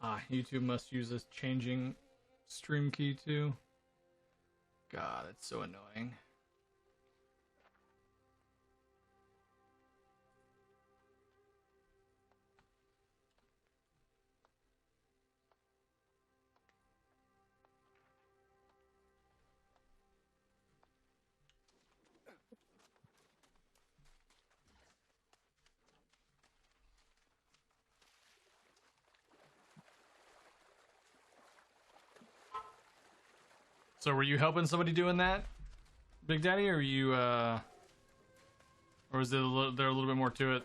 Ah, YouTube must use this changing stream key too. God, that's so annoying. So were you helping somebody doing that, Big Daddy, or you or is there a little bit more to it?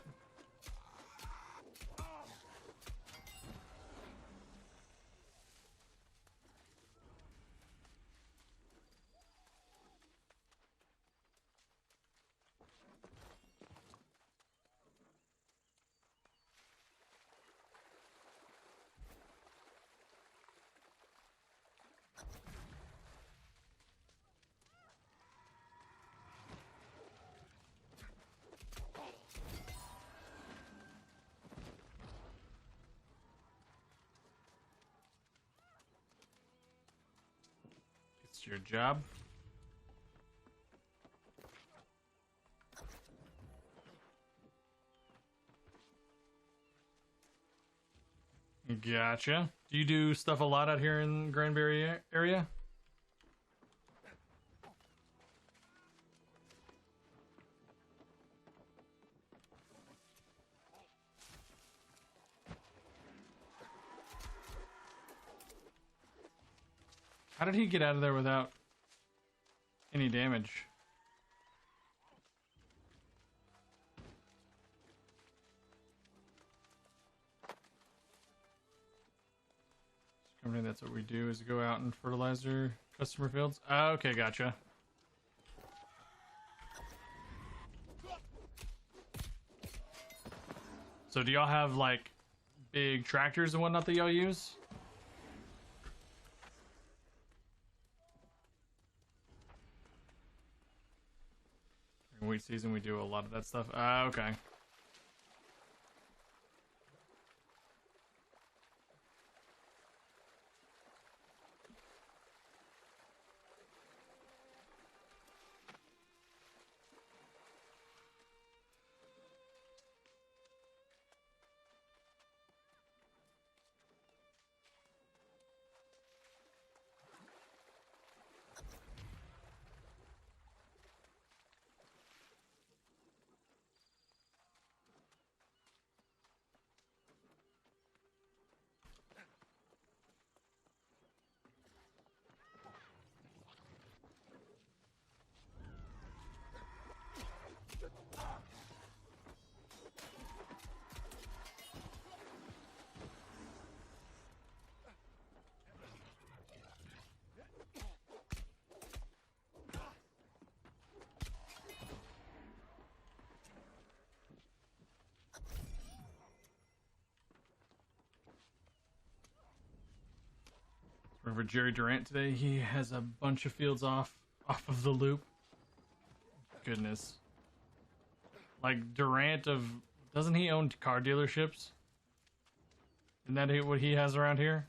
It's your job. Gotcha. Do you do stuff a lot out here in Granbury area? How did he get out of there without any damage? Company, that's what we do, is go out and fertilizer customer fields. Oh, okay, gotcha. So do y'all have like big tractors and whatnot that y'all use? In wheat season we do a lot of that stuff. Okay. For Jerry Durant today, he has a bunch of fields off of the loop. Goodness. Like Durant of, doesn't he own car dealerships? Isn't that what he has around here?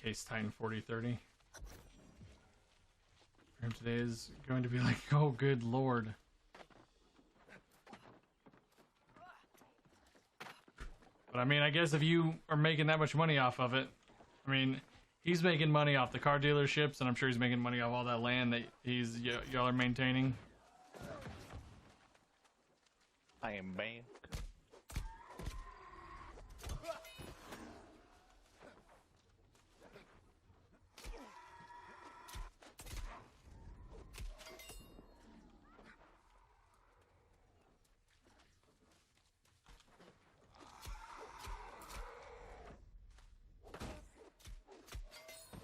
Case Titan 4030. For him today is going to be like, oh good lord. But I mean, I guess if you are making that much money off of it, I mean, he's making money off the car dealerships, and I'm sure he's making money off all that land that y'all are maintaining. I am banned.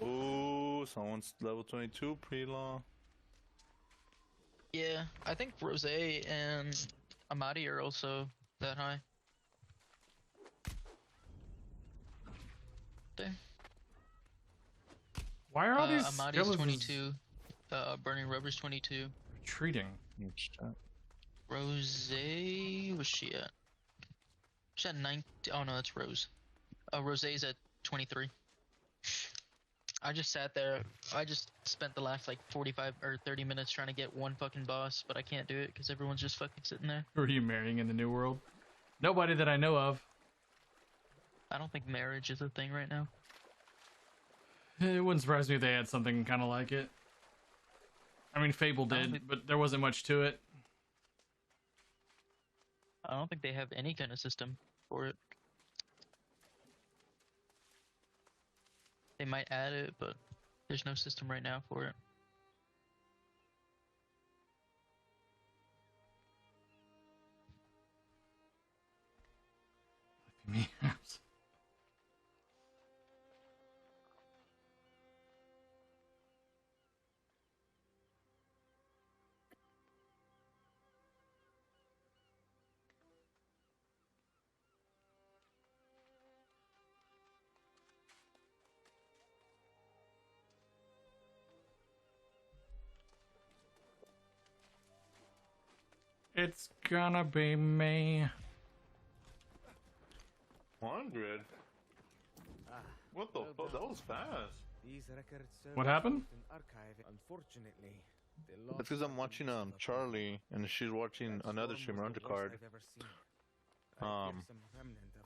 Ooh, someone's level 22 pre-law. Yeah, I think Rose and Amadi are also that high. There. Why are all these Amadi's skeletons 22. Burning Rubber's 22. retreating? Rose, where's she at? She's at 19. Oh no, that's Rose. Rose's at 23. I just sat there. I just spent the last like 45 or 30 minutes trying to get one fucking boss, but I can't do it because everyone's just fucking sitting there. Who are you marrying in the New World? Nobody that I know of. I don't think marriage is a thing right now. It wouldn't surprise me if they had something kind of like it. I mean, Fable did, but there wasn't much to it. I don't think they have any kind of system for it. They might add it, but there's no system right now for it. Me. It's gonna be me. 100? What the fuck? That was fast. What happened? Unfortunately, That's because I'm watching Charlie, and she's watching another streamer, Undercard.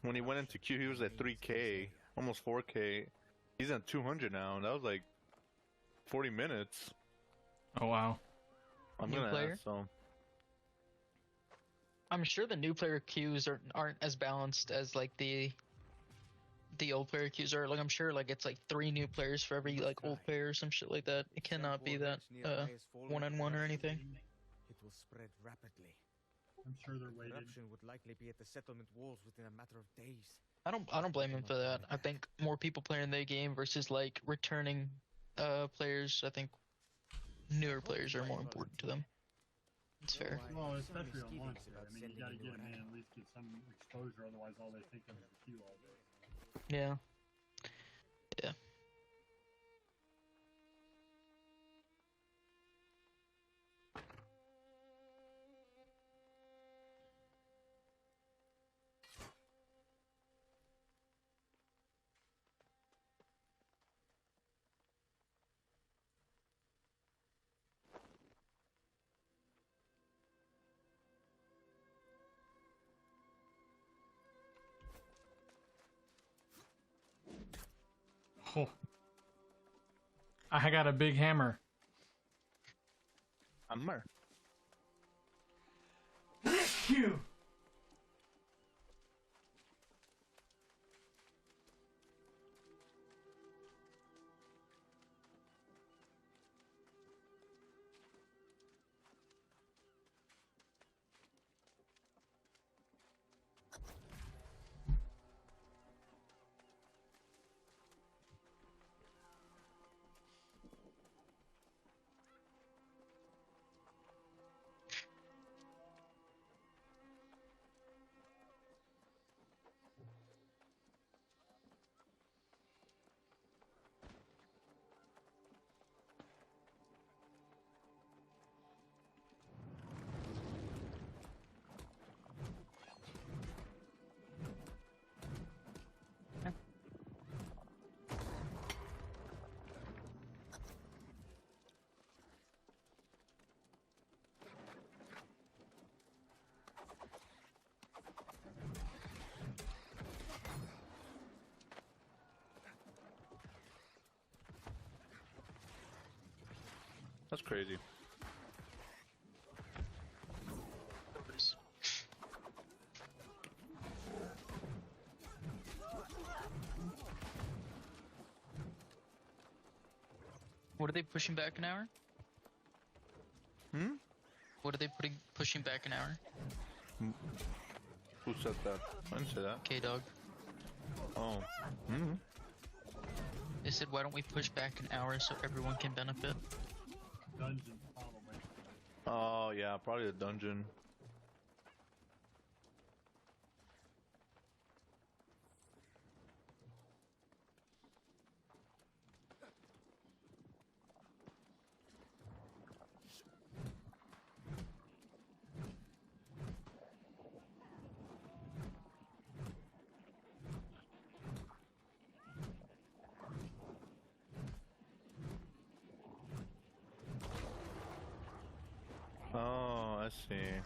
When he went into Q, he was at 3K, almost 4K. He's at 200 now, and that was like 40 minutes. Oh wow. I'm New gonna player? ask some. I'm sure the new player queues aren't as balanced as like the old player queues are. Like I'm sure like it's like 3 new players for every like old player or some shit like that. It cannot be that one-on-one or anything. it will spread rapidly. I'm sure they're waiting. Corruption would likely be at the settlement walls within a matter of days. I don't blame him for that. I think more people playing their game versus like returning players. I think newer players are more important to them. It's fair. Well, especially on launch day. I mean, you gotta get them in, at least get some exposure, otherwise all they think of is the queue all day. Yeah. Yeah. Oh. I got a big hammer. Hammer. You. That's crazy. What are they pushing back an hour? Hmm? What are they pushing back an hour? Who said that? I didn't say that. K-Dog. Oh. Hmm. They said, why don't we push back an hour so everyone can benefit? Dungeons, probably. Oh, yeah, probably the dungeon. Oh, I see.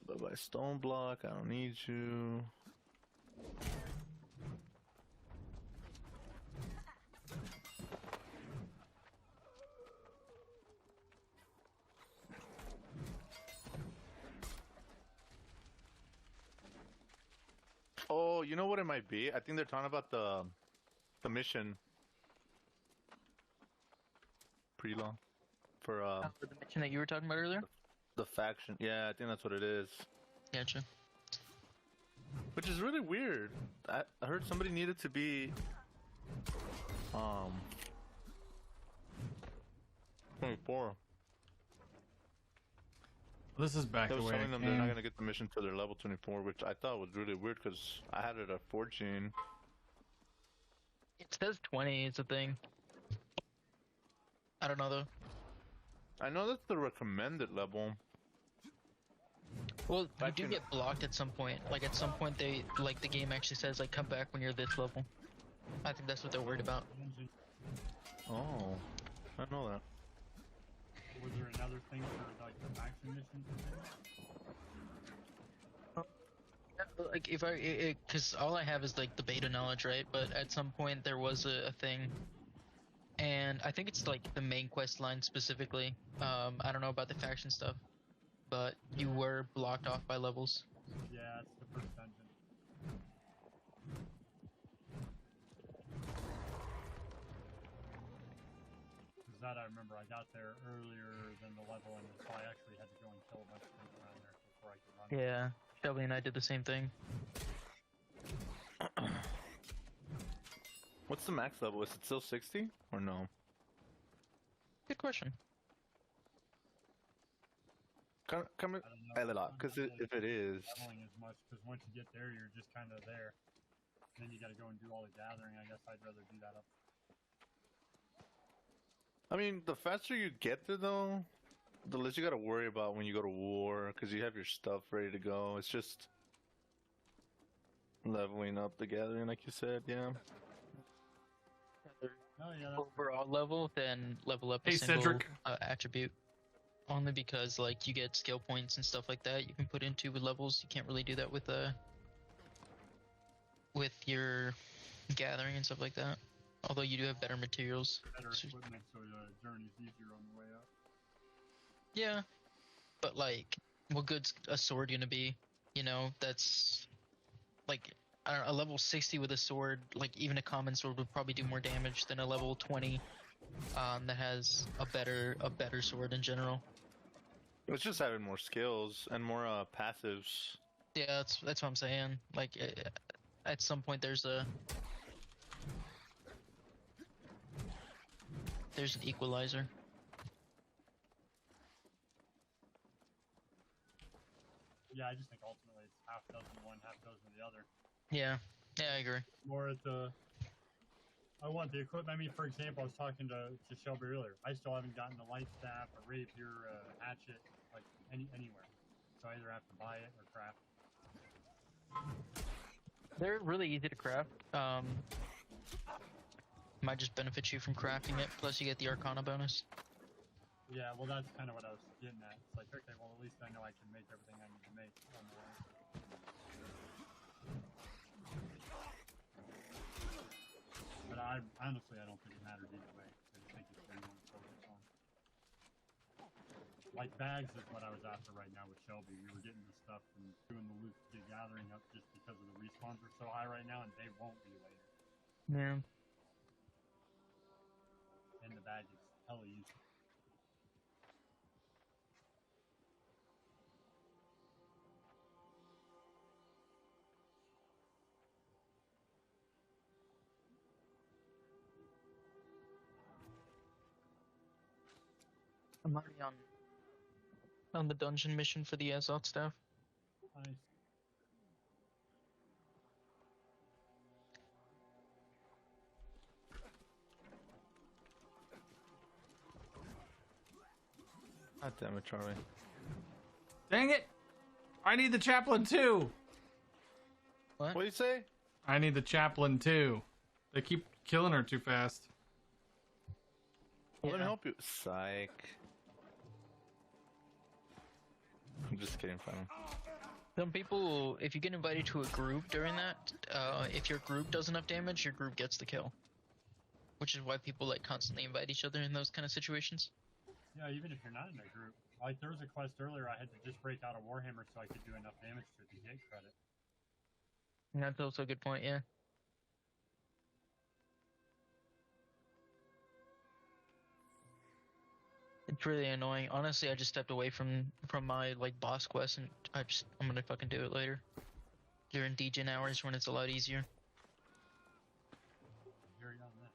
Bye-bye stone block, I don't need you. Oh, you know what it might be? I think they're talking about the mission. Pretty long. For The mission that you were talking about earlier? the faction. Yeah, I think that's what it is. Gotcha. Which is really weird. I heard somebody needed to be 24. This is back I the was way I telling them they're not came. gonna get the mission till they're level 24, which I thought was really weird because I had it at 14. It says 20 is a thing. I don't know though. I know that's the recommended level. Well, you do Faction- get blocked at some point. Like at some point they, like the game actually says like come back when you're this level. I think that's what they're worried about. Dungeon. Oh, I know that. Was there another thing for like the faction missions? Like if cause all I have is like the beta knowledge, right? But at some point there was a thing, and I think it's like the main quest line specifically. I don't know about the faction stuff, but you were blocked off by levels. Yeah, it's the first dungeon. Because that I remember I got there earlier than the level, and so I actually had to go and kill a bunch of things around there before I could run. Yeah, Shelby and I did the same thing. What's the max level? Is it still 60 or no? Good question. Come, I don't know. because if it is, Leveling as much, because once you get there, you're just kind of there. Then you got to go and do all the gathering. I guess I'd rather do that up. I mean, the faster you get there, though, the less you got to worry about when you go to war, because you have your stuff ready to go. It's just leveling up the gathering, like you said. Yeah. Oh yeah, that's Overall level, then level up a Hey, single Cedric. attribute. Only because like you get skill points and stuff like that you can put into with levels. You can't really do that with your gathering and stuff like that. Although you do have better materials. better So- equipment, so the journey's easier on the way up. Yeah, but like, what good's a sword gonna be? You know, that's like I don't know, a level 60 with a sword. Like even a common sword would probably do more damage than a level 20 that has a better sword in general. It's just having more skills and more passives. Yeah, that's what I'm saying. Like at some point there's an equalizer. Yeah, I just think ultimately it's half dozen one, half dozen the other. Yeah, I agree. More at the. I want the equipment. I mean, for example, I was talking to Shelby earlier. I still haven't gotten a light staff, a rapier, a hatchet, like anywhere. So I either have to buy it or craft. They're really easy to craft. Might just benefit you from crafting it. Plus, you get the Arcana bonus. Yeah, well, that's kind of what I was getting at. It's like, okay, well, at least I know I can make everything I need to make on the way. But I honestly, I don't think it matters either way. I just think it's what you want to focus on. Like bags is what I was after right now with Shelby. We were getting the stuff and doing the loot to get gathering up just because of the respawns are so high right now, and they won't be later. Yeah. And the bag is hella useful. I'm already on the dungeon mission for the Azot staff. Nice. God damn it, Charlie. Dang it! I need the chaplain too. What? What do you say? I need the chaplain too. They keep killing her too fast. Well, let me Yeah. help you. Psych. I'm just kidding, fam. Some people, if you get invited to a group during that, if your group does enough damage, your group gets the kill. Which is why people like constantly invite each other in those kind of situations. Yeah, even if you're not in a group. Like, there was a quest earlier I had to just break out a Warhammer so I could do enough damage to it to get credit. And that's also a good point, yeah. It's really annoying. Honestly, I just stepped away from my like boss quest, and I'm gonna fucking do it later. During degen hours when it's a lot easier. Here you go, man.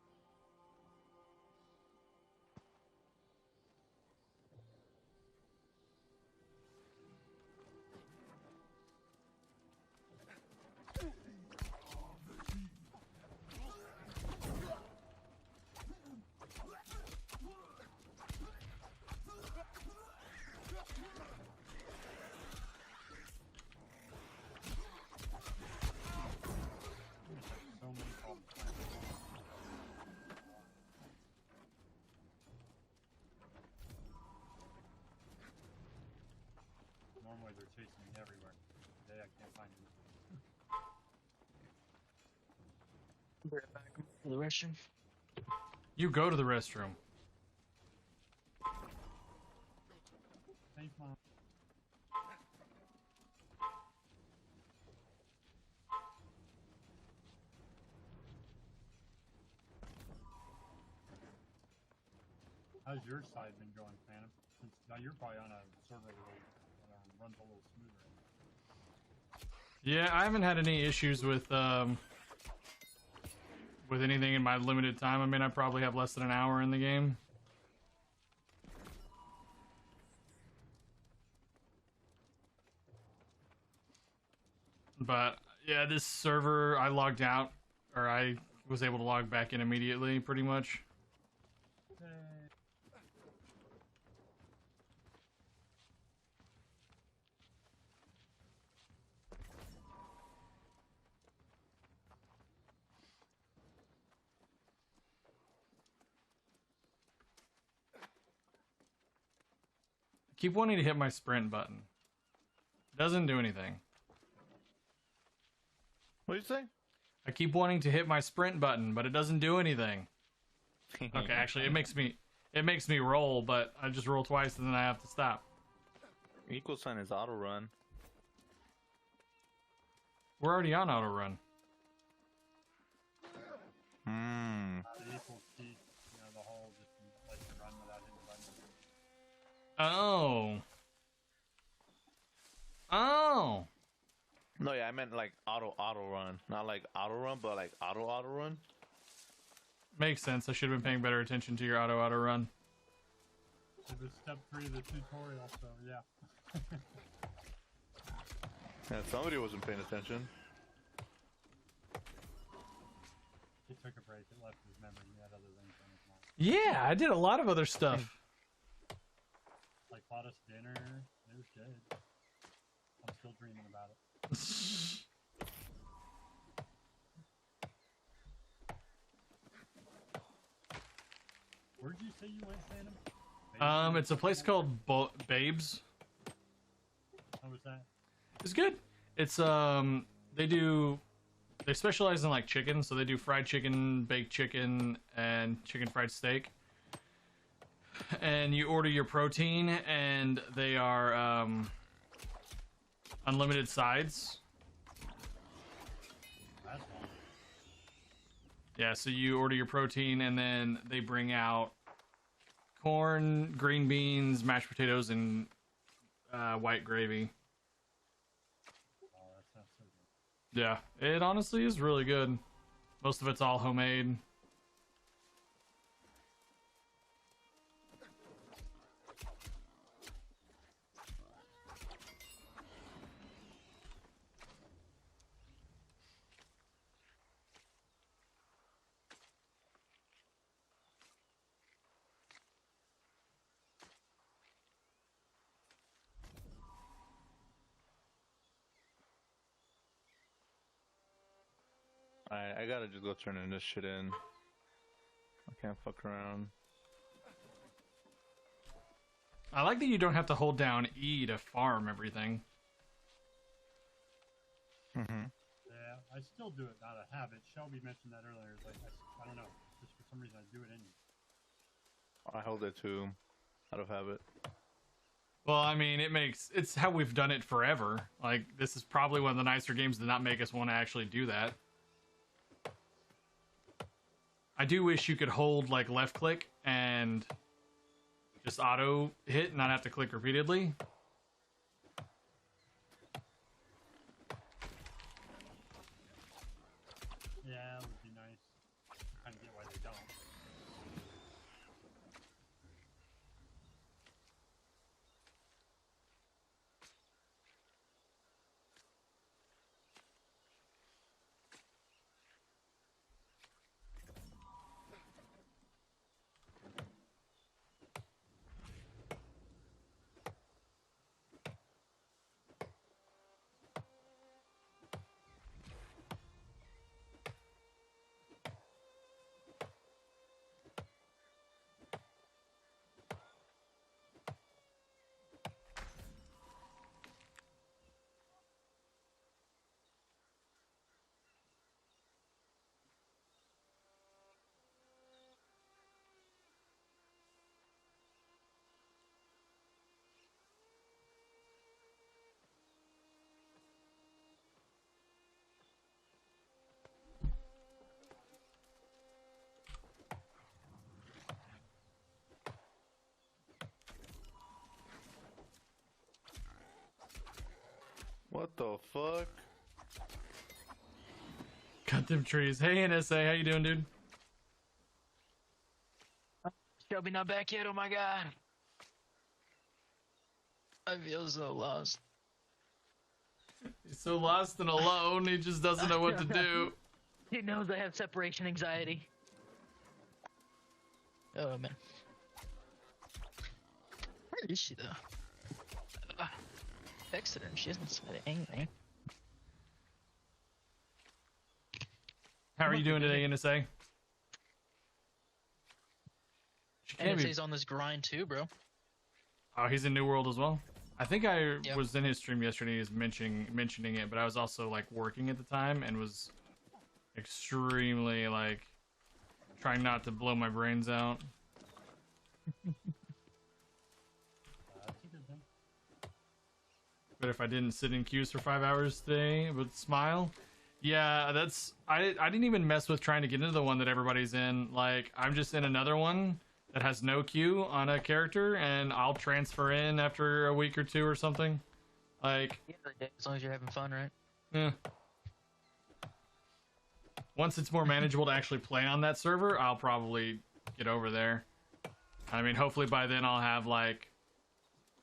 So many problems. Normally they're chasing me everywhere. Today I can't find them. Be right back for the restroom. You go to the restroom. Thanks, Mom. How's your side been going, Phantom? Since now you're probably on a server that runs a little smoother. Yeah, I haven't had any issues with anything in my limited time. I mean, I probably have less than an hour in the game. But yeah, this server I logged out, or I was able to log back in immediately, pretty much. Keep wanting to hit my sprint button. Doesn't do anything. What do you say? I keep wanting to hit my sprint button, but it doesn't do anything. Okay, actually, it makes me roll, but I just roll twice and then I have to stop. Equal sign is auto run. We're already on auto run. The equal key, the whole just lets you run without hitting the button. Oh. Oh. No, yeah, I meant like auto run, not like auto run, but like auto run. Makes sense. I should have been paying better attention to your auto run. It was step 3 of the tutorial, so yeah. Yeah, somebody wasn't paying attention. He took a break. It left his memory. He had other things on his mind. Yeah, I did a lot of other stuff. Like bought us dinner. It was good. I'm still dreaming about it. Where'd you say you went, Phantom? It's a place called Babes. How was that? It's good. It's they specialize in like chicken, so they do fried chicken, baked chicken, and chicken fried steak. And you order your protein, and they are unlimited sides. That's one. Yeah, so you order your protein, and then they bring out corn, green beans, mashed potatoes, and white gravy. Oh, that sounds so good. Yeah, it honestly is really good. Most of it's all homemade. Alright, I gotta just go turning this shit in. I can't fuck around. I like that you don't have to hold down E to farm everything. Mm-hmm. Yeah, I still do it out of habit. Shelby mentioned that earlier. It's like, I don't know. Just for some reason, I do it anyway. I hold it too, out of habit. Well, I mean, it's how we've done it forever. Like, this is probably one of the nicer games to not make us want to actually do that. I do wish you could hold, like, left click and just auto hit and not have to click repeatedly. Yeah, it would be nice. Kind of get why they don't. What the fuck? Cut them trees. Hey, NSA, how you doing, dude? Shelby not back yet. Oh my god. I feel so lost. He's so lost and alone, he just doesn't know what to do. He knows I have separation anxiety. Oh man. Where is she though? Texted her and she hasn't said anything. How are you doing today, NSA? She can't be... NSA's on this grind too, bro. Oh, he's in New World as well? I think I Yep. was in his stream yesterday. He was mentioning it, but I was also like working at the time and was extremely like trying not to blow my brains out. That's a good thing. But if I didn't sit in queues for 5 hours today with Smile, yeah, that's I didn't even mess with trying to get into the one that everybody's in. Like, I'm just in another one that has no queue on a character, and I'll transfer in after a week or two or something. Like, Yeah, as long as you're having fun, right? yeah. Once it's more manageable to actually play on that server, I'll probably get over there. I mean, hopefully by then I'll have like,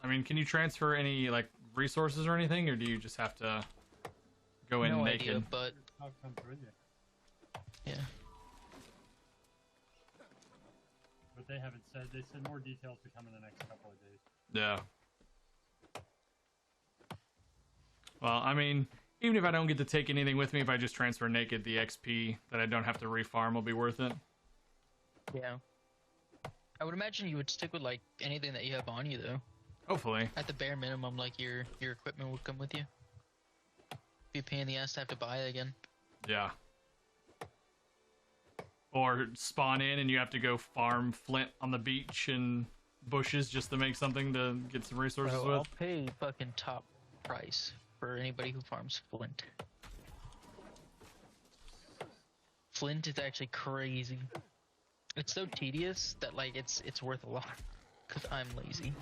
I mean, can you transfer any like resources or anything, or do you just have to go in No naked? idea, but How comes with you? yeah. But they haven't said. They said more details to come in the next couple of days. Yeah. Well, I mean, even if I don't get to take anything with me, if I just transfer naked, the XP that I don't have to refarm will be worth it. Yeah. I would imagine you would stick with like anything that you have on you though. Hopefully. At the bare minimum, like your equipment would come with you. Be a pain in the ass to have to buy it again. Yeah. Or spawn in and you have to go farm flint on the beach and bushes just to make something to get some resources Bro, with. I'll pay fucking top price for anybody who farms flint. Flint is actually crazy. It's so tedious that like it's worth a lot. Cause I'm lazy.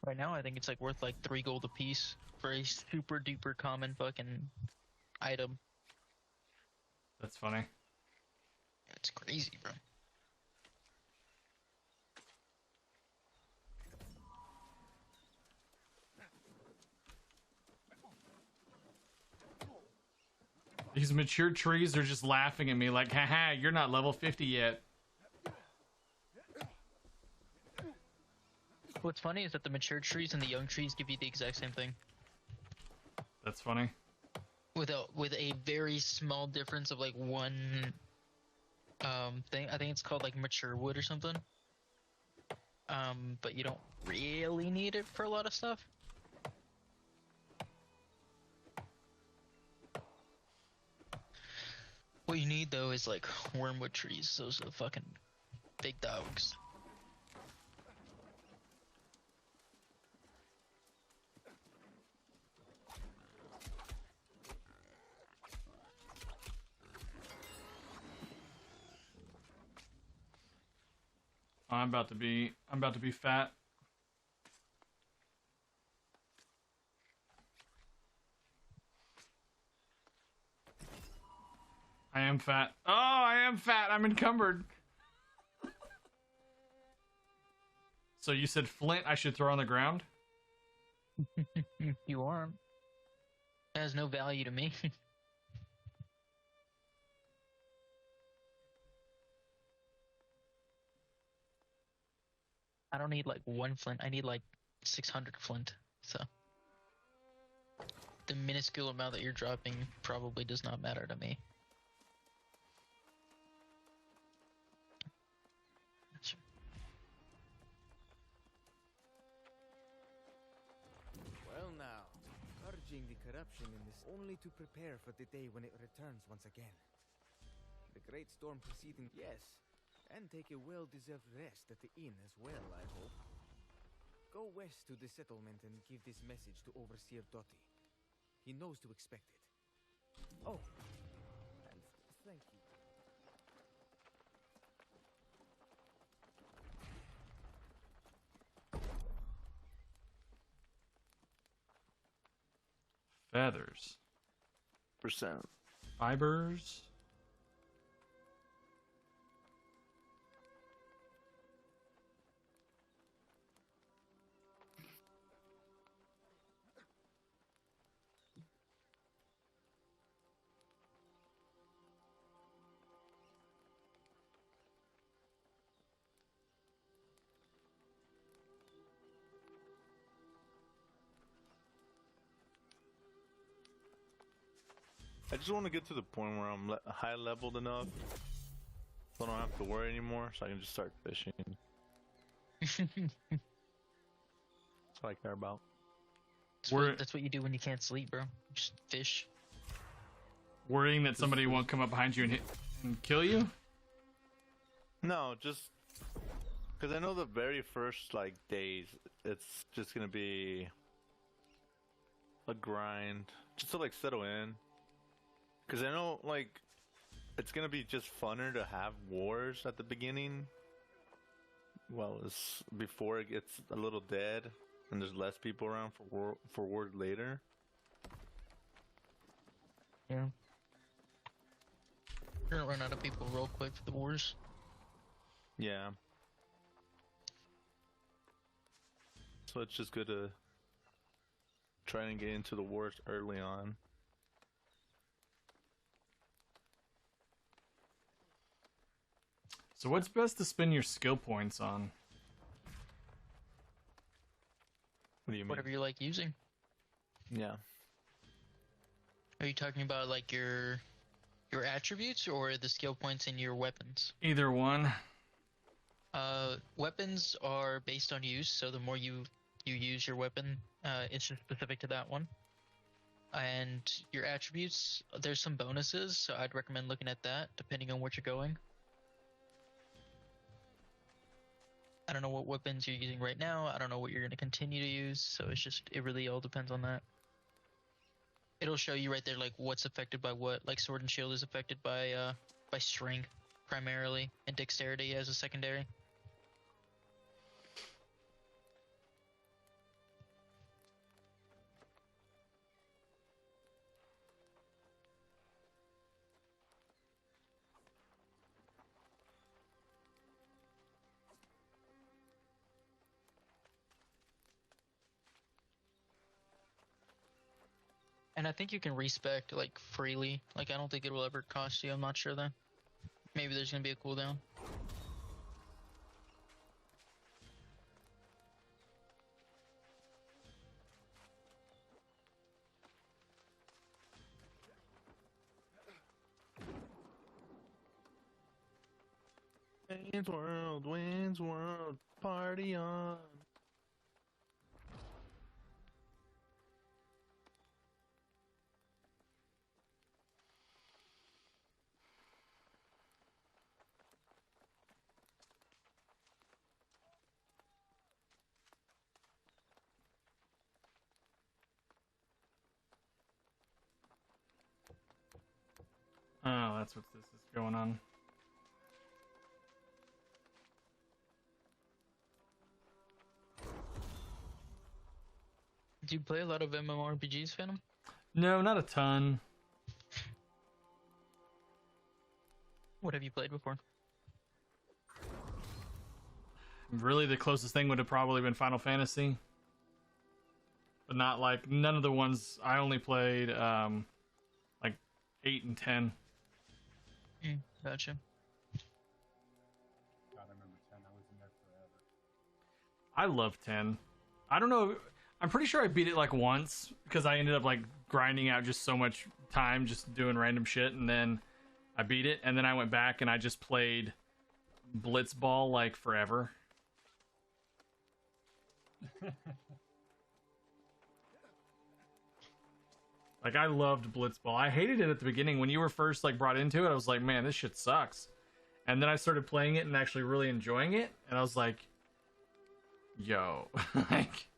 Right now, I think it's like worth like 3 gold a piece for a super duper common fucking item. That's funny. It's crazy, bro. These mature trees are just laughing at me like, haha, you're not level 50 yet. What's funny is that the mature trees and the young trees give you the exact same thing. That's funny. With a very small difference of like one thing. I think it's called like mature wood or something. But you don't really need it for a lot of stuff. What you need though is like wormwood trees. Those are the fucking big dogs. I'm about to be fat. I am fat. Oh, I am fat. I'm encumbered. So you said flint I should throw on the ground? You aren't. It has no value to me. I don't need like 1 flint. I need like 600 flint. So the minuscule amount that you're dropping probably does not matter to me. Well now, purging the corruption in this only to prepare for the day when it returns once again. The great storm preceding, yes, and take a well-deserved rest at the inn as well, I hope. Go west to the settlement and give this message to Overseer Doty. He knows to expect it. Oh, and thank you. Feathers. Percent. Fibers. I just want to get to the point where I'm high leveled enough so I don't have to worry anymore, so I can just start fishing. That's what I care about. That's what you do when you can't sleep, bro. Just fish. Worrying that somebody won't come up behind you and hit and kill you? No, just because I know the very first like days, it's just gonna be a grind, just to like settle in. Because I know like it's gonna be just funner to have wars at the beginning. Well, it's before it gets a little dead and there's less people around for wars later. Yeah. You're gonna run out of people real quick for the wars. Yeah. So it's just good to try and get into the wars early on. So what's best to spend your skill points on? What do you mean? Whatever you like using. Yeah. Are you talking about like your attributes or the skill points in your weapons? Either one. Weapons are based on use, so the more you use your weapon, it's just specific to that one. And your attributes, there's some bonuses, so I'd recommend looking at that depending on what you're going. I don't know what weapons you're using right now. I don't know what you're going to continue to use, so it really all depends on that. It'll show you right there like what's affected by what. Like sword and shield is affected by strength primarily, and dexterity as a secondary. And I think you can respec like freely. Like I don't think it will ever cost you. I'm not sure though. Maybe there's gonna be a cooldown. Wayne's World, party on. Oh, that's what this is going on. Do you play a lot of MMORPGs, Phantom? No, not a ton. What have you played before? Really, the closest thing would have probably been Final Fantasy. But not like, none of the ones I only played, like 8 and 10. Gotcha. God, I remember 10. I was in there forever. I love 10. I don't know. I'm pretty sure I beat it like once because I ended up like grinding out just so much time just doing random shit, and then I beat it, and then I went back and I just played Blitzball like forever. Like I loved Blitzball. I hated it at the beginning when you were first like brought into it. I was like, man, this shit sucks. And then I started playing it and actually really enjoying it, and I was like, yo, like.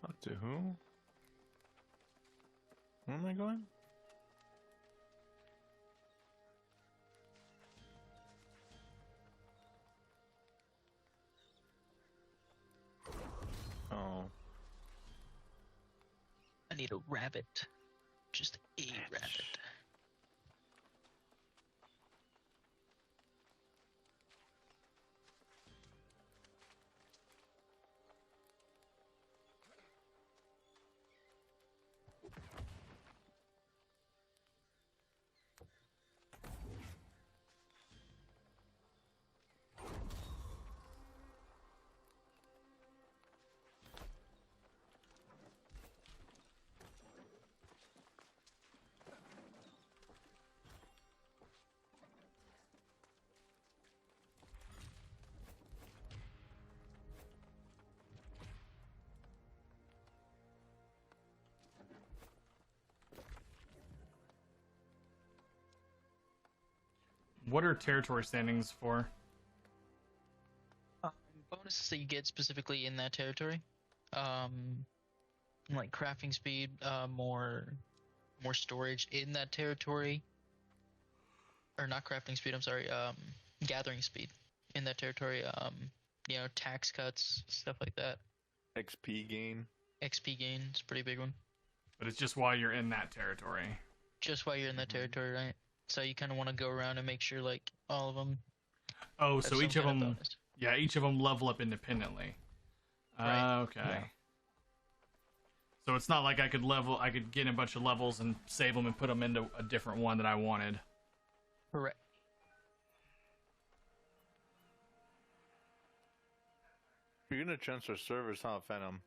Up to who? Where am I going? Oh. I need a rabbit. Just a rabbit. What are territory standings for? Bonuses that you get specifically in that territory. Like crafting speed, more storage in that territory. Or not crafting speed, I'm sorry, gathering speed in that territory. Tax cuts, stuff like that. XP gain. XP gain is a pretty big one. But it's just while you're in that territory. Just while you're in that territory, right? So you kind of want to go around and make sure like all of them. Oh, have so some each of kind them, bonus. yeah, each of them level up independently. Right. Okay. Yeah. So it's not like I could get a bunch of levels and save them and put them into a different one that I wanted. Correct. You're gonna transfer servers, huh, Phantom?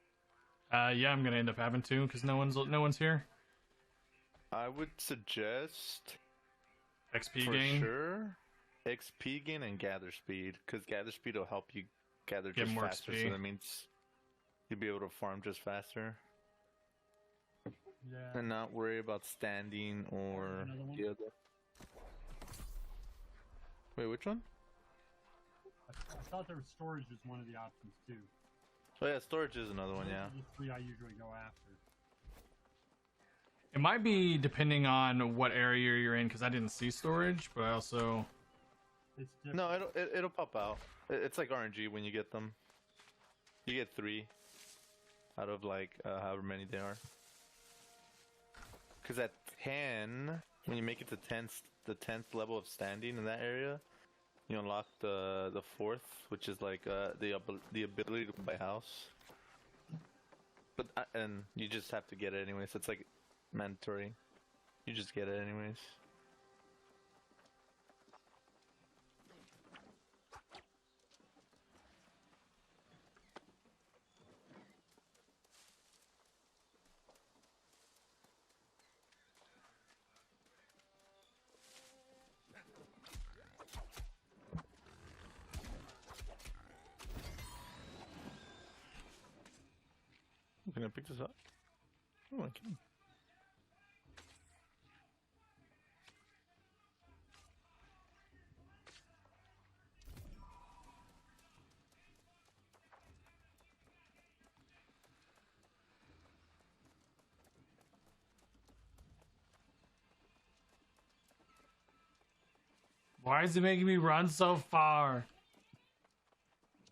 Yeah, I'm gonna end up having to because no one's here. I would suggest XP for gain. sure XP gain and gather speed, because gather speed will help you gather Get just more faster. XP. So that means you'll be able to farm just faster Yeah. and not worry about standing or Another one? the other. Wait, which one? I thought there was storage is one of the options too. Oh yeah, storage is another one. Those Yeah. are the three I usually go after. It might be depending on what area you're in because I didn't see storage, but I also It's different. No, it'll pop out. It's like RNG when you get them. You get 3 out of like however many they are. Because at 10, when you make it to the 10th level of standing in that area, you unlock the 4th, which is like the ability to buy house. But and you just have to get it anyways. It's like mandatory. You just get it anyways. Can I pick this up? Oh, I can. why is it making me run so far?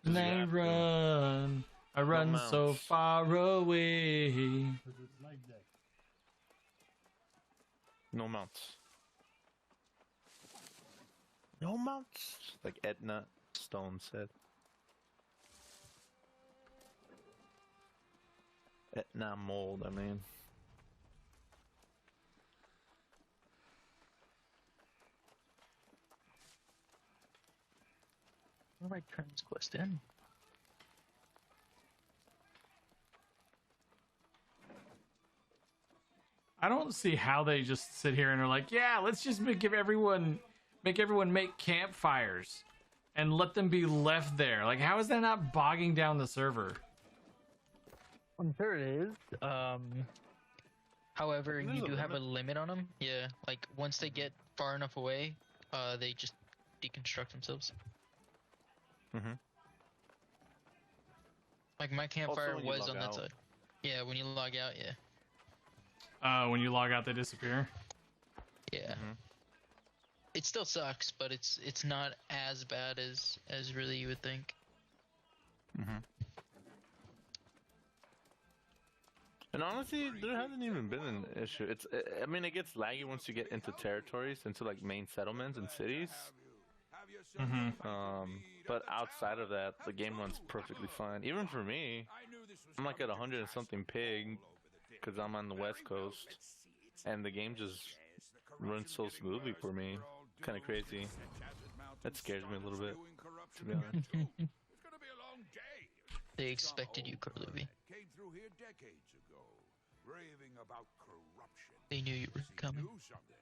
And You I have to. run. I run so mounts. far away. Because it's leg day. No mounts. No mounts. Like Etna Stone said. Etna mold, I mean. Where do I turn this quest in? I don't see how they just sit here and are like, yeah, let's just make everyone make campfires and let them be left there. Like, how is that not bogging down the server? I'm sure it is. However, There's you a do have a limit. limit on them. Yeah, like once they get far enough away, they just deconstruct themselves. Mm-hmm. Like my campfire when you was log on that out. side. Yeah, when you log out, yeah. When you log out, they disappear. Yeah. Mhm. It still sucks, but it's not as bad as really you would think. Mm-hmm. And honestly, there hasn't even been an issue. I mean, it gets laggy once you get into territories, into like main settlements and cities. But outside of that, the game runs perfectly fine. Even for me, I'm like at 100 and something ping because I'm on the West Coast, and the game just runs so smoothly for me. Kind of crazy. That scares me a little bit, to be honest. They expected you, Carluvi. Came through here decades ago, raving about corruption. They knew you were coming. Do something.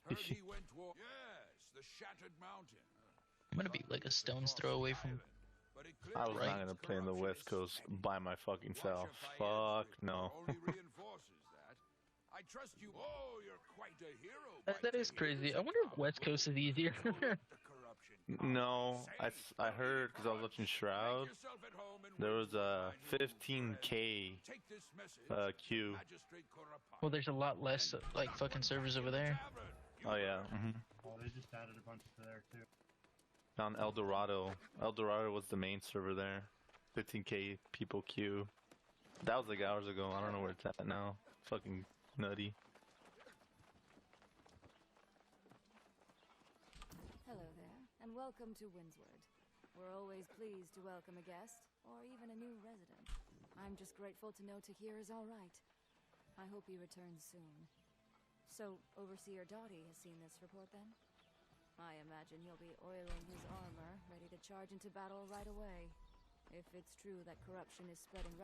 Heard he went to war. Yes, the Shattered Mountain. I'm gonna be like a stone's throw away from. But it I was clearly not gonna play in the West Coast by my fucking self. Fuck no. only reinforces that. I trust you. Oh, you're quite a hero. That is crazy. I wonder if West Coast is easier. The corruption. No, I heard because I was watching Shroud. Yourself at home and There was a wait. 15K Take this message. queue. Magistrate Corruption. Well, there's a lot less like fucking servers over there. Oh yeah. Oh, they just added a bunch to there too. On El Dorado. El Dorado was the main server there. 15K people queue. That was like hours ago. I don't know where it's at now. Fucking nutty. and welcome to Windsward. We're always pleased to welcome a guest, or even a new resident. I'm just grateful to know Tahir is all right. I hope he returns soon. So, Overseer Dottie has seen this report then? I imagine he'll be oiling his armor, ready to charge into battle right away. If it's true that corruption is spreading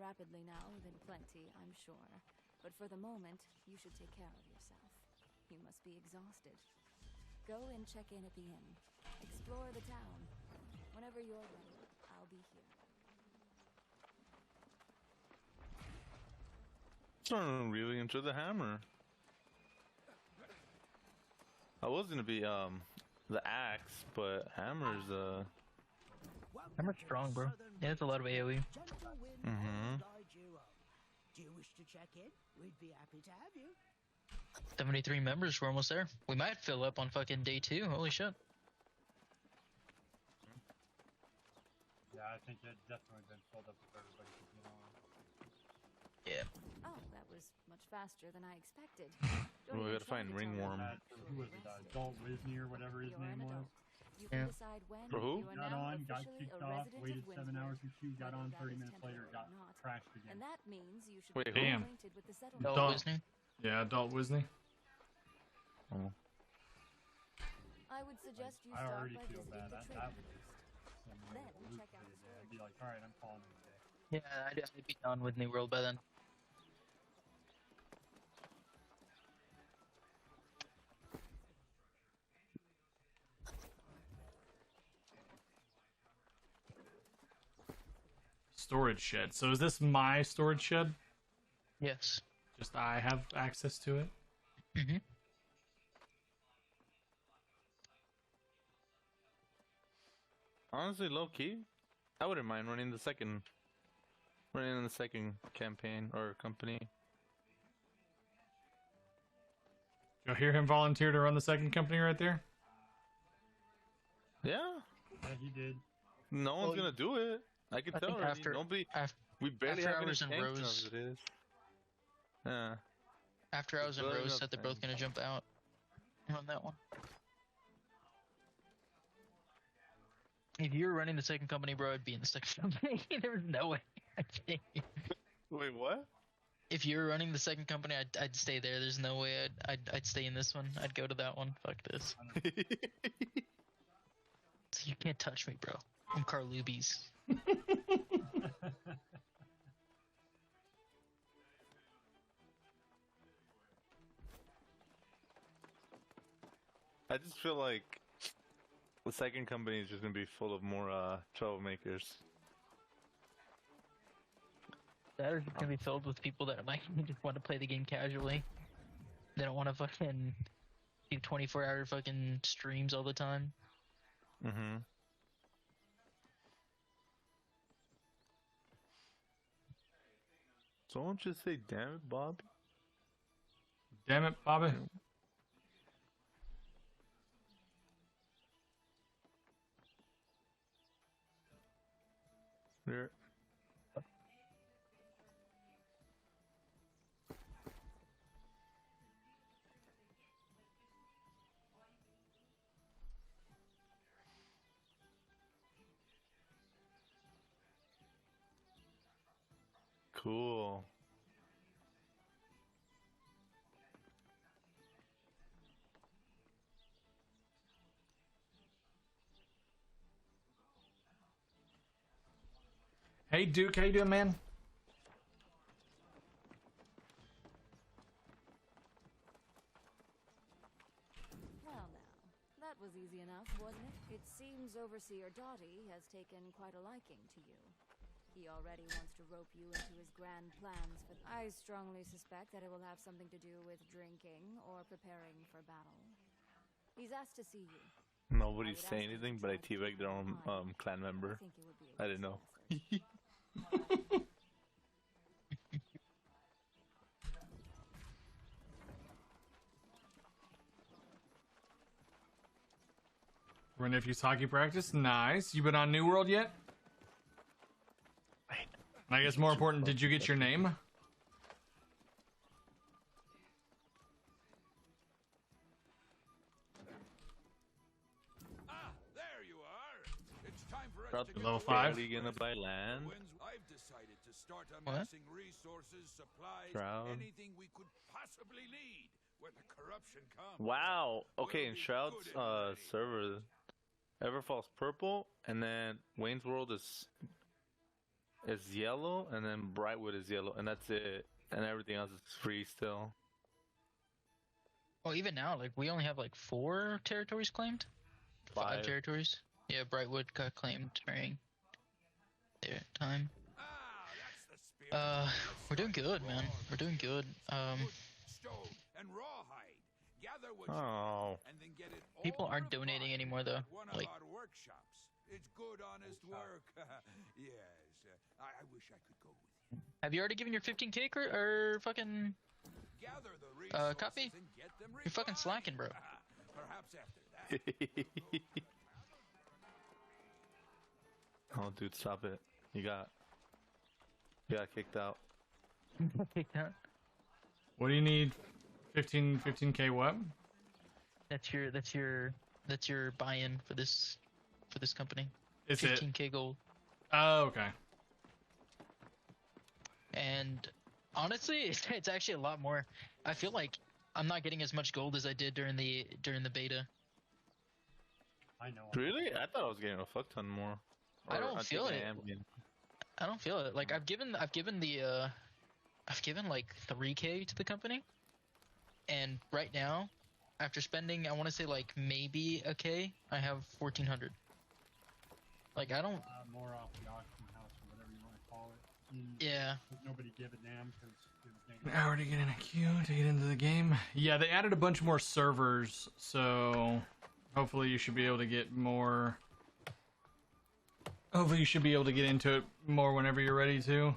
rapidly now, then plenty, I'm sure. But for the moment, you should take care of yourself. You must be exhausted. Go and check in at the inn. Explore the town. Whenever you're ready, I'll be here. I'm really into the hammer. I was gonna be the axe, but hammer's Hammer's strong, bro. Yeah, it's a lot of AoE. Mm-hmm. Do you wish to check in? We'd be happy to have you. 73 members, we're almost there. We might fill up on fucking day 2. Holy shit. Yeah, I think it's definitely been filled up with everybody. You know. Yeah. Oh, that was much faster than I expected. Well, we gotta find ringworm. Who was it? Adult Wisney or whatever his name was. You Yeah. can decide when For who? you are Got now on, got officially kicked a off, resident waited of 7 hours Windsor. in queue, got on Whether that 30 is minutes later, temporary got or not. crashed again. And that means you should Wait, be who? Damn. acquainted with the settlement. Adult Dog. Wisney. Yeah, Adult Wisney. Oh. I would suggest you I start already by feel visiting bad. the That trading would post. send me Then a loop check out for the the day. I'd be like, alright, I'm calling it a day. Yeah, I'd be done with New World by then. Storage shed. So is this my storage shed? Yes. Just I have access to it? Mm-hmm. Honestly, low key, I wouldn't mind running in the second campaign or company. You'll hear him volunteer to run the second company right there? Yeah, Yeah, he did. no one's Well, gonna do it. I can I tell think already. after- Nobody. After, We barely after have any Hours and intention Rose- of it. Yeah. after I was in Well, Rose enough said they're both then. gonna jump out on that one. If you were running the second company, bro, I'd be in the second company. There was no way I'd stay. Wait, what? If you were running the second company, I'd stay there. There's no way I'd stay in this one. I'd go to that one. Fuck this. So you can't touch me, bro. I'm Carlubies. I just feel like the second company is just gonna be full of more troublemakers. That is gonna be filled with people that like just want to play the game casually. They don't want to fucking do 24-hour fucking streams all the time. Mm-hmm. Someone just say, "Damn it, Bob." Damn it, Bobby. There. Cool. Hey, Duke, how you doing, man? Well now, that was easy enough, wasn't it? It seems Overseer Dottie has taken quite a liking to you. He already wants to rope you into his grand plans, but I strongly suspect that it will have something to do with drinking or preparing for battle. He's asked to see you. Nobody's saying anything, but I teabagged their own clan member. I think it would be a I didn't know. wise We're nephew's hockey practice. Nice. You been on New World yet? And I guess more important, did you get your name? Level 5? Barely gonna buy land. I've decided to start What? amassing resources, supplies, Shroud. anything we could possibly need when the corruption comes. Wow. Okay, in Shroud's server, Everfall's purple, and then Wayne's World is yellow, and then Brightwood is yellow, and that's it. And everything else is free still. Well, even now, like we only have like 4 territories claimed. 5 5. territories. Yeah, Brightwood got claimed during their time. Ah, that's the spirit. We're doing good, man. We're doing good. Stone and rawhide. Gather what Oh. and then get it all People aren't donating refined anymore, though. at one Like, of our workshops. It's good, honest work. Yes, I wish I could go with you. have you already given your 15K or fucking? Gather the resources Copy? and get them You're fucking refined. slacking, bro. Perhaps after that. Oh, dude, stop it. You got kicked out. Kicked out. What do you need? 15K what? That's your buy-in for this company. Is it? 15K gold. Oh, okay. And honestly, it's actually a lot more. I feel like I'm not getting as much gold as I did during the beta. I know. Really? I thought I was getting a fuck ton more. I don't Or feel think it. I am getting- I don't feel it. Like I've given like 3K to the company, and right now, after spending, I want to say like maybe a K, I have 1,400. Like I don't. More off the auction house or whatever you want to call it. Yeah. Nobody gave a damn because it was negative. Now we're to get in a queue to get into the game. Yeah, they added a bunch more servers, so hopefully you should be able to get more. Hopefully you should be able to get into it more whenever you're ready to.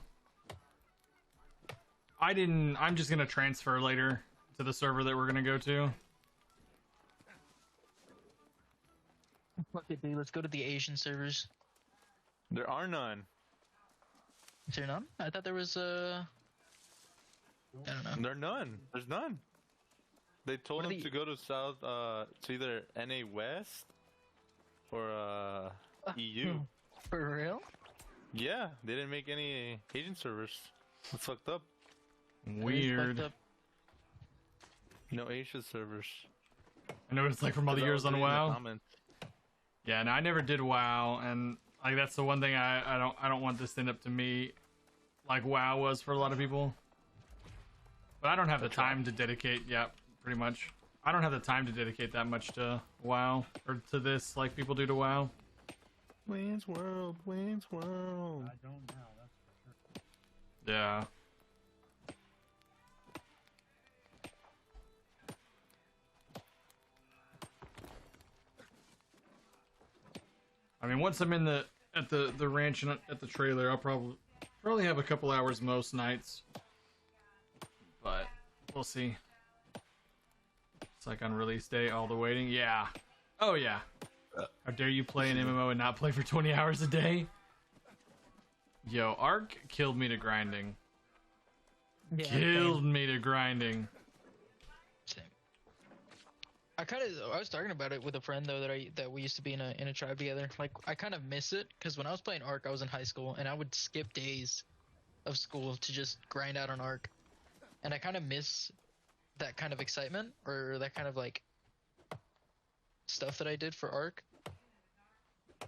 I'm just gonna transfer later to the server that we're gonna go to. Fuck it, dude. Let's go to the Asian servers. There are none. Is there none? I thought there was I don't know. There are none. There's none. They told What are them the- to go to South, to either NA West or EU. For real? Yeah, they didn't make any Asian servers. That's fucked up. That is Weird. fucked up. No Asian servers. I know what it's like from all the Because I years was on reading the WoW. comments. Yeah, no, I never did WoW, and like that's the one thing I don't want this to end up to me like WoW was for a lot of people. But I don't have the time to dedicate. Yeah, pretty much. I don't have the time to dedicate that much to WoW or to this like people do to WoW. Wayne's World, Wayne's World. I don't know, that's for sure. Yeah. I mean, once I'm in at the ranch and at the trailer, I'll probably have a couple hours most nights. But we'll see. It's like on release day, all the waiting. Yeah. Oh yeah. How dare you play an MMO and not play for 20 hours a day? Yo, Ark killed me to grinding. Yeah, Killed me to grinding. same. I was talking about it with a friend though that we used to be in a tribe together. Like I kind of miss it because when I was playing Ark, I was in high school and I would skip days of school to just grind out on Ark, and I kind of miss that kind of excitement or that kind of like stuff that I did for Ark.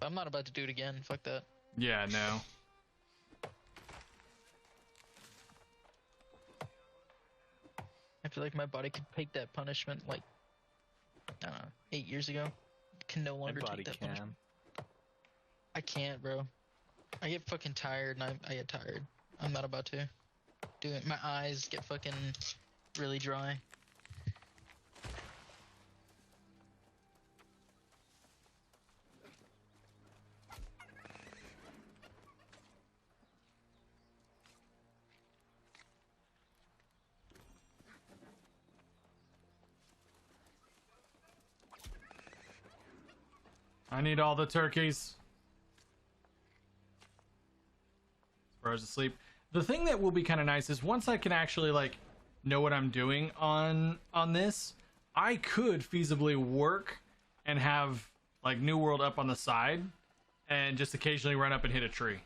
I'm not about to do it again. Fuck that. Yeah, no. I feel like my body could take that punishment like I don't know, 8 years ago. Can no longer My body take that can. punishment. I can't, bro. I get fucking tired and I get tired. I'm not about to do it. My eyes get fucking really dry. I need all the turkeys. Sparrow's asleep. The thing that will be kind of nice is once I can actually like know what I'm doing on this, I could feasibly work and have like New World up on the side and just occasionally run up and hit a tree.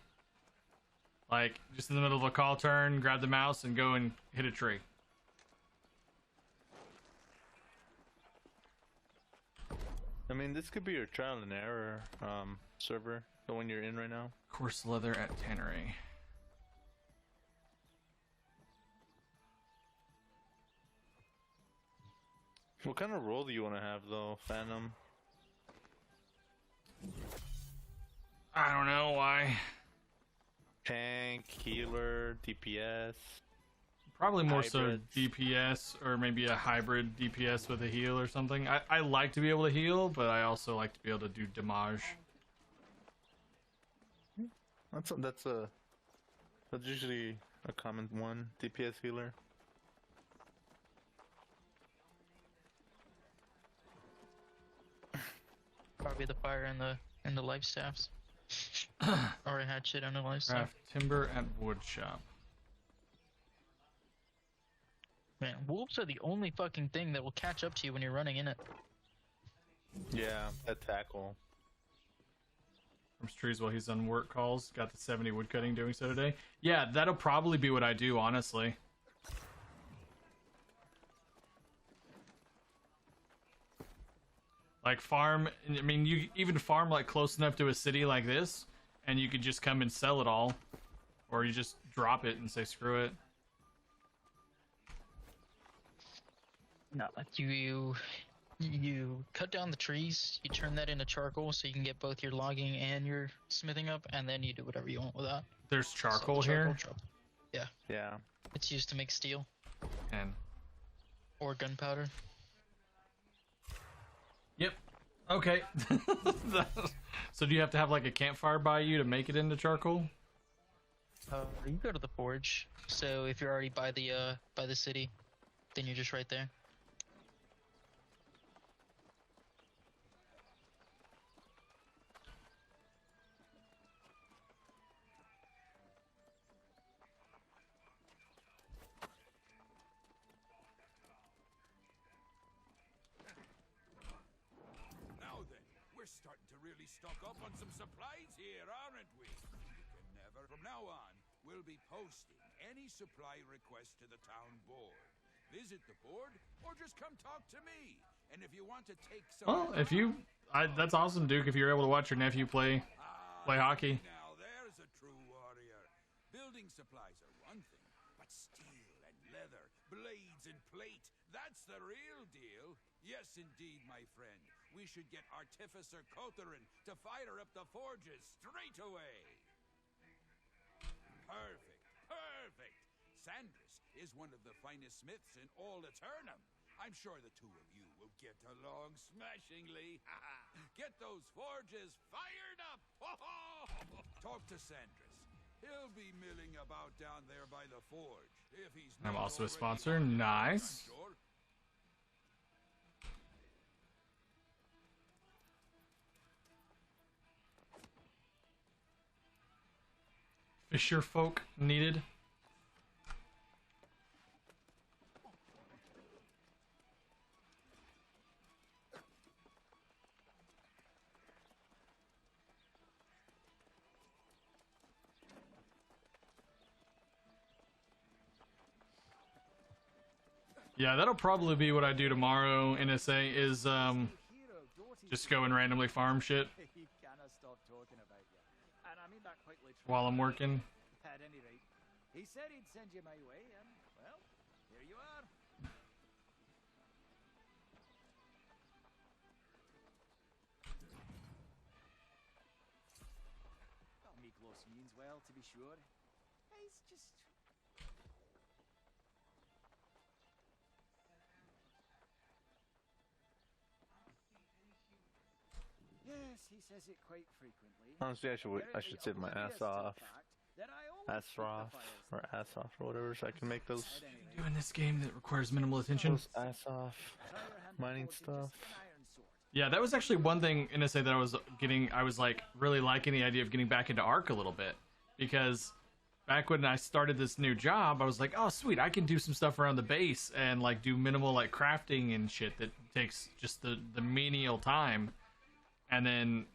Like, just in the middle of a call turn, grab the mouse and go and hit a tree. I mean, this could be your trial and error server, the one you're in right now. Coarse leather at Tannery. What kind of role do you want to have, though, Phantom? I don't know why. Tank, healer, DPS. Probably more Hybrids. so DPS, or maybe a hybrid DPS with a heal or something. I like to be able to heal, but I also like to be able to do damage. That's usually a common one, DPS healer. Probably the fire and the life staffs. Or a hatchet and a life staff. Craft timber at wood shop. Man, wolves are the only fucking thing that will catch up to you when you're running in it. Yeah, that tackle. From trees while he's on work calls. Got the 70 woodcutting doing so today. Yeah, that'll probably be what I do, honestly. Like farm, I mean, you even farm like close enough to a city like this, and you could just come and sell it all. Or you just drop it and say screw it. No, like you cut down the trees, you turn that into charcoal so you can get both your logging and your smithing up, and then you do whatever you want with that. There's charcoal So the here. Yeah, Yeah. it's used to make steel And or gunpowder. yep. Okay. So do you have to have like a campfire by you to make it into charcoal? You go to the forge. So if you're already by the city, then you're just right there. Now then, we're starting to really stock up on some supplies here, aren't we? You can never, from now on, we'll be posting any supply request to the town board. Visit the board, or just come talk to me. And if you want to take some... Well, if you, that's awesome, Duke. If you're able to watch your nephew play hockey. Now there's a true warrior. Building supplies are one thing, but steel and leather, blades and plate, that's the real deal. Yes, indeed, my friend. We should get Artificer Kotherin to fire up the forges straight away. Perfect, perfect. Sandris is one of the finest smiths in all Eternum. I'm sure the two of you will get along smashingly. Get those forges fired up! Talk to Sandris. He'll be milling about down there by the forge. If he's I'm not also a already sponsor. on it, Nice. I'm sure. Fisher folk needed. Yeah, that'll probably be what I do tomorrow, NSA, is just go and randomly farm shit He cannot stop talking about you. And I mean that quite literally. while I'm working. At any rate, he said he'd send you my way, and, well, here you are. Well, Miklos means well, to be sure. He's just... Yes, he says it quite frequently. Honestly, I should save my ass off. Ass off, or ass off, or whatever, so I can make those Doing this game that requires minimal attention. ass off mining stuff. Yeah, that was actually one thing NSA that I was like really liking the idea of getting back into Ark a little bit, because back when I started this new job, I was like, oh sweet, I can do some stuff around the base and like do minimal like crafting and shit that takes just the menial time. And then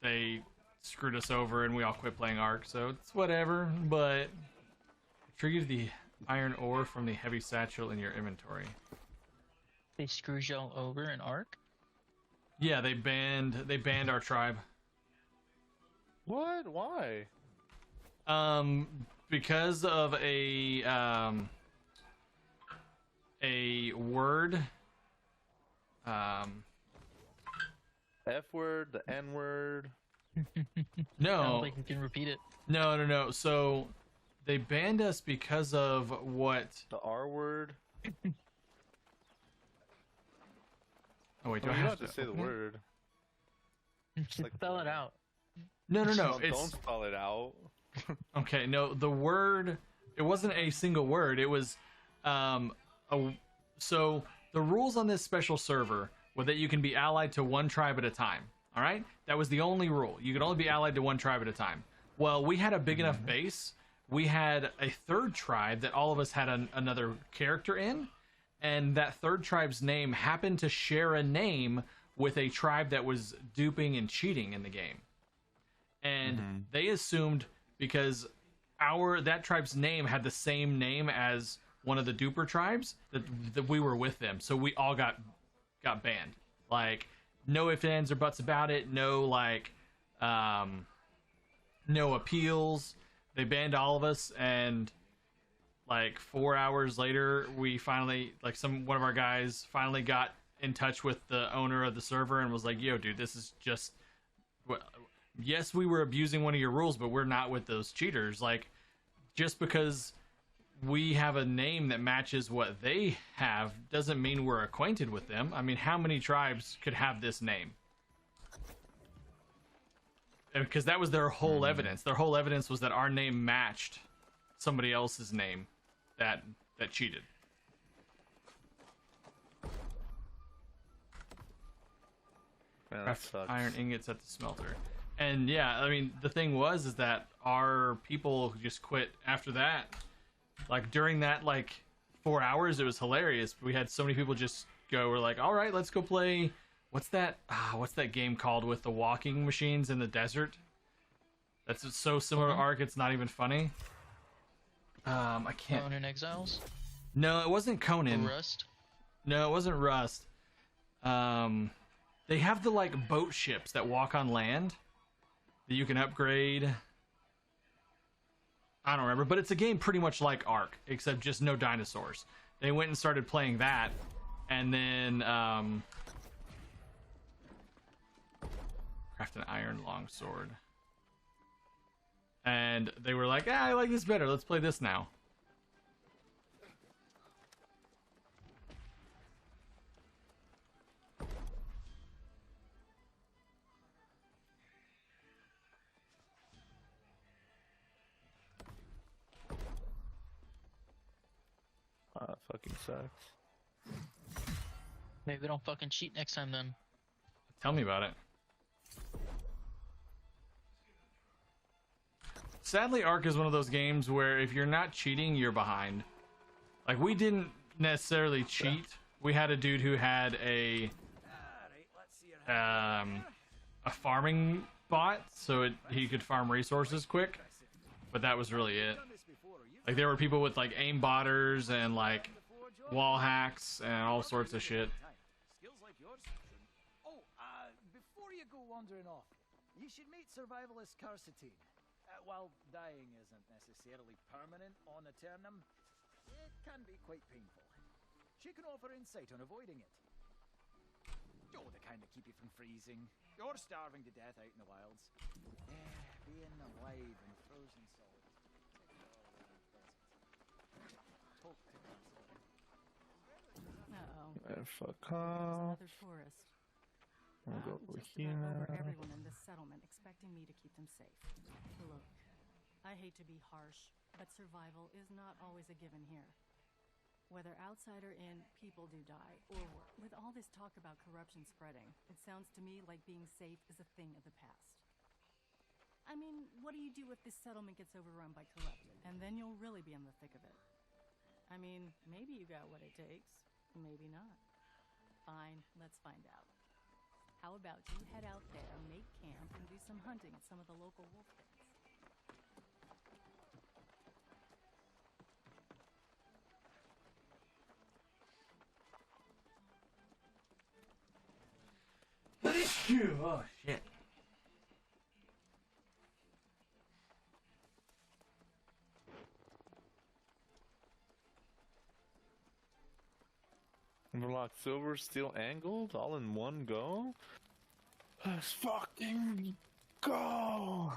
they screwed us over and we all quit playing Ark, so it's whatever. But retrieve the iron ore from the heavy satchel in your inventory. They screwed y'all over in Ark? Yeah, they banned our tribe. What? Why? Because of a word. F word, the N word. No. I don't think you can repeat it. No. So they banned us because of what? The R word. Oh wait, do I I mean, you have don't have to to say the open it? word? Just like Spell it out. No. No, It's don't spell it out. okay. No, the word. It wasn't a single word. It was, so the rules on this special server were that you can be allied to one tribe at a time. All right, that was the only rule. You could only be allied to one tribe at a time. Well, we had a big enough base. We had a third tribe that all of us had another character in, and that third tribe's name happened to share a name with a tribe that was duping and cheating in the game. And they assumed because that tribe's name had the same name as one of the duper tribes that we were with them, so we all got banned. Like, no ifs, ands, or buts about it. No, like, no appeals. They banned all of us, and like 4 hours later, we finally, like, one of our guys finally got in touch with the owner of the server and was like, "Yo, dude, this is just, yes, we were abusing one of your rules, but we're not with those cheaters. Like, just because we have a name that matches what they have doesn't mean we're acquainted with them. I mean, how many tribes could have this name?" Because that was their whole evidence. Their whole evidence was that our name matched somebody else's name that cheated. Man, that Craft sucks. iron ingots at the smelter. And yeah, I mean, the thing is that our people just quit after that. Like, during that, like, 4 hours, it was hilarious. We had so many people just go, we're like, all right, let's go play, what's that game called with the walking machines in the desert? That's so similar to Ark, it's not even funny. I can't. Conan Exiles? No, it wasn't Conan. Rust? No, it wasn't Rust. They have the, like, boat ships that walk on land that you can upgrade. I don't remember, but it's a game pretty much like Ark, except just no dinosaurs. They went and started playing that, and then craft an iron longsword. And they were like, I like this better. Let's play this now. That fucking sucks. Maybe we don't fucking cheat next time then. Tell me about it. Sadly, Ark is one of those games where if you're not cheating, you're behind. Like, we didn't necessarily cheat. We had a dude who had a farming bot, so he could farm resources quick. But that was really it. Like, there were people with, like, aimbotters and, like, wall hacks and all sorts of shit. Skills like yours. Oh, before you go wandering off, you should meet survivalist Carcetine. While dying isn't necessarily permanent on Eternum, it can be quite painful. She can offer insight on avoiding it. Oh, the kind that keep you from freezing or starving to death out in the wilds. Being alive in frozen solid. Talk to Carcetine. And fuck off. Another tourist. I'll go over Just here about over now. everyone in this settlement, expecting me to keep them safe. Look, I hate to be harsh, but survival is not always a given here. Whether outside or in, people do die, or worse. With all this talk about corruption spreading, it sounds to me like being safe is a thing of the past. I mean, what do you do if this settlement gets overrun by corrupted? And then you'll really be in the thick of it. I mean, maybe you got what it takes, maybe not. Fine, let's find out. How about you head out there, make camp, and do some hunting at some of the local wolf dens? Oh shit. Unlock silver, steel, and gold all in one go? Let's fucking go!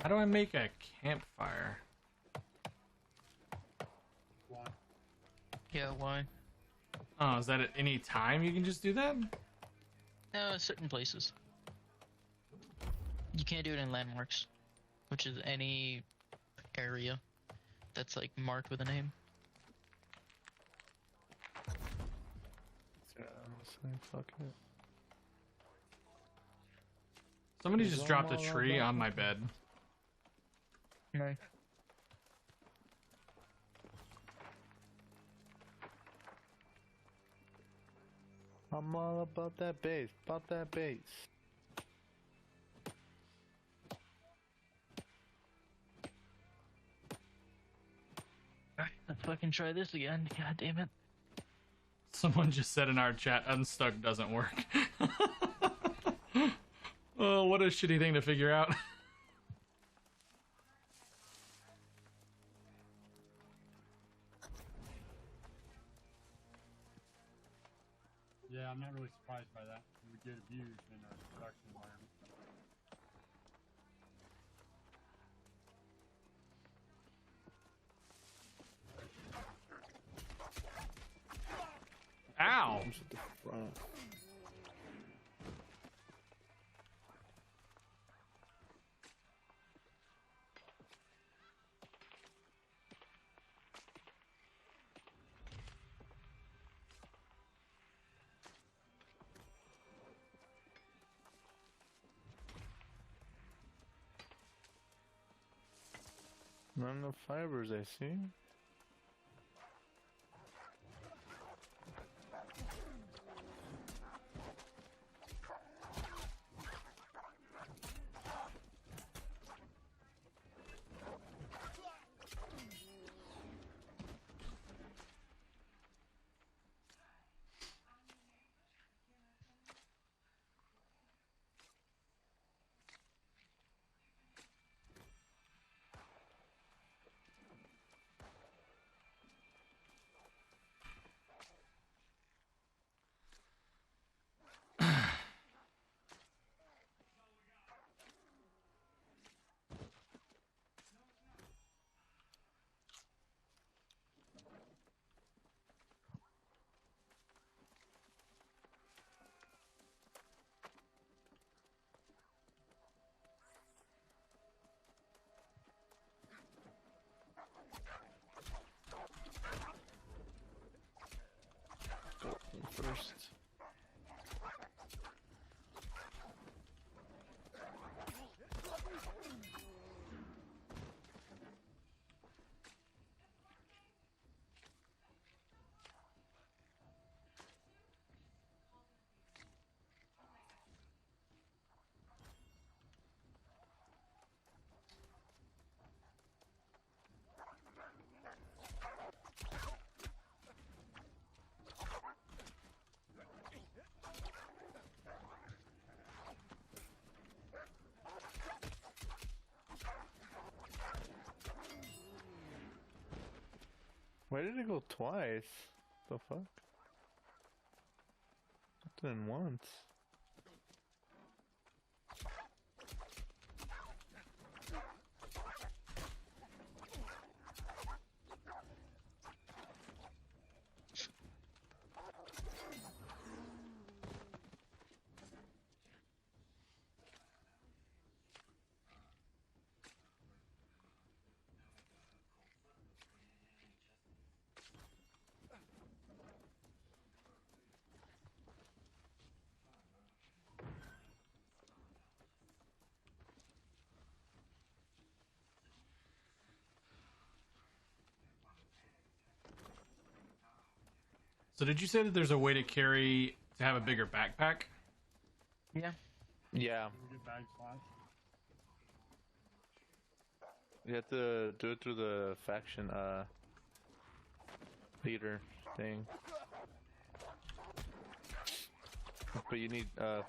How do I make a campfire? Why? Yeah, why? Oh, is that at any time you can just do that? Certain places. You can't do it in landmarks, which is any area that's like marked with a name. Yeah, fuck it. Somebody just dropped a tree on my bed. No. I'm all about that base, about that base. Alright, let's fucking try this again. God damn it. Someone just said in our chat, unstuck doesn't work. Oh, what a shitty thing to figure out. Yeah, I'm not really surprised by that. It would get abused in a production environment. Ow! Comes at the front. Not enough fibers, I see. First. Why did it go twice? The fuck? It didn't once. So did you say that there's a way to have a bigger backpack? Yeah. Yeah, We get bag slots. you have to do it through the faction leader thing. But you need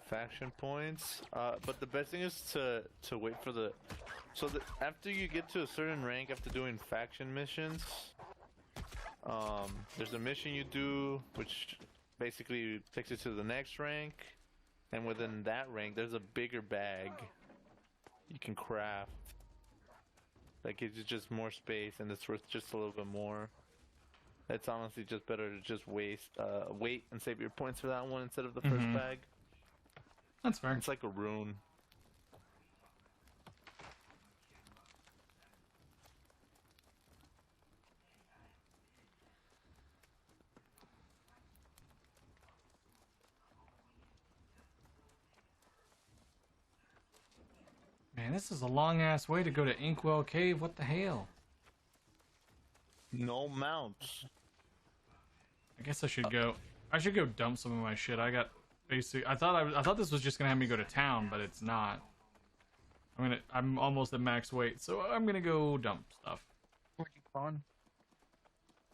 faction points. But the best thing is to wait for the. So after you get to a certain rank, after doing faction missions, there's a mission you do which basically takes you to the next rank, and within that rank, there's a bigger bag you can craft. That gives you just more space, and it's worth just a little bit more. It's honestly just better to just wait and save your points for that one instead of the first bag. That's fair. It's like a rune. Man, this is a long ass way to go to Inkwell Cave. What the hell? No mounts. I guess I should go. I should go dump some of my shit. I got basic. I thought this was just gonna have me go to town, but it's not. I'm almost at max weight, so I'm gonna go dump stuff. Where'd you spawn?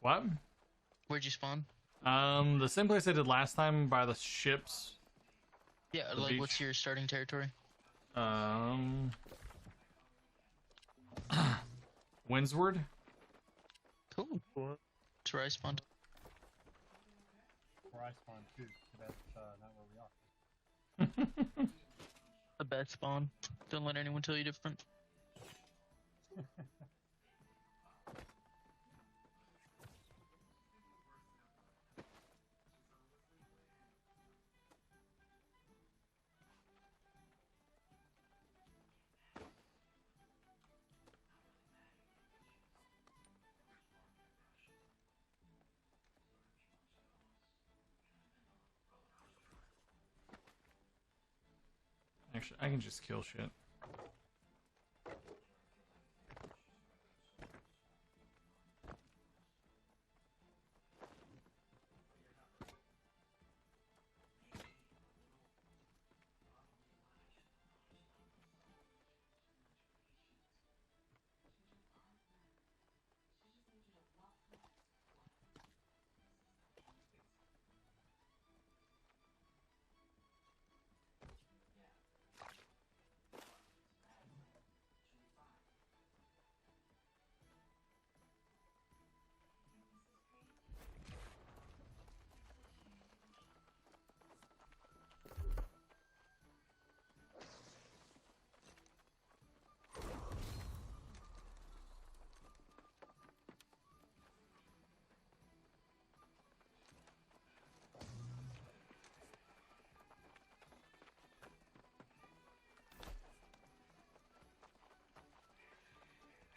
What? Where'd you spawn? The same place I did last time by the ships. Yeah, The like beach. what's your starting territory? Windsward. Cool. That's where I spawned. Where I spawn too, but that's not where we are. A bad spawn. Don't let anyone tell you different. Actually, I can just kill shit.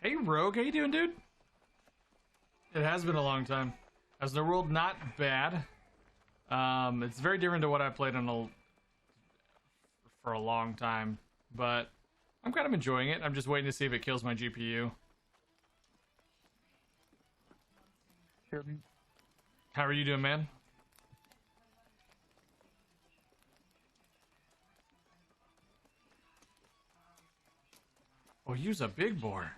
Hey Rogue, how you doing, dude? It has been a long time. As the world, not bad. It's very different to what I played for a long time, but I'm kind of enjoying it. I'm just waiting to see if it kills my GPU. How are you doing, man? Oh, use a big boar.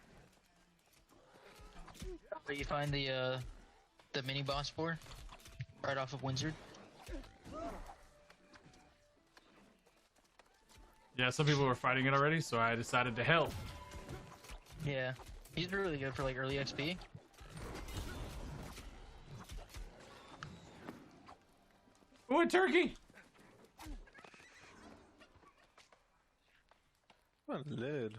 But you find the mini boss boar right off of Windsor. Yeah, some people were fighting it already, so I decided to help. Yeah, he's really good for like early XP. Ooh, a turkey! What a lid.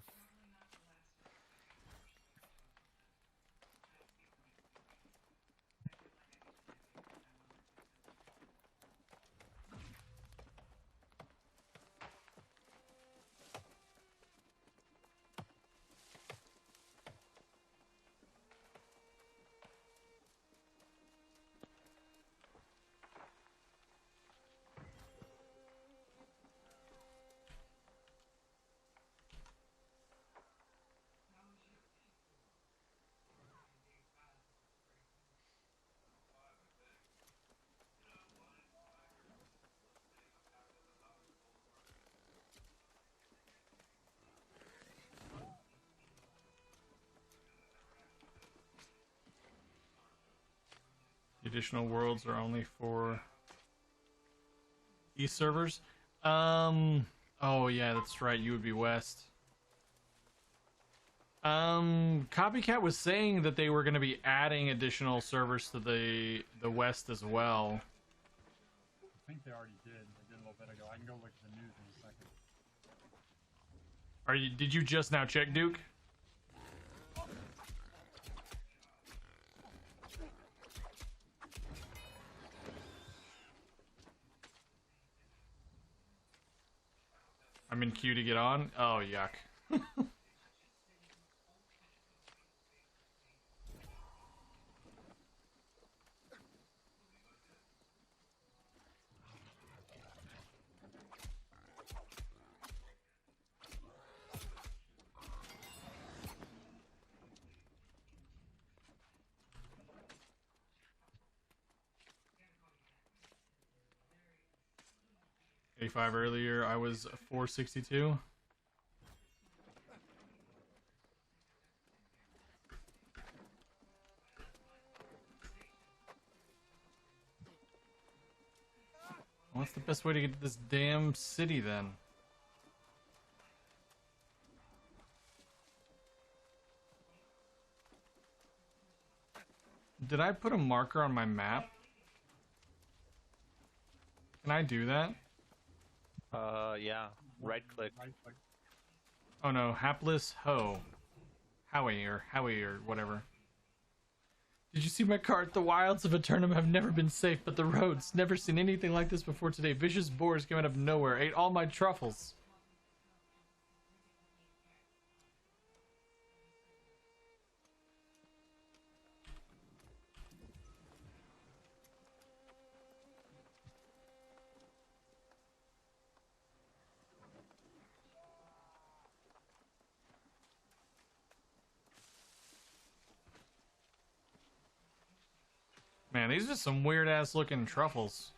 Additional worlds are only for East servers. Oh yeah, that's right. You would be West. Copycat was saying that they were going to be adding additional servers to the West as well. I think they already did. They did a little bit ago. I can go look at the news in a second. Are you? Did you just now check, Duke? I'm in queue to get on. Oh, yuck. 85 earlier. I was 462. What's the best way to get to this damn city then? Did I put a marker on my map? Can I do that? Yeah. Right click. Oh no, hapless Howie or whatever. Did you see my cart? The wilds of Eternum have never been safe, but the roads. Never seen anything like this before today. Vicious boars came out of nowhere, ate all my truffles. Man, these are some weird ass looking truffles.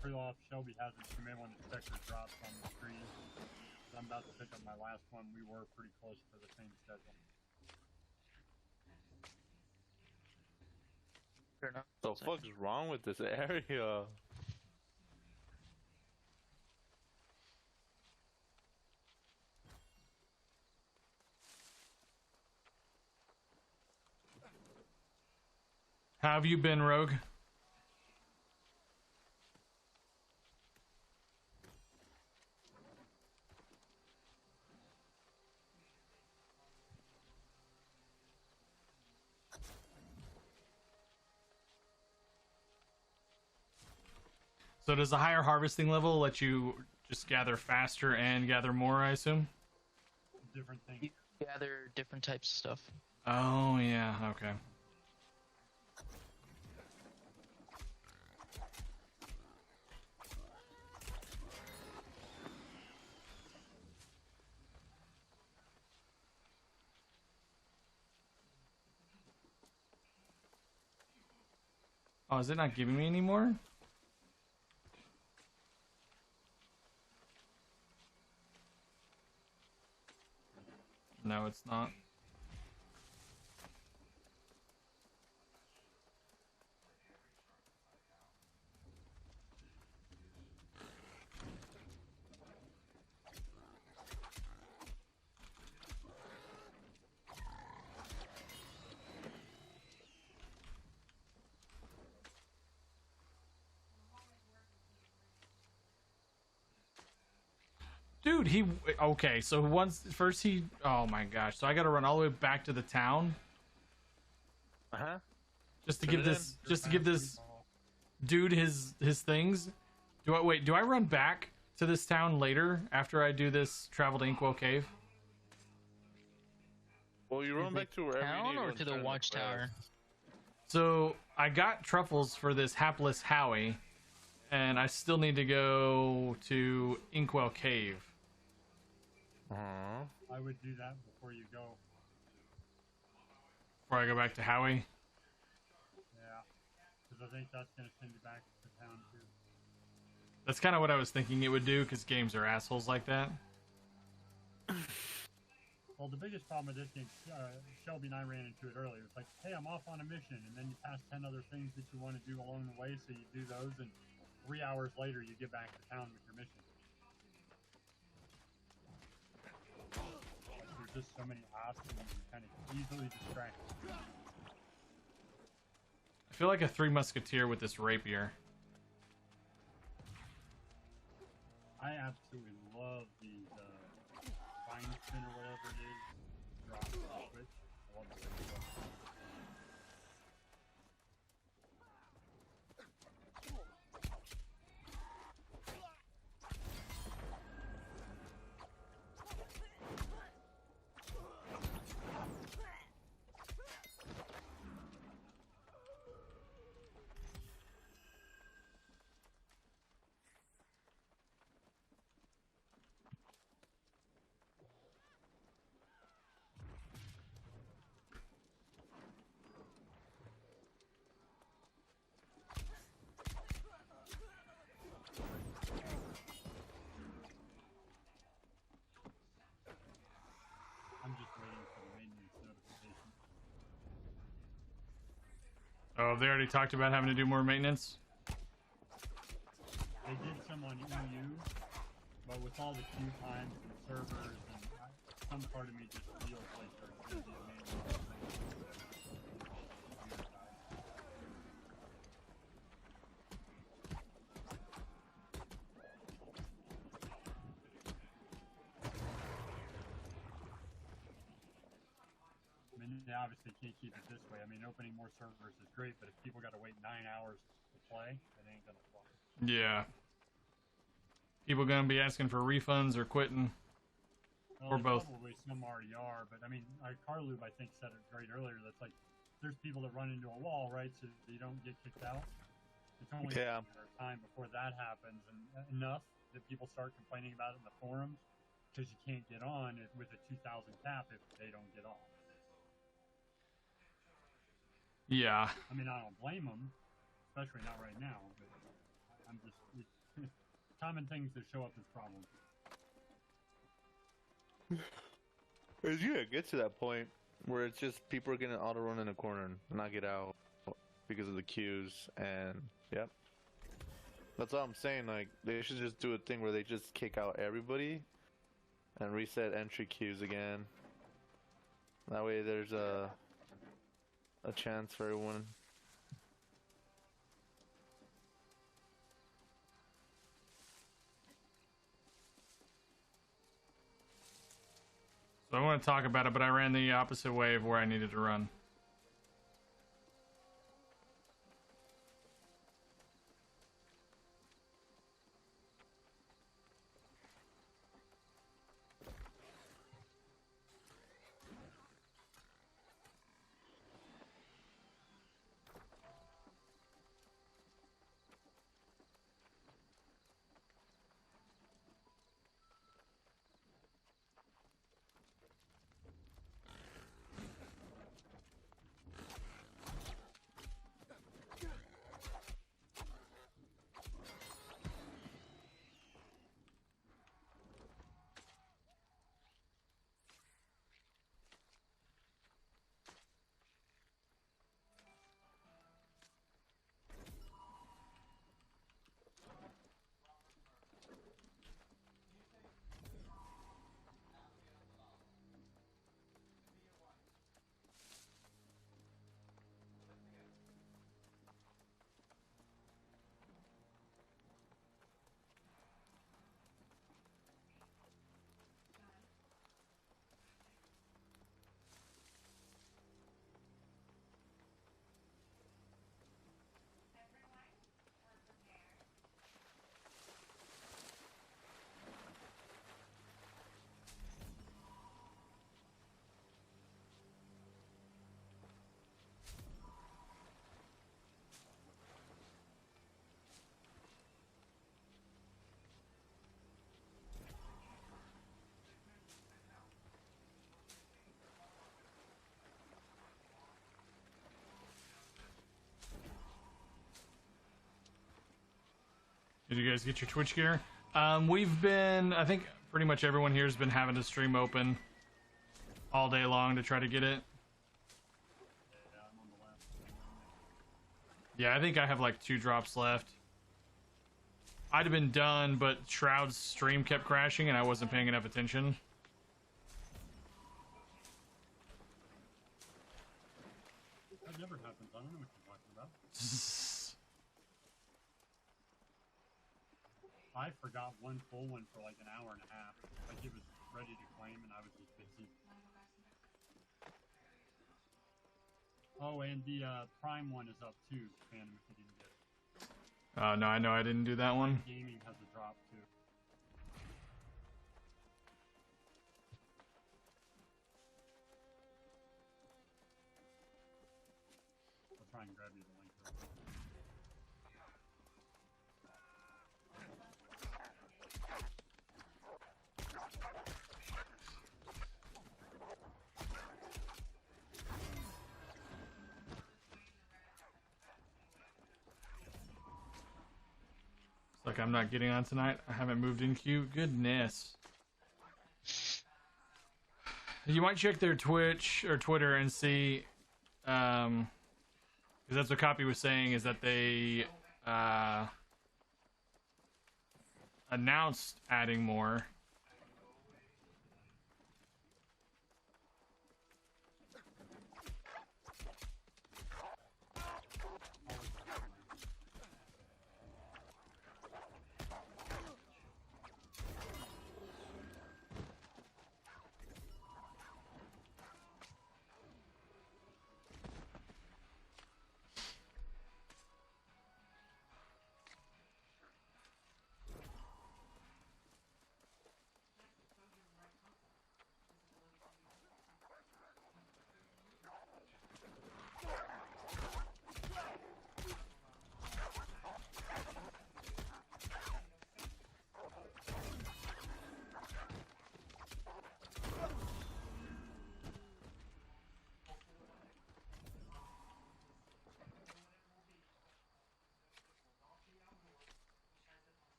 Pre-off Shelby has it. You may want to check your drops on the screen. I'm about to pick up my last one. We were pretty close to the same schedule. Fair enough. The fuck is wrong with this area? How have you been, Rogue? So does the higher harvesting level let you just gather faster and gather more, I assume? Different thing. You gather different types of stuff. Oh, yeah, okay. Oh, is it not giving me anymore? No, it's not. Dude, okay, so first he, oh my gosh, so I gotta run all the way back to the town just to give this dude his things. Do I run back to this town later after I do this travel to Inkwell Cave? Well, you run back to wherever you Town need or to the watchtower? So I got truffles for this hapless Howie, and I still need to go to Inkwell Cave. I would do that before you go. Before I go back to Howie. Yeah, because I think that's gonna send you back to town too. That's kind of what I was thinking it would do, because games are assholes like that. Well, the biggest problem with this game, Shelby and I ran into it earlier. It's like, hey, I'm off on a mission, and then you pass 10 other things that you want to do along the way, so you do those, and 3 hours later, you get back to town with your mission. Like, there's just so many options, you kind of easily distracted. I feel like a Three Musketeer with this rapier. I absolutely love these vine spin or whatever it is. Drop switch. I love it. I'm just waiting for the maintenance notification. Oh, they already talked about having to do more maintenance? They did some on EU, but with all the queue times and servers, and some part of me just feels like there's going to be a maintenance thing. I mean, they obviously can't keep it this way. I mean, opening more servers is great, but if people got to wait 9 hours to play, it ain't gonna fly. Yeah. People gonna be asking for refunds or quitting. Well, Or both. Probably some already are, but I mean, Carlube, I think, said it great earlier. That's like, there's people that run into a wall, right, so you don't get kicked out. It's only a matter of time before that happens, and enough that people start complaining about it in the forums, because you can't get on with a 2,000 cap if they don't get on. Yeah. I mean, I don't blame them, especially not right now, but I'm just, common things that show up as problems. It's gonna get to that point where it's just people are gonna auto run in a corner and not get out because of the queues, and yep. That's all I'm saying. Like, they should just do a thing where they just kick out everybody and reset entry queues again. That way there's a chance for everyone. So I want to talk about it, but I ran the opposite way of where I needed to run. Did you guys get your Twitch gear? We've been, I think pretty much everyone here has been having the stream open all day long to try to get it. Yeah, I'm on the last. Yeah, I think I have like 2 drops left. I'd have been done, but Shroud's stream kept crashing and I wasn't paying enough attention. That never happens. I don't know what you're talking about. I forgot one full one for like an hour and a half. Like it was ready to claim and I was just busy. Oh, and the Prime one is up too, Phantom, if you didn't get it. No, I know I didn't do that one. Gaming has a drop too. I'll try and grab you the link real quick. Like I'm not getting on tonight. I haven't moved in queue. Goodness. You might check their Twitch or Twitter and see, because that's what Copy was saying, is that they announced adding more.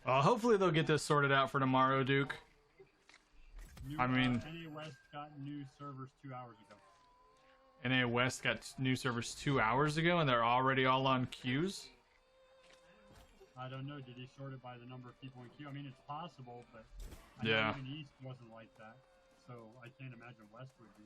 Hopefully they'll get this sorted out for tomorrow, Duke. I mean, NA West got new servers 2 hours ago. NA West got new servers 2 hours ago, and they're already all on queues? I don't know. Did he sort it by the number of people in queue? I mean, it's possible, but I Yeah. know even East wasn't like that, so I can't imagine West would be.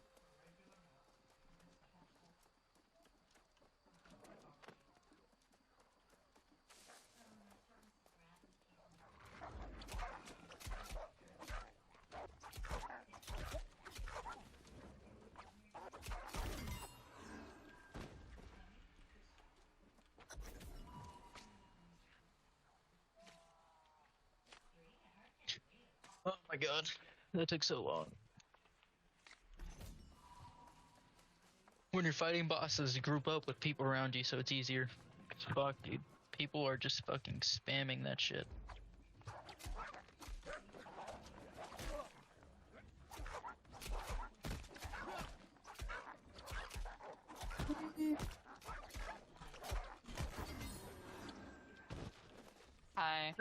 Oh my god, that took so long. When you're fighting bosses, you group up with people around you so it's easier. Fuck, dude. People are just fucking spamming that shit. Hi.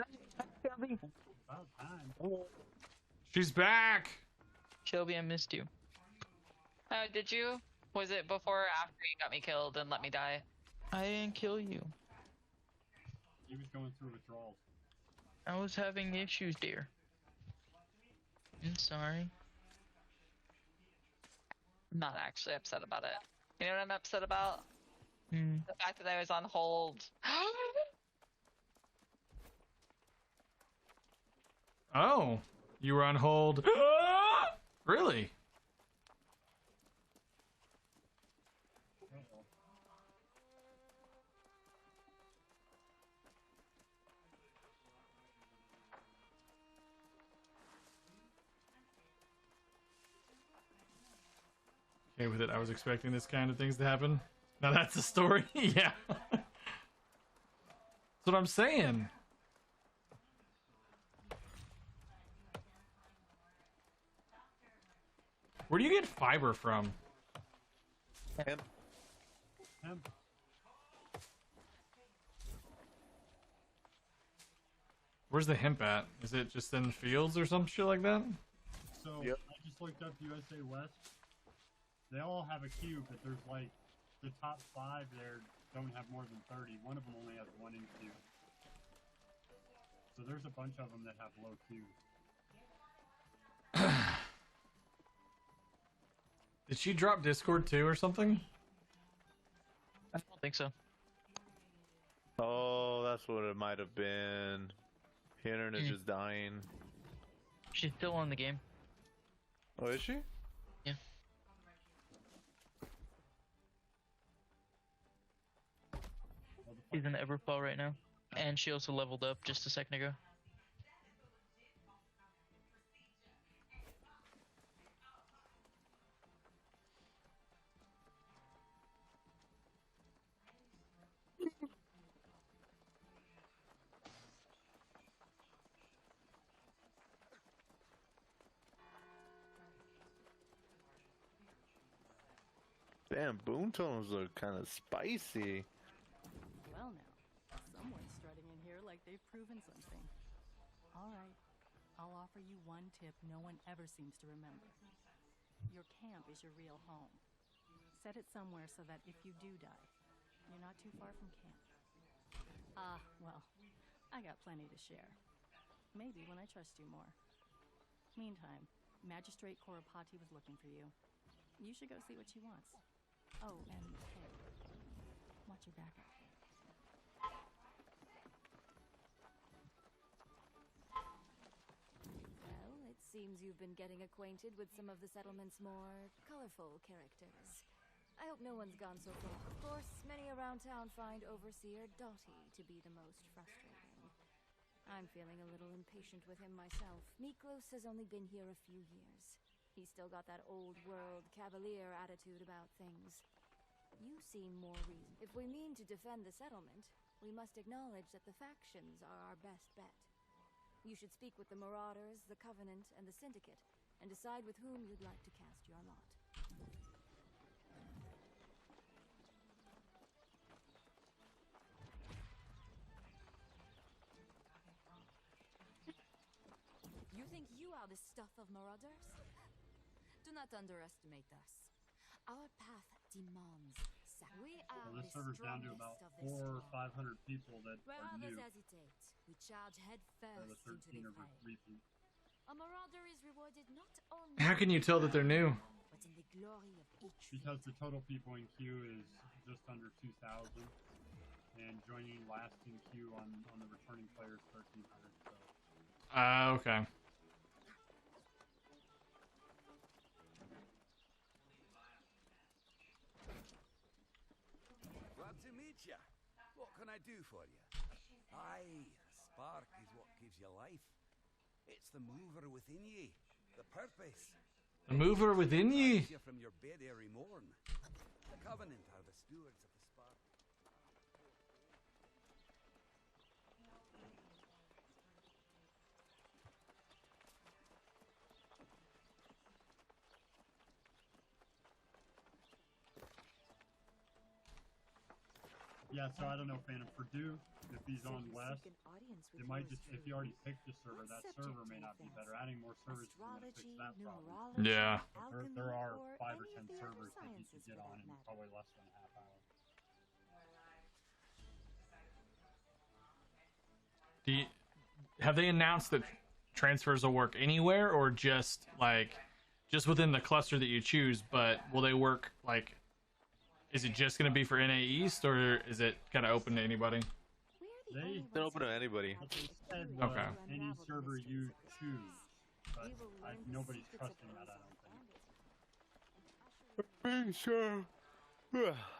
About time. She's back! Shelby, I missed you. Oh, did you? Was it before or after you got me killed and let me die? I didn't kill you. He was going through withdrawals. I was having issues, dear. I'm sorry. I'm not actually upset about it. You know what I'm upset about? Hmm. The fact that I was on hold. Oh, you were on hold. Really? Uh-oh. Okay with it. I was expecting this kind of things to happen. Now that's the story? Yeah. That's what I'm saying. Where do you get fiber from? Him. Him. Where's the hemp at? Is it just in fields or some shit like that? So Yep. I just looked up USA West. They all have a queue, but there's like the top 5 there don't have more than 30. One of them only has 1 in queue. So there's a bunch of them that have low queues. Did she drop Discord too or something? I don't think so. Oh, that's what it might have been. The internet just dying. She's still on the game. Oh, is she? Yeah. She's in Everfall right now. And she also leveled up just a second ago. Damn, boon tones look kind of spicy. Well now, someone's strutting in here like they've proven something. Alright, I'll offer you one tip no one ever seems to remember. Your camp is your real home. Set it somewhere so that if you do die, you're not too far from camp. Well, I got plenty to share. Maybe when I trust you more. Meantime, Magistrate Koropati was looking for you. You should go see what she wants. Oh, and hey, watch your back out there. Well, it seems you've been getting acquainted with some of the settlement's more colorful characters. I hope no one's gone so far. Of course, many around town find Overseer Dottie to be the most frustrating. I'm feeling a little impatient with him myself. Miklos has only been here a few years. He's still got that old world cavalier attitude about things. You seem more reason. If we mean to defend the settlement, we must acknowledge that the factions are our best bet. You should speak with the Marauders, the Covenant, and the Syndicate, and decide with whom you'd like to cast your lot. You think you are the stuff of Marauders? Do not underestimate us. Our path demands sacrifice. We are Well, this the server's down to strongest about of this 400 or world. 500 people that Where are others new. hesitate, we charge head Or the first into 13 the are fray. repeat. A marauder is rewarded not only How can you tell that they're new? but in the glory of each Because the total people in queue is just under 2,000. And joining last in queue on the returning players 1,300. So Okay. Glad to meet you. What can I do for you? Aye, a spark is what gives you life. It's the mover within ye, the purpose. The mover within ye. You from your bed every morn. The Covenant are the stewards of the spark. yeah, so I don't know, Phantom. For Duke, if he's on West, it might just, if you already picked a server, that server may not be better. Adding more servers is going to fix that problem. Yeah. But there are 5 or 10 servers that you could get on in probably less than a half hour. Have they announced that transfers will work anywhere, or just within the cluster that you choose? But will they work like? Is it just going to be for NA East, or is it kind of open to anybody? They're open to anybody. What they said was Okay. any server you choose, but nobody's trusting that, I don't think. Pretty sure.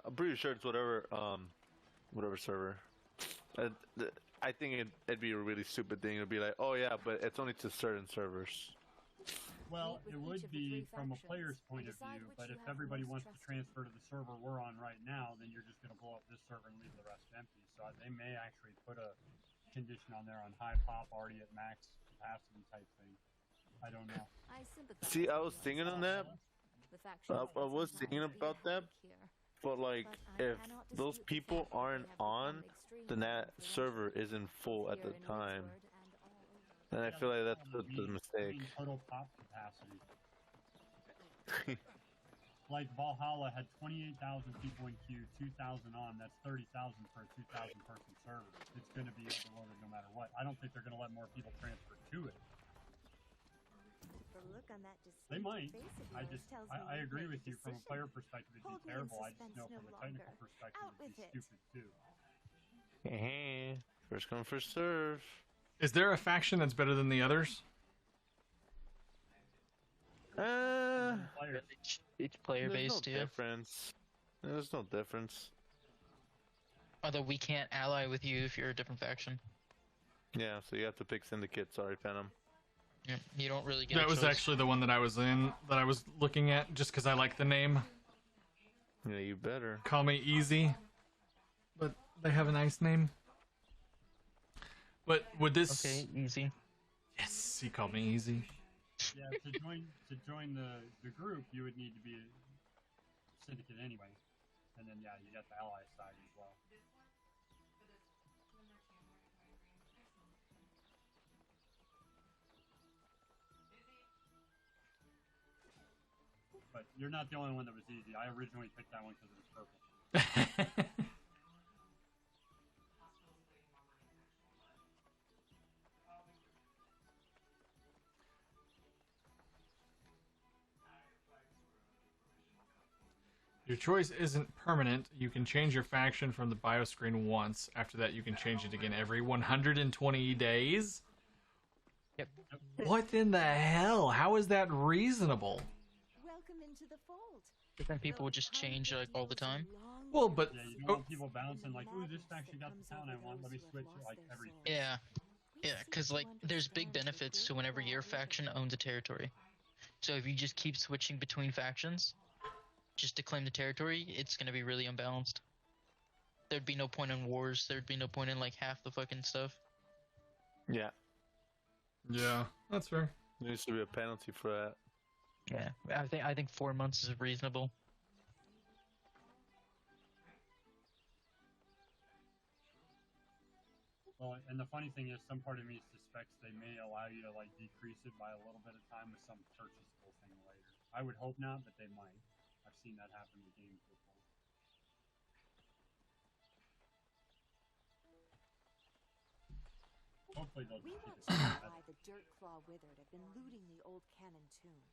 I'm pretty sure it's whatever server. I think it'd be a really stupid thing to be like, oh yeah, but it's only to certain servers. Well, it would be from a player's point of view, but if everybody wants to transfer to the server we're on right now, then you're just going to blow up this server and leave the rest empty. So they may actually put a condition on there on high pop already at max capacity type thing. I don't know. See, I was thinking on that. I was thinking about that, but like, if those people aren't on, then that server isn't full at the time. And I Yeah, feel like that's that's what I the mean. I mistake. mean total pop capacity. Like Valhalla had 28,000 people in queue, 2,000 on. That's 30,000 for a 2,000 person server. It's going to be overloaded no matter what. I don't think they're going to let more people transfer to it. The look on that They distinctive might. face of I yours just, tells me I you've agree made with a you from a decision. player perspective. It'd be Hold me in terrible. I just suspense know no from a technical longer. perspective Out it'd be with it. stupid too. First come, first serve. Is there a faction that's better than the others? Players. It's player There's based, no yeah. difference. There's no difference. Although we can't ally with you if you're a different faction. Yeah, so you have to pick Syndicate. Sorry, Phantom. Yeah, you don't really get That a was choice. actually the one that I was looking at, just because I like the name. Yeah, you better. Call me Easy. But they have a nice name. But would this... Okay, easy. Yes, he called me Easy. Yeah, to join the group, you would need to be a syndicate anyway. And then, yeah, you got the ally side as well. But you're not the only one that was easy. I originally picked that one because it was purple. Your choice isn't permanent. You can change your faction from the bio screen once. After that, you can change it again every 120 days. Yep. What in the hell? How is that reasonable? Welcome into the fold. But then people would just change like all the time. Well, but Yeah, you don't want people bouncing like, ooh, this faction got the town I want. Let me switch it like every. Yeah. Yeah, because like there's big benefits to whenever your faction owns a territory. So if you just keep switching between factions just to claim the territory, it's going to be really unbalanced. There'd be no point in wars. There'd be no point in like half the fucking stuff. Yeah. Yeah, that's fair. There needs to be a penalty for that. Yeah, I think 4 months is reasonable. Well, and the funny thing is, some part of me suspects they may allow you to like decrease it by a little bit of time with some purchasable thing later. I would hope not, but they might. I've seen that happen with games before. Hopefully they'll We just keep want it to know simple. why the Dirtclaw Withered have been looting the old cannon tomb.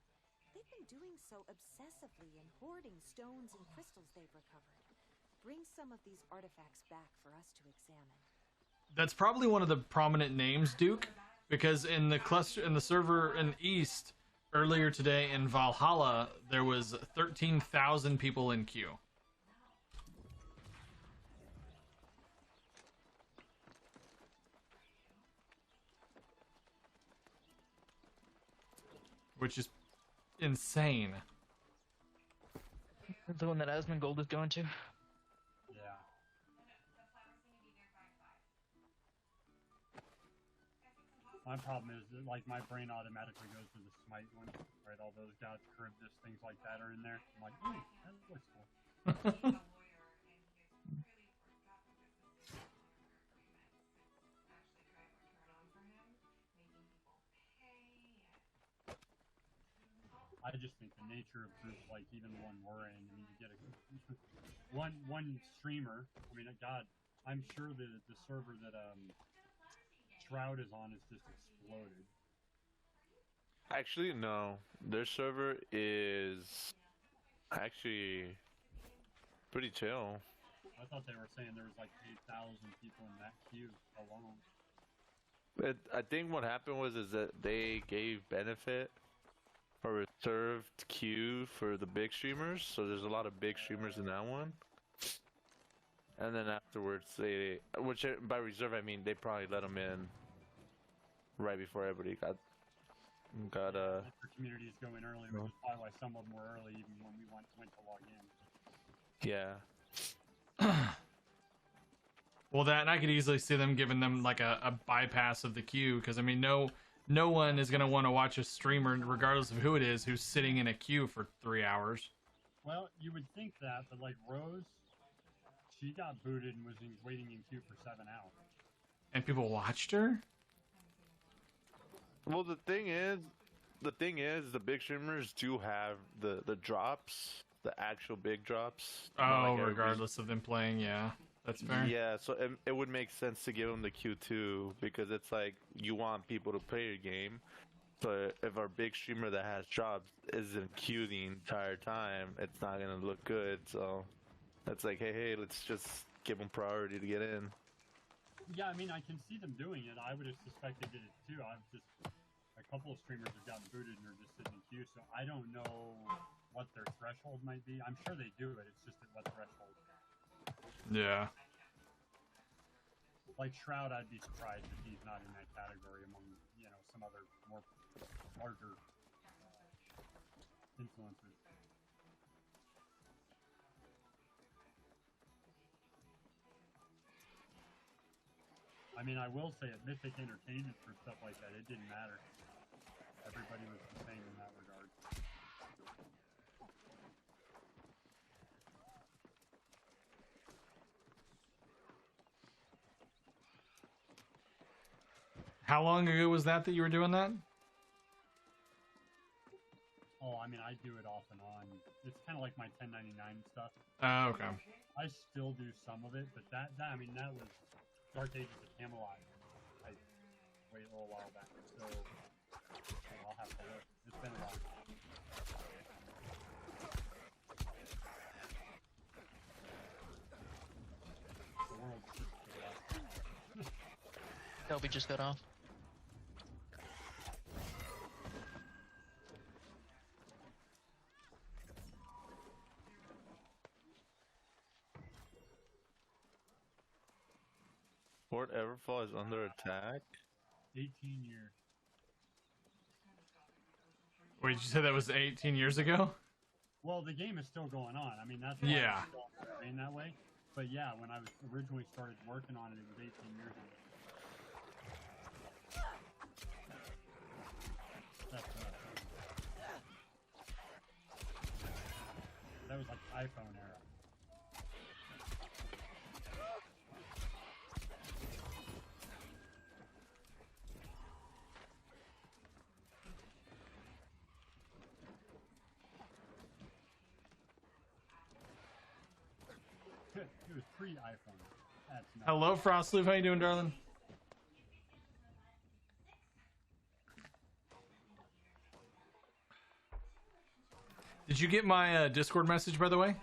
They've been doing so obsessively and hoarding stones and crystals they've recovered. Bring some of these artifacts back for us to examine. That's probably one of the prominent names, Duke, because in the cluster in the server in East earlier today in Valhalla, there was 13,000 people in queue. Which is insane. The one that Asmongold is going to. Yeah. My problem is that, like, my brain automatically goes to the Smite one, right? All those gods, Charybdis, things like that are in there. I'm like, ooh, that looks cool. I just think the nature of groups like even the one we're in, I mean, you get a one streamer. I mean, God, I'm sure that the server that Shroud is on is just exploded. Actually, no. Their server is actually pretty chill. I thought they were saying there was like 8,000 people in that queue alone. But I think what happened was that they gave benefit or reserved queue for the big streamers, so there's a lot of big streamers in that one. And then afterwards, which by reserve I mean they probably let them in right before everybody got. The communities go in early, which is probably why some of them were early, even when we went to log in. Yeah. Well, that, and I could easily see them giving them like a bypass of the queue, because I mean, no one is going to want to watch a streamer, regardless of who it is, who's sitting in a queue for 3 hours. Well, you would think that, but like Rose, she got booted and was waiting in queue for 7 hours. And people watched her? Well, the thing is, the big streamers do have the drops, the actual big drops. Not Oh, like everybody's- regardless of them playing, yeah, that's fair. Yeah, so it would make sense to give them the Q2 because it's like you want people to play your game. So if our big streamer that has drops isn't Q the entire time, it's not gonna look good. So it's like, hey, let's just give them priority to get in. Yeah, I mean, I can see them doing it. I would have suspected it too. I've just a couple of streamers have gotten booted and are just sitting in queue, so I don't know what their threshold might be. I'm sure they do it. It's just at what threshold. Yeah. Like Shroud, I'd be surprised if he's not in that category among some other more larger influencers. I mean, I will say at Mythic Entertainment for stuff like that, it didn't matter. Everybody was the same in that regard. How long ago was that you were doing that? Oh, I mean, I do it off and on. It's kind of like my 1099 stuff. Oh, okay. I still do some of it, but that I mean, that was Dark Ages of Camelot. I wait a little while back, so I'll have to look. It's been a while. The world just Toby just got off. Fort Everfall is under attack. 18 years. Wait, you said that was 18 years ago? Well, the game is still going on. I mean, that's why Yeah. it's still remain that way. But yeah, when I was originally started working on it, it was 18 years ago. That was like iPhone era. It was pre-iPhone. That's nuts. Hello, Frostleaf. How you doing, darling? Did you get my Discord message, by the way?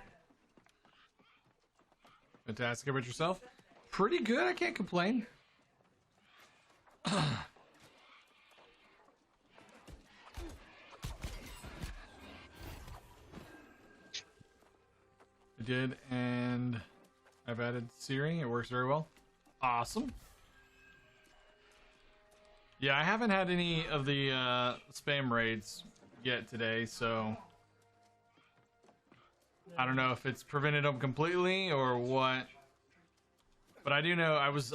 Fantastic. About yourself? Pretty good. I can't complain. I did, and I've added Siri. It works very well. Awesome. Yeah, I haven't had any of the spam raids yet today, so I don't know if it's prevented them completely or what. But I do know I was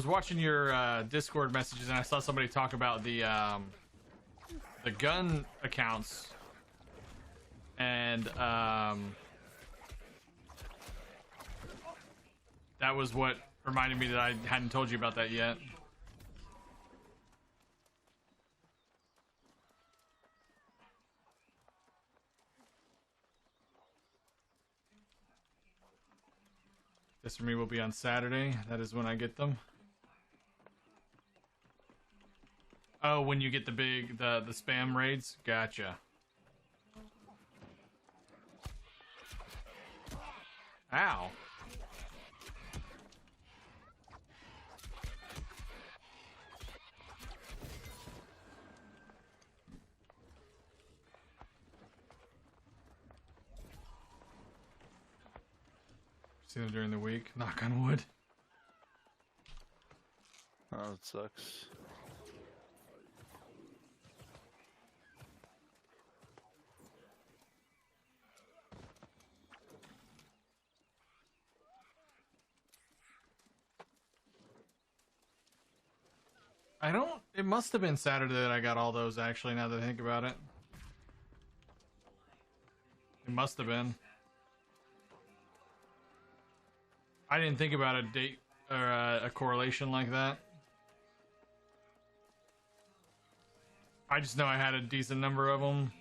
watching your Discord messages and I saw somebody talk about the gun accounts, and that was what reminded me that I hadn't told you about that yet. This for me will be on Saturday. That is when I get them. Oh, when you get the big the spam raids? Gotcha. Ow. Seen it during the week. Knock on wood. Oh, it sucks. I don't... It must have been Saturday that I got all those, actually, now that I think about it. It must have been. I didn't think about a date or a correlation like that. I just know I had a decent number of them.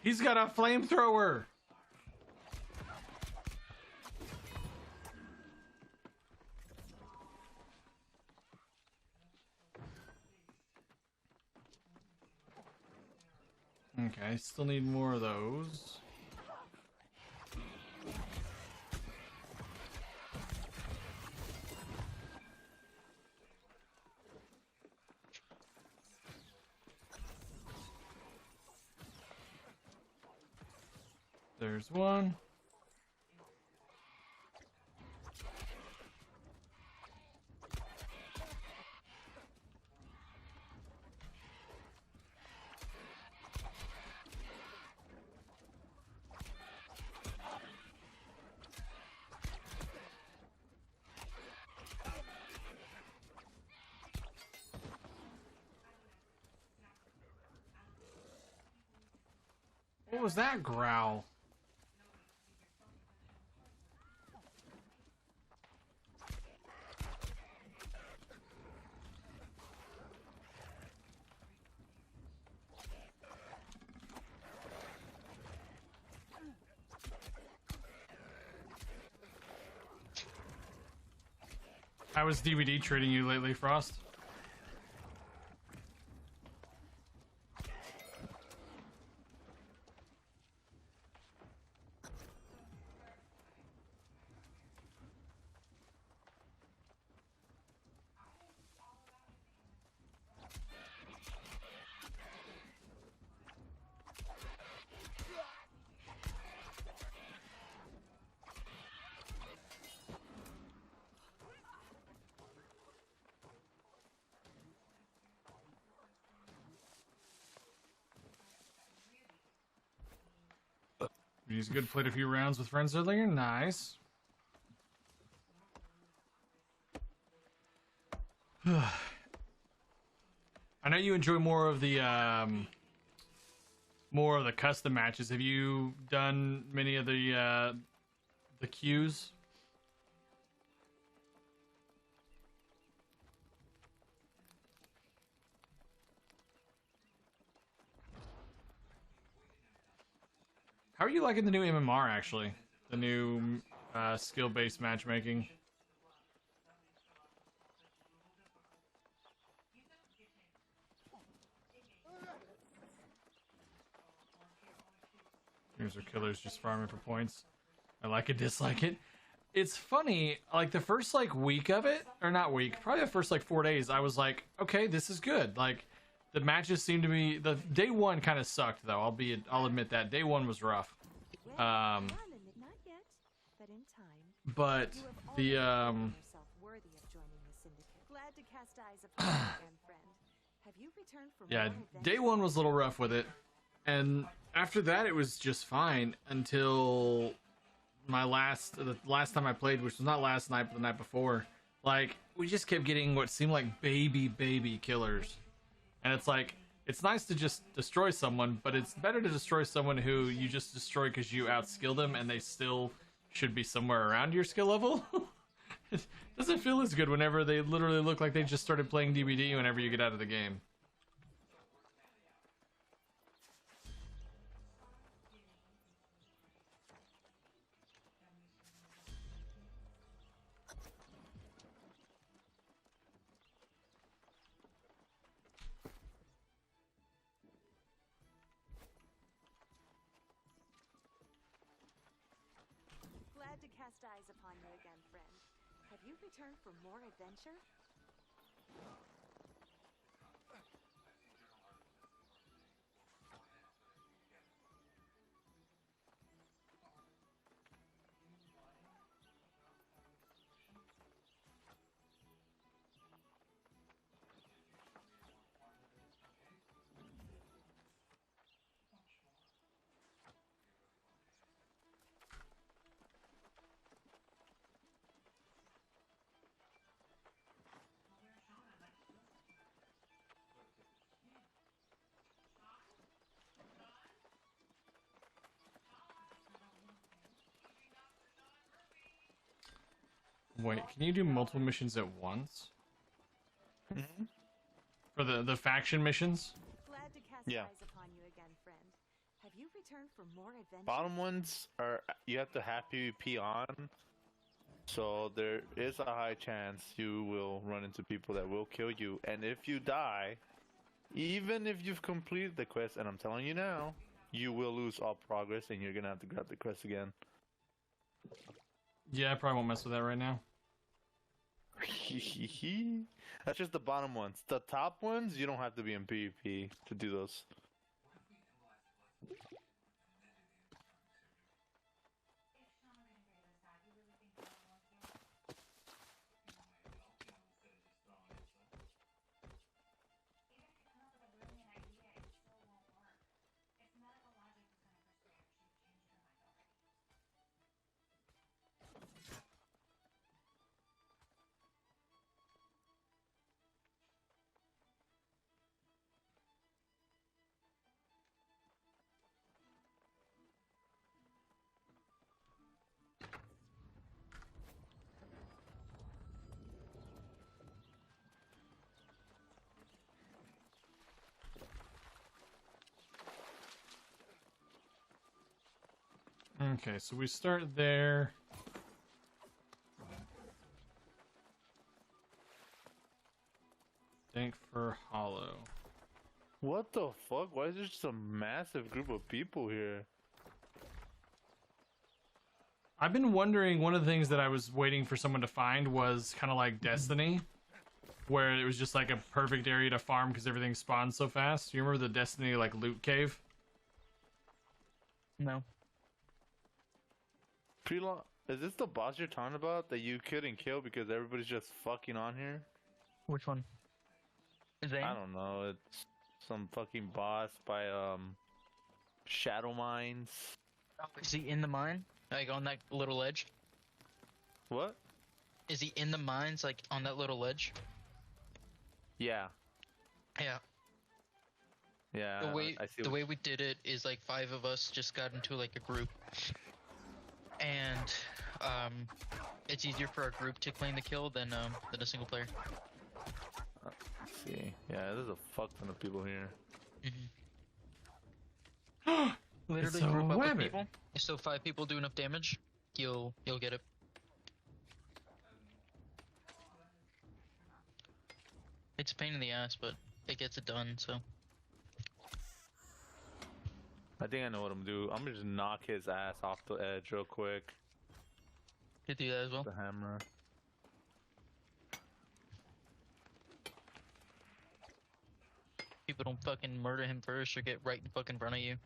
He's got a flamethrower. Okay, still need more of those. There's one. What was that growl? How was DVD treating you lately, Frost? He's good. Played a few rounds with friends earlier. Nice. I know you enjoy more of the custom matches. Have you done many of the queues? How are you liking the new MMR, actually? The new skill-based matchmaking? Here's our killers just farming for points. I like it, dislike it. It's funny, like the first like week of it, or not week, probably the first like 4 days, I was like, okay, this is good. Like the matches seem to be, the day one kind of sucked though. I'll admit that day one was rough. But the yeah, day one was a little rough with it, and after that it was just fine until the last time I played, which was not last night but the night before. Like we just kept getting what seemed like baby killers, and it's like, it's nice to just destroy someone, but it's better to destroy someone who you just destroy because you outskill them and they still should be somewhere around your skill level. It doesn't feel as good whenever they literally look like they just started playing DBD whenever you get out of the game. Glad to cast eyes upon you again, friend. Have you returned for more adventure? Wait, can you do multiple missions at once? Mhm. For the faction missions? Glad to cast Yeah. eyes upon you again, friend. Have you returned for more adventures? Bottom ones are you have to have PvP on, so there is a high chance you will run into people that will kill you. And if you die, even if you've completed the quest, and I'm telling you now, you will lose all progress, and you're gonna have to grab the quest again. Yeah, I probably won't mess with that right now. That's just the bottom ones. The top ones, you don't have to be in PvP to do those. Okay, so we start there. Thank for Hollow. What the fuck? Why is there just a massive group of people here? I've been wondering, one of the things that I was waiting for someone to find was kind of like Destiny, where it was just like a perfect area to farm because everything spawns so fast. You remember the Destiny like loot cave? No. Pre-law, is this the boss you're talking about that you couldn't kill because everybody's just fucking on here? Which one? Zane? I don't know. It's some fucking boss by Shadow Mines. Oh, is he in the mine? Like on that little ledge? What? Is he in the mines, like on that little ledge? Yeah. Yeah. Yeah. I see. The way we did it is like 5 of us just got into like a group, and it's easier for our group to claim the kill than a single player. Let's see. Yeah, there's a fuck ton of people here. Literally It's a group up with rabbit. people. So 5 people do enough damage, you'll get it. It's a pain in the ass, but it gets it done. So I think I know what I'm gonna do. I'm gonna just knock his ass off the edge real quick. you do that as well. The hammer. People don't fucking murder him first or get right in fucking front of you.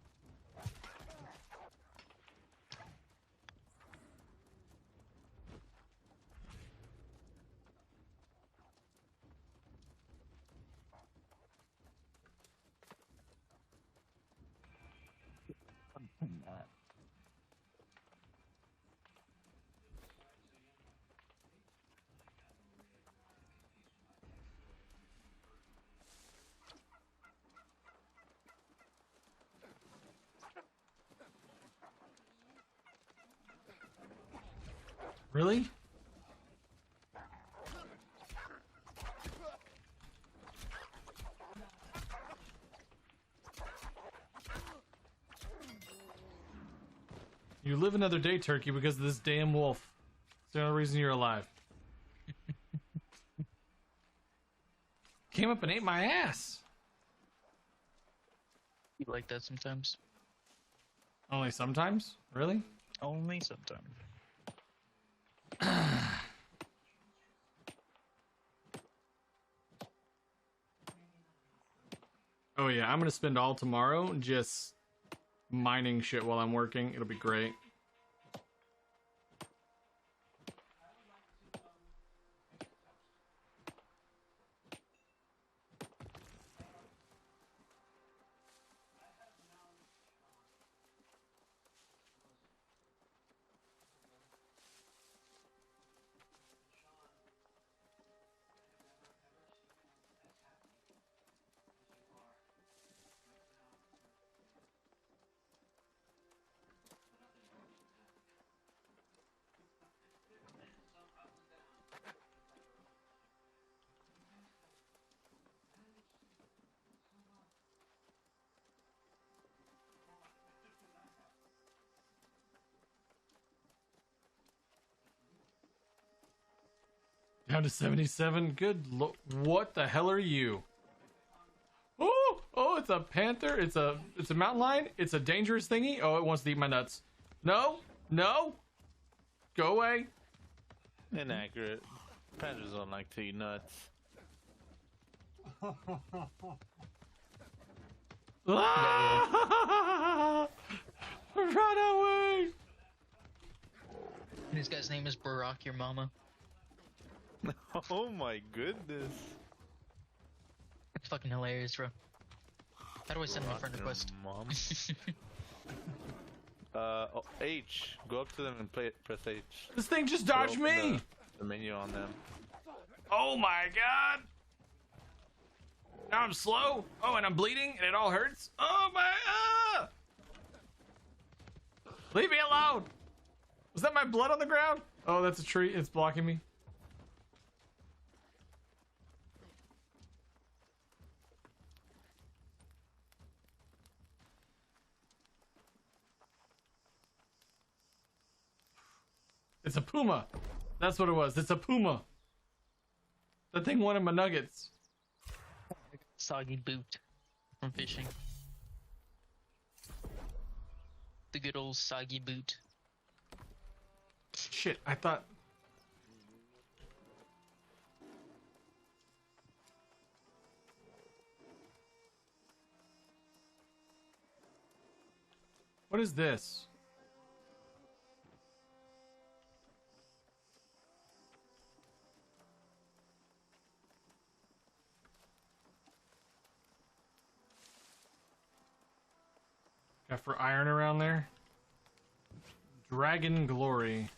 Really? You live another day, Turkey, because of this damn wolf. It's the only reason you're alive. Came up and ate my ass. You like that sometimes? Only sometimes? Really? Only sometimes. Oh yeah, I'm gonna spend all tomorrow just mining shit while I'm working. It'll be great. Down to 77. Good what the hell are you? Oh, it's a panther. It's a mountain lion. It's a dangerous thingy. Oh, it wants to eat my nuts. No. Go away. Inaccurate. Panthers don't like to eat nuts. Run away. This guy's name is Barack, your mama. Oh my goodness. It's fucking hilarious, bro. How do I send him a friend request? Mom. H. Go up to them and press H. This thing just dodged me. The menu on them. Oh my god. Now I'm slow. Oh, and I'm bleeding, and it all hurts. Oh my. Leave me alone. Was that my blood on the ground? Oh, that's a tree. It's blocking me. It's a puma. That's what it was. It's a puma. That thing wanted my nuggets. Soggy boot from fishing. The good old soggy boot. Shit, I thought... What is this? Got for iron around there? Dragon Glory.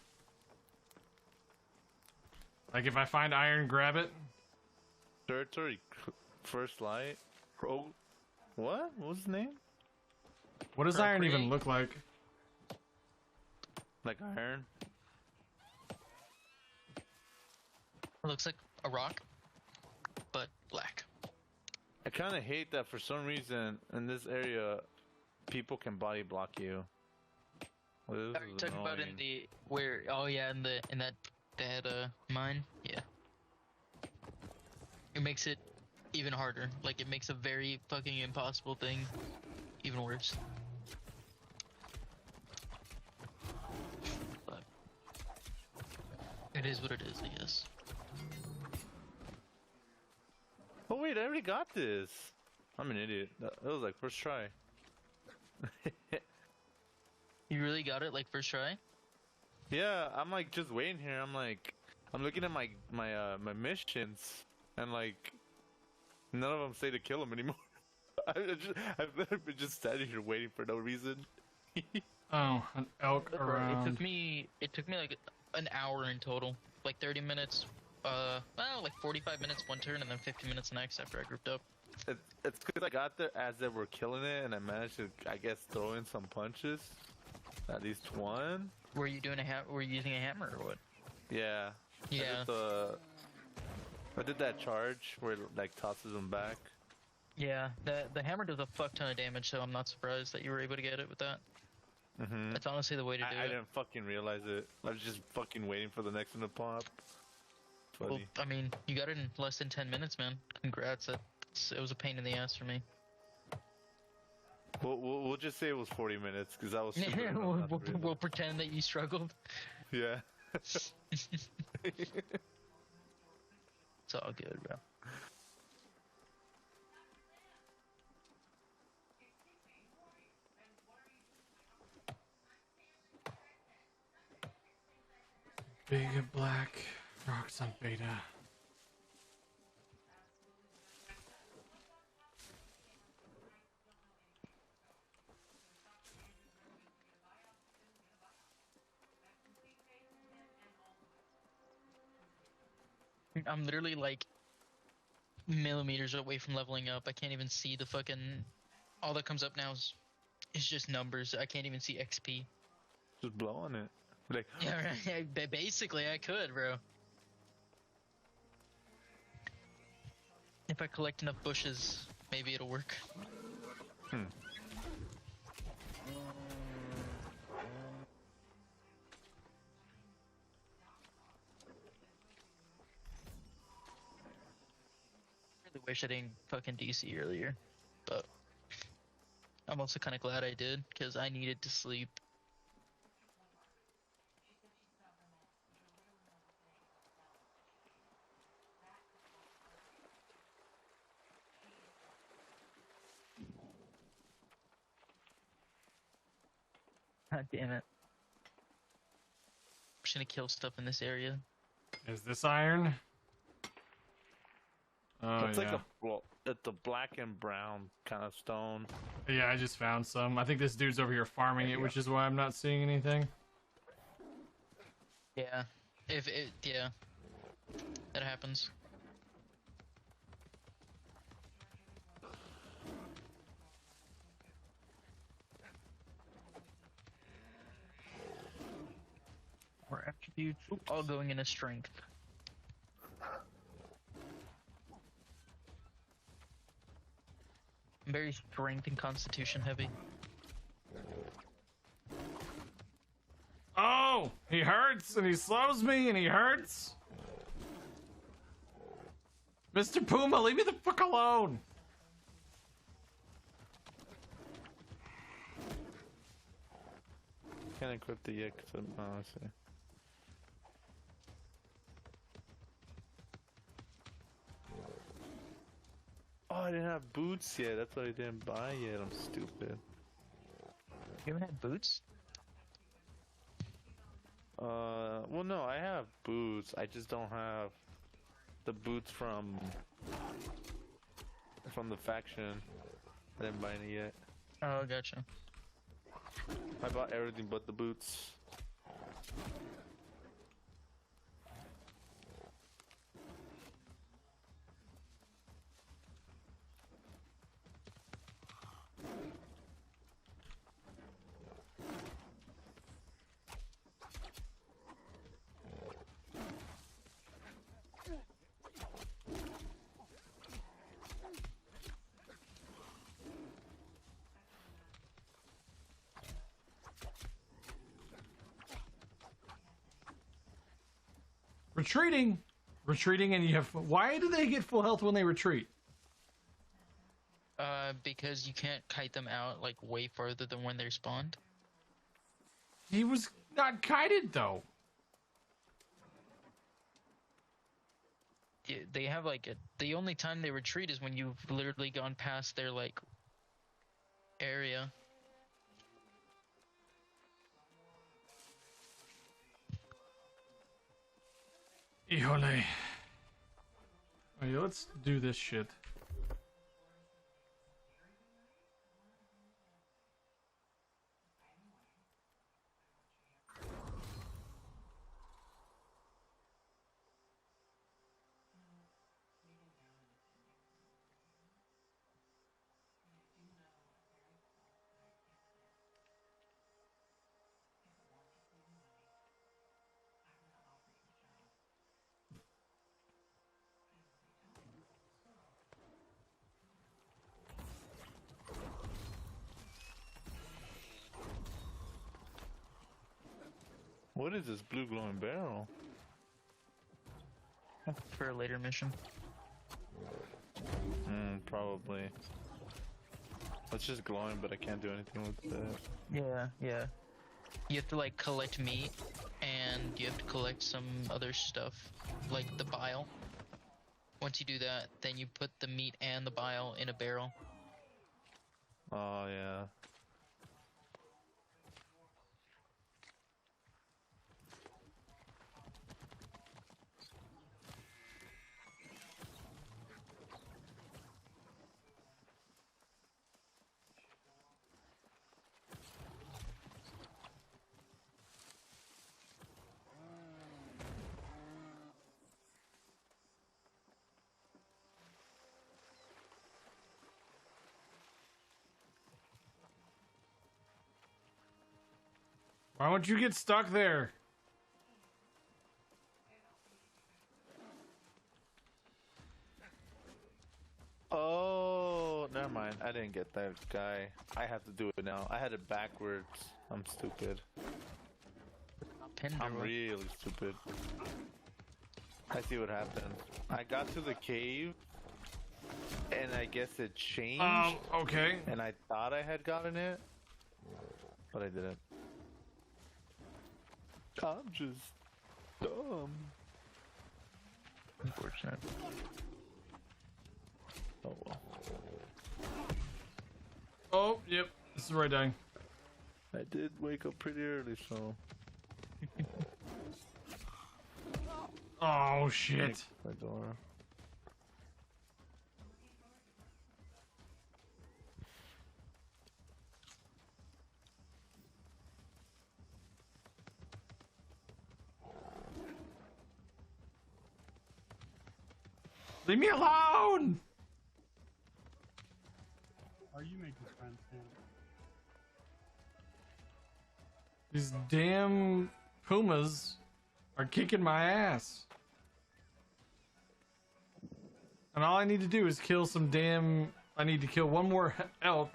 Like if I find iron, grab it? Territory First Light? What? What was his name? What does iron even look like? Like iron? It looks like a rock, but black. I kind of hate that for some reason in this area, people can body block you. Well, Are you talking about in the where? Oh yeah, in that mine. Yeah. It makes it even harder. Like it makes a very fucking impossible thing even worse. But it is what it is, I guess. Oh wait, I already got this. I'm an idiot. That was like first try. You really got it like first try? Yeah, I'm like just waiting here. I'm looking at my missions, and like none of them say to kill him anymore. I've been just standing here waiting for no reason. Oh, an elk around. It took me like an hour in total, like 30 minutes. Well, like 45 minutes one turn, and then 50 minutes next after I grouped up. It's because I got there as they were killing it, and I managed to, I guess, throw in some punches. At least one. Were you doing were you using a hammer or what? Yeah. Yeah. I did that charge where it like tosses them back. Yeah, the hammer does a fuck ton of damage, so I'm not surprised that you were able to get it with that. Mm-hmm. That's honestly the way to do it. I didn't fucking realize it. I was just fucking waiting for the next one to pop. Funny. Well, I mean, you got it in less than 10 minutes, man. Congrats. It was a pain in the ass for me. We'll just say it was 40 minutes because I was. We'll pretend that you struggled. Yeah. It's all good, bro. Big black rocks on beta. I'm literally like millimeters away from leveling up. I can't even see the fucking. All that comes up now is just numbers. I can't even see XP. Just blow on it. Like, yeah, right. Basically, I could, bro. If I collect enough bushes, maybe it'll work. wish I didn't fucking DC earlier, but I'm also kind of glad I did because I needed to sleep. God damn it. I'm just gonna kill stuff in this area. Is this iron? Oh, It's yeah. like it's a black and brown kind of stone. Yeah, I just found some. I think this dude's over here farming it, which is why I'm not seeing anything. Yeah. Yeah. That happens. Or attributes, all going into strength. I'm very strength and constitution heavy. Oh! He hurts, and he slows me, and he hurts! Mr. Puma, leave me the fuck alone! Can't equip the yet because I'm... Oh, I see. Oh, I didn't have boots yet. That's why I didn't buy yet. I'm stupid. You haven't had boots? Well, no, I have boots. I just don't have the boots from the faction. I didn't buy any yet. Oh, gotcha. I bought everything but the boots. Retreating, and you have... Why do they get full health when they retreat? Because you can't kite them out, like, way farther than when they're spawned. He was not kited, though. Yeah, they have, like, the only time they retreat is when you've literally gone past their, like, area. Híjole. Okay, let's do this shit. What is this blue glowing barrel? For a later mission. Probably. It's just glowing, but I can't do anything with that. Yeah. You have to, like, collect meat, and you have to collect some other stuff, like the bile. Once you do that, then you put the meat and the bile in a barrel. Oh, yeah. Why won't you get stuck there? Oh, never mind. I didn't get that guy. I have to do it now. I had it backwards. I'm stupid. I'm really stupid. I see what happened. I got to the cave, and I guess it changed. Okay. And I thought I had gotten it, but I didn't. I'm just dumb. Unfortunate. Oh well. Oh, yep. This is where I die. I did wake up pretty early, so. Oh, shit. My door. Leave me alone! Are you making friends, Sam? These damn pumas are kicking my ass. And all I need to do is kill some damn... I need to kill one more elk,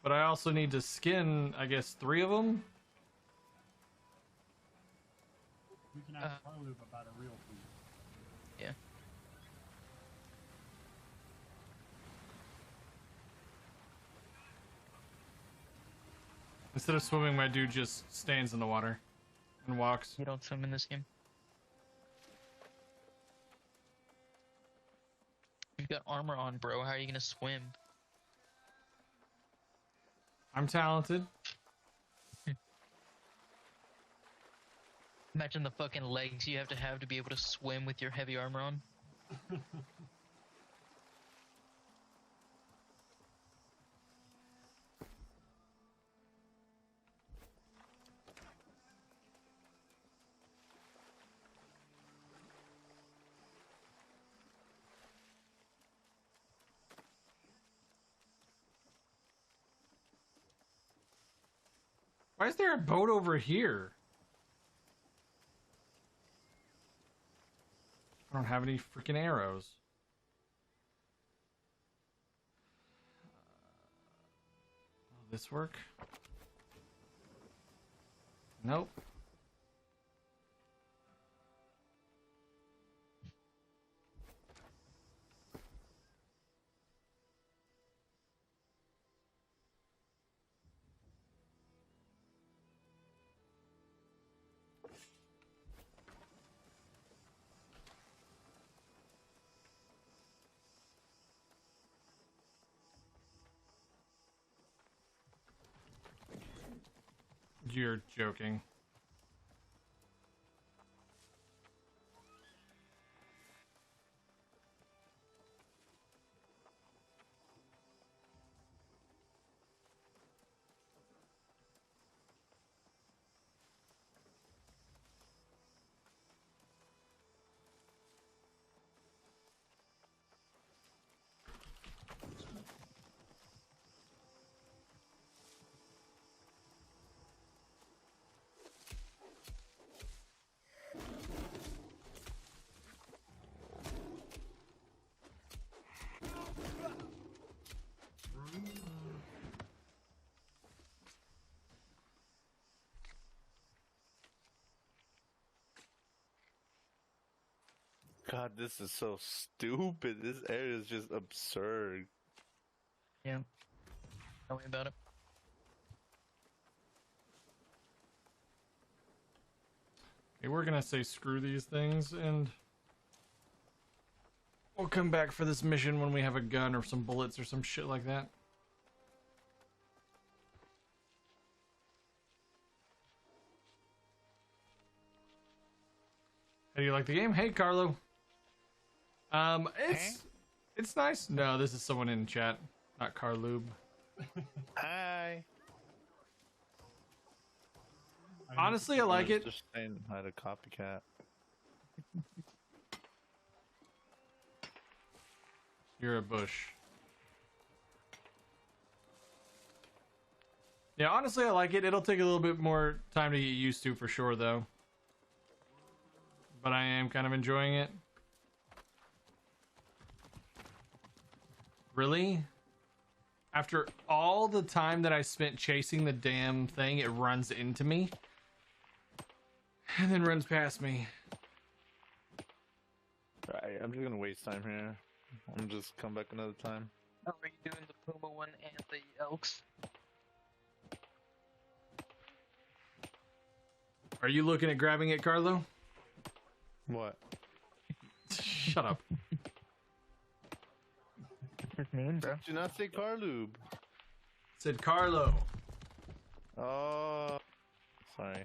but I also need to skin, I guess, 3 of them? We can ask Carloop about a real food. Yeah. Instead of swimming, my dude just stands in the water and walks. You don't swim in this game. You've got armor on, bro. How are you gonna swim? I'm talented. Imagine the fucking legs you have to be able to swim with your heavy armor on. Why is there a boat over here? I don't have any freaking arrows. Will this work? Nope. You're joking. God, this is so stupid. This area is just absurd. Yeah. Tell me about it. Okay, we're gonna say screw these things and we'll come back for this mission when we have a gun or some bullets or some shit like that. How do you like the game? Hey, Carlo. It's nice. No, this is someone in chat, not Carloob. Hi. Honestly, I like it. Just saying hi to Copycat. You're a bush. Yeah, honestly, I like it. It'll take a little bit more time to get used to for sure, though. But I am kind of enjoying it. Really? After all the time that I spent chasing the damn thing, it runs into me. And then runs past me. Right, I'm just gonna waste time here. I'm just come back another time. Oh, are you doing the Puma one and the Elks? Are you looking at grabbing it, Carlo? What? Shut up. His name, bro. Did you not say Carlube? Said Carlo. Oh, sorry.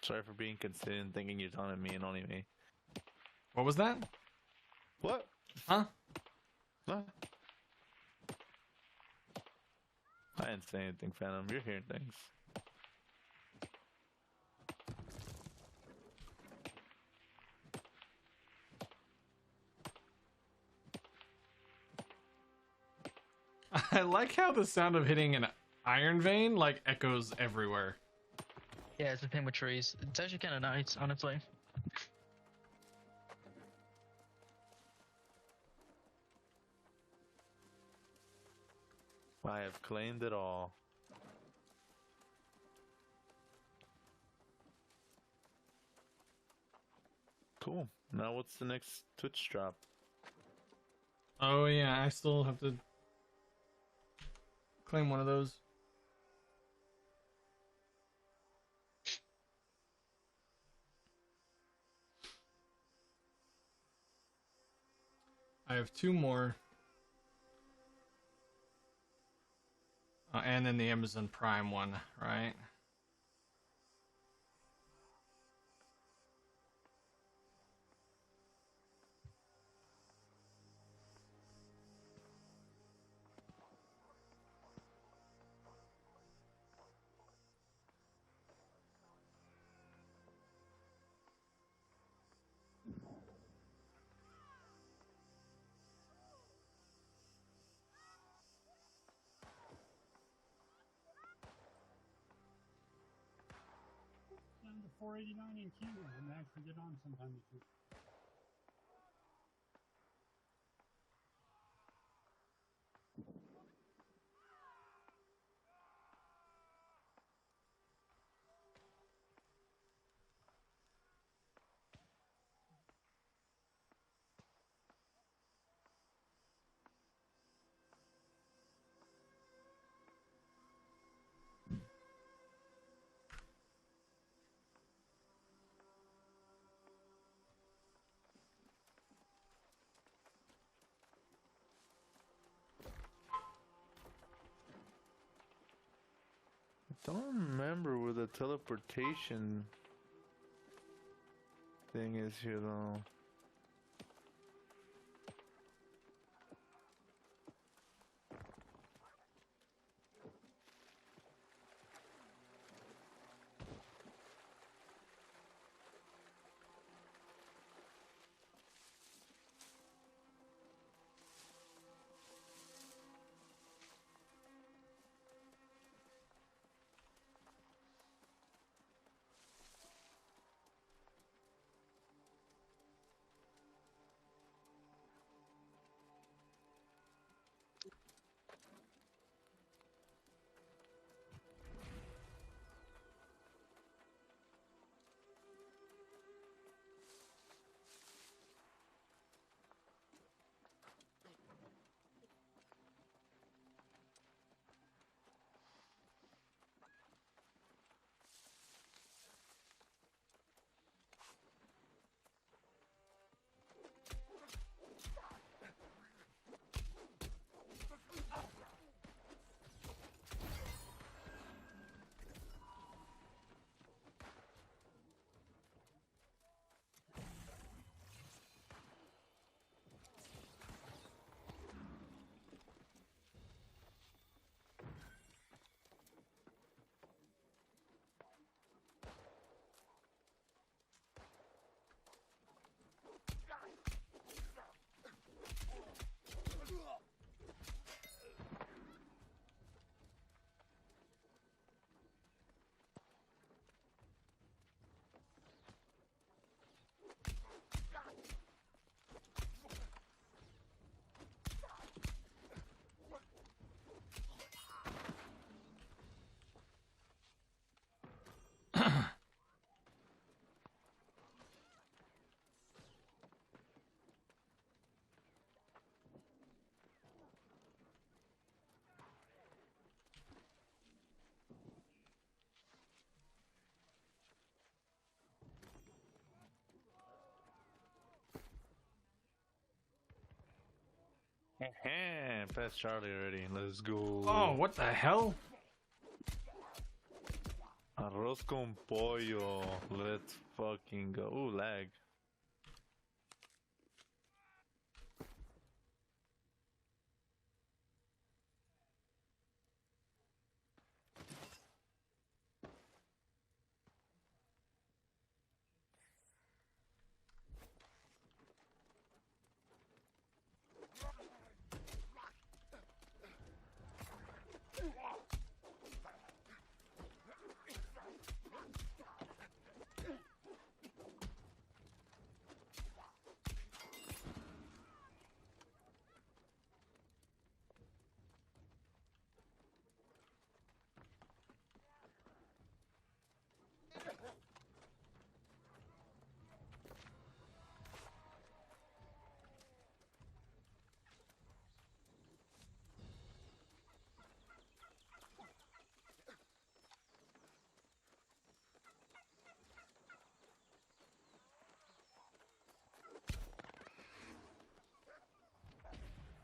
Sorry for being concerned, thinking you're talking to me and only me. What was that? What? Huh? What? I didn't say anything, Phantom. You're hearing things. I like how the sound of hitting an iron vein like echoes everywhere. Yeah, it's the thing with trees. It's actually kind of nice, honestly. I have claimed it all. Cool. Now what's the next Twitch drop? Oh yeah, I still have to claim one of those. I have 2 more. And then the Amazon Prime one, right? Down to 489 in queue and actually get on sometime this week. I don't remember where the teleportation thing is here though. Pass Charlie already. Let's go. Oh, what the hell? Arroz con pollo. Let's fucking go. Ooh, lag.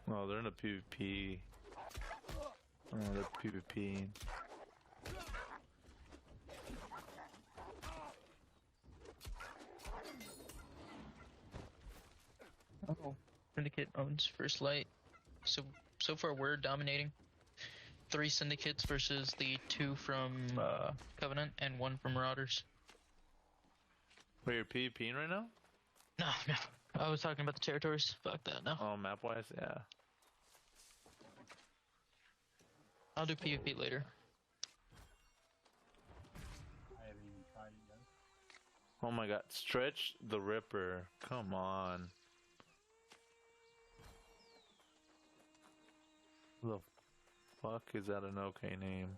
Oh, they're in a PvP. Oh, they're PvP. Oh, Syndicate owns First Light. So far we're dominating. 3 Syndicates versus the 2 from Covenant and 1 from Marauders. Wait, you're PvPing right now? No. I was talking about the territories. Fuck that, no. Oh, map-wise? Yeah. I'll do PvP later. I haven't even tried it yet. Oh my god. Stretch the Ripper. Come on. The fuck is that an okay name?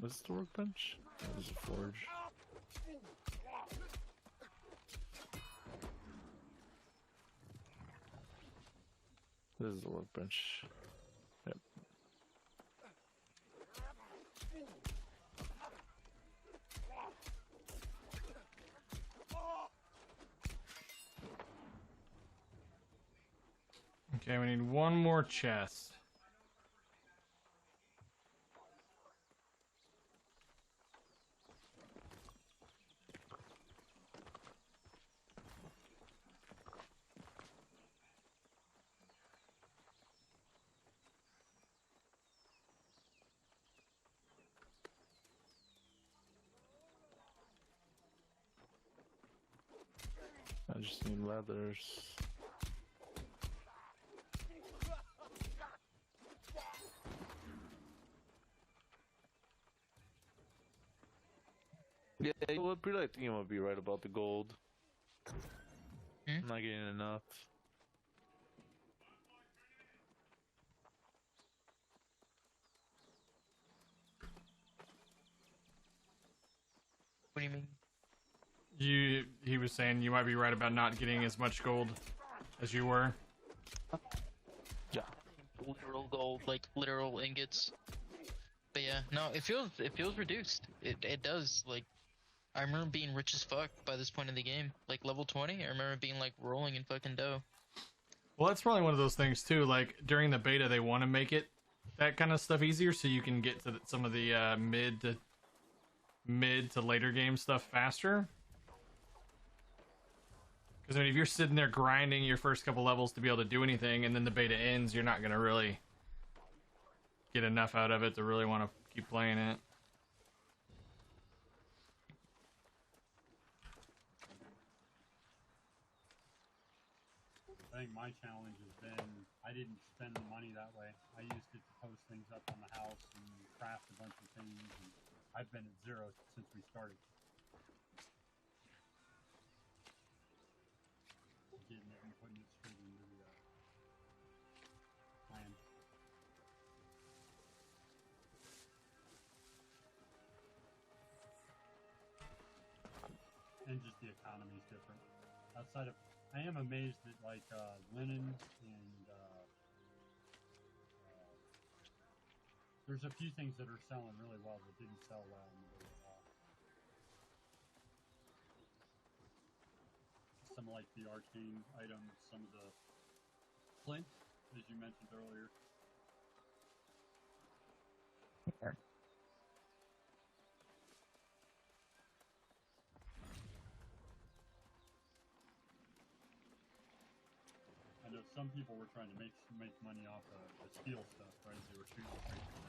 Is this the workbench? That was a forge. This is the workbench. Yep. Okay, we need one more chest. I just need leathers. Yeah, you would be like thinking I would be right about the gold. I'm not getting enough. What do you mean? He was saying you might be right about not getting as much gold as you were. Yeah. Literal gold, like literal ingots. But yeah, no, it feels reduced. It does. Like, I remember being rich as fuck by this point in the game. Like level 20, I remember being like rolling in fucking dough. Well, that's probably one of those things too. Like during the beta, they want to make it that kind of stuff easier, so you can get to some of the mid to later game stuff faster. Because I mean, if you're sitting there grinding your first couple levels to be able to do anything, and then the beta ends, you're not gonna really get enough out of it to really want to keep playing it. I think my challenge has been, I didn't spend the money that way. I used it to post things up on the house and craft a bunch of things, and I've been at 0 since we started. Getting it and putting it straight into the plan. And just the economy is different. Outside of, I am amazed that like linen and there's a few things that are selling really well that didn't sell well in the beta at all. Some like the arcane items, some of the flint, as you mentioned earlier. Okay. I know some people were trying to make money off of the steel stuff, right? They were shooting straight from that.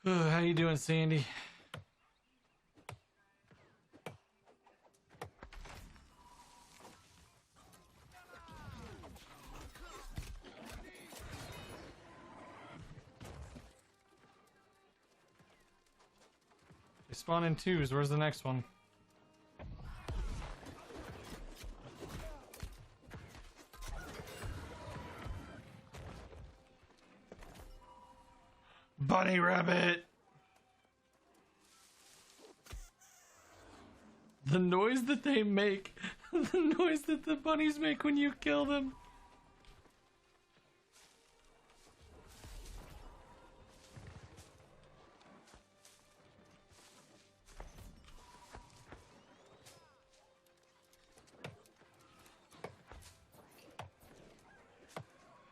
How you doing, Sandy? They spawn in twos. Where's the next one? Bunny rabbit! The noise that they make. The noise that the bunnies make when you kill them.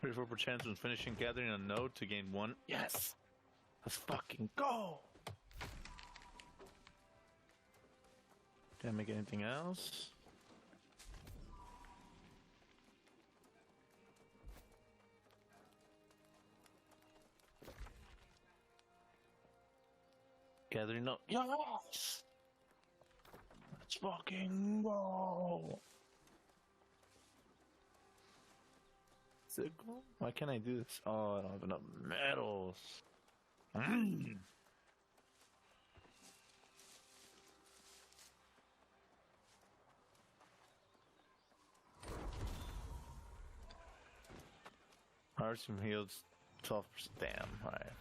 $34% chance when finishing gathering a node to gain 1. Yes! Let's fucking go! Did I make anything else? Gathering node. Yes! Let's fucking go! Why can't I do this? Oh, I don't have enough medals. Hearts from healed 12%. Damn, alright.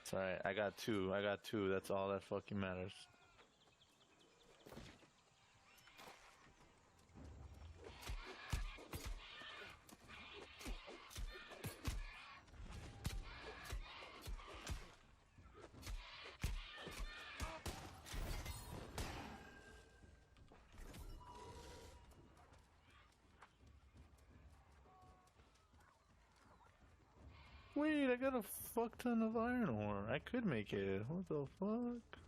It's alright. I got two. I got two. That's all that fucking matters. Wait, I got a fuck ton of iron ore. I could make it. What the fuck?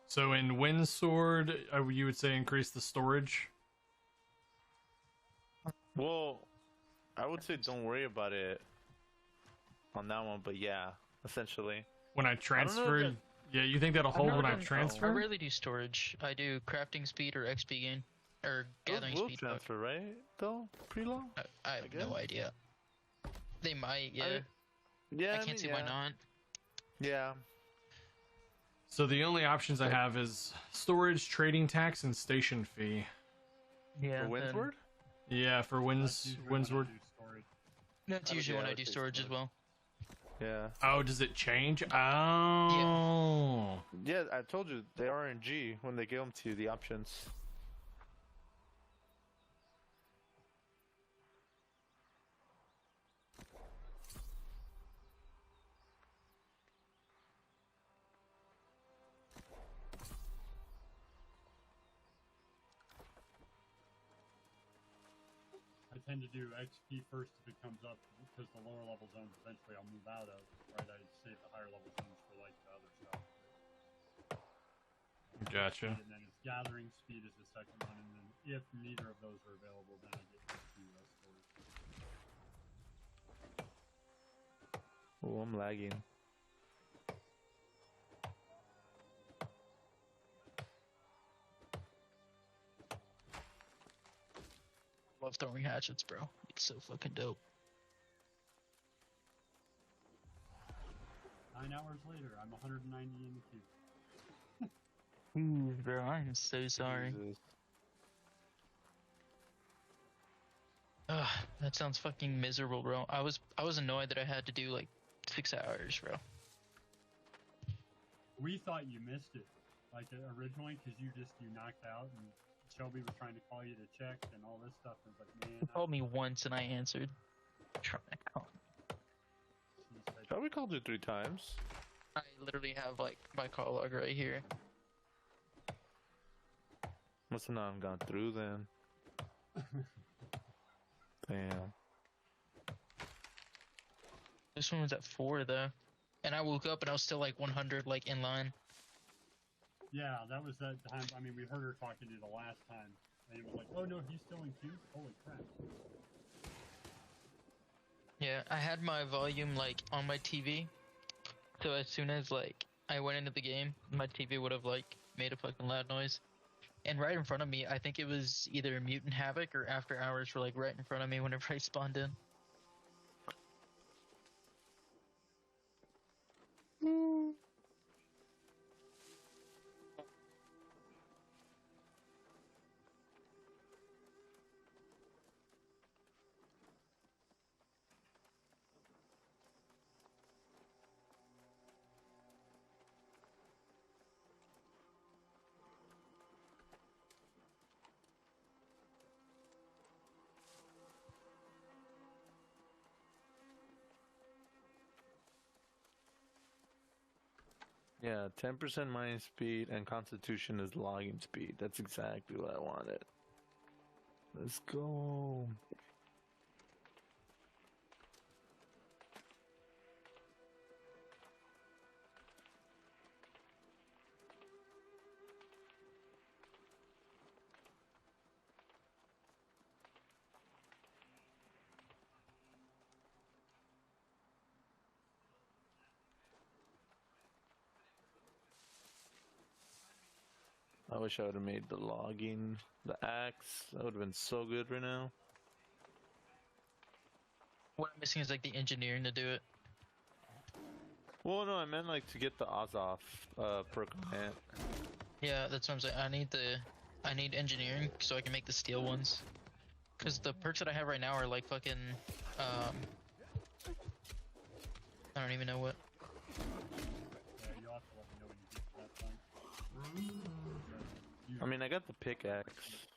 So in Wind Sword, you would say increase the storage? Well, I would say don't worry about it on that one, but yeah, essentially. When I transfer, that- yeah, you think that'll hold when I transfer? I rarely do storage. I do crafting speed or XP gain. Or gathering Those will speed. transfer, right? Though? Pre-law? I have no idea. They might, yeah. Yeah, I can't see why not. Yeah. So the only options I have is storage, trading tax, and station fee. Yeah. For Windsword? Yeah, for Windsword. That's usually when I do storage as well. Yeah. Oh, does it change? Oh. Yeah, I told you, they RNG when they give them to you, the options. I tend to do XP first if it comes up, because the lower level zones eventually I'll move out of. Right, I save the higher level zones for like the other stuff. Gotcha. And then it's gathering speed is the second one, and then if neither of those are available, then I get to storage. Oh, I'm lagging. Love throwing hatchets, bro. It's so fucking dope. 9 hours later, I'm 190 in the queue. Ooh, bro, I'm so sorry. Ugh, that sounds fucking miserable, bro. I was annoyed that I had to do like 6 hours, bro. We thought you missed it, like originally, because you knocked out, and Shelby was trying to call you to check and all this stuff. And was like, man, He called me once and I answered. Trying to call. Shelby called you 3 times. I literally have like my call log right here. Must have not gone through then. Damn. This one was at 4 though, and I woke up and I was still like 100, like in line. Yeah, that was that time. I mean, we heard her talking to you the last time, and it was like, oh no, he's still in queue. Holy crap! Yeah, I had my volume like on my TV, so as soon as like I went into the game, my TV would have like made a fucking loud noise. And right in front of me, I think it was either Mutant Havoc or After Hours were like right in front of me whenever I spawned in. Yeah, 10% mining speed and constitution is logging speed. That's exactly what I wanted. Let's go. I wish I would have made the logging, the axe. That would have been so good right now. What I'm missing is like the engineering to do it. Well, no, I meant like to get the Azoff perk on it. Yeah, that's what I'm saying. I need engineering so I can make the steel ones. Cause the perks that I have right now are like fucking I don't even know what. Yeah, you'll have to let me know when you get to that point. I mean, I got the pickaxe.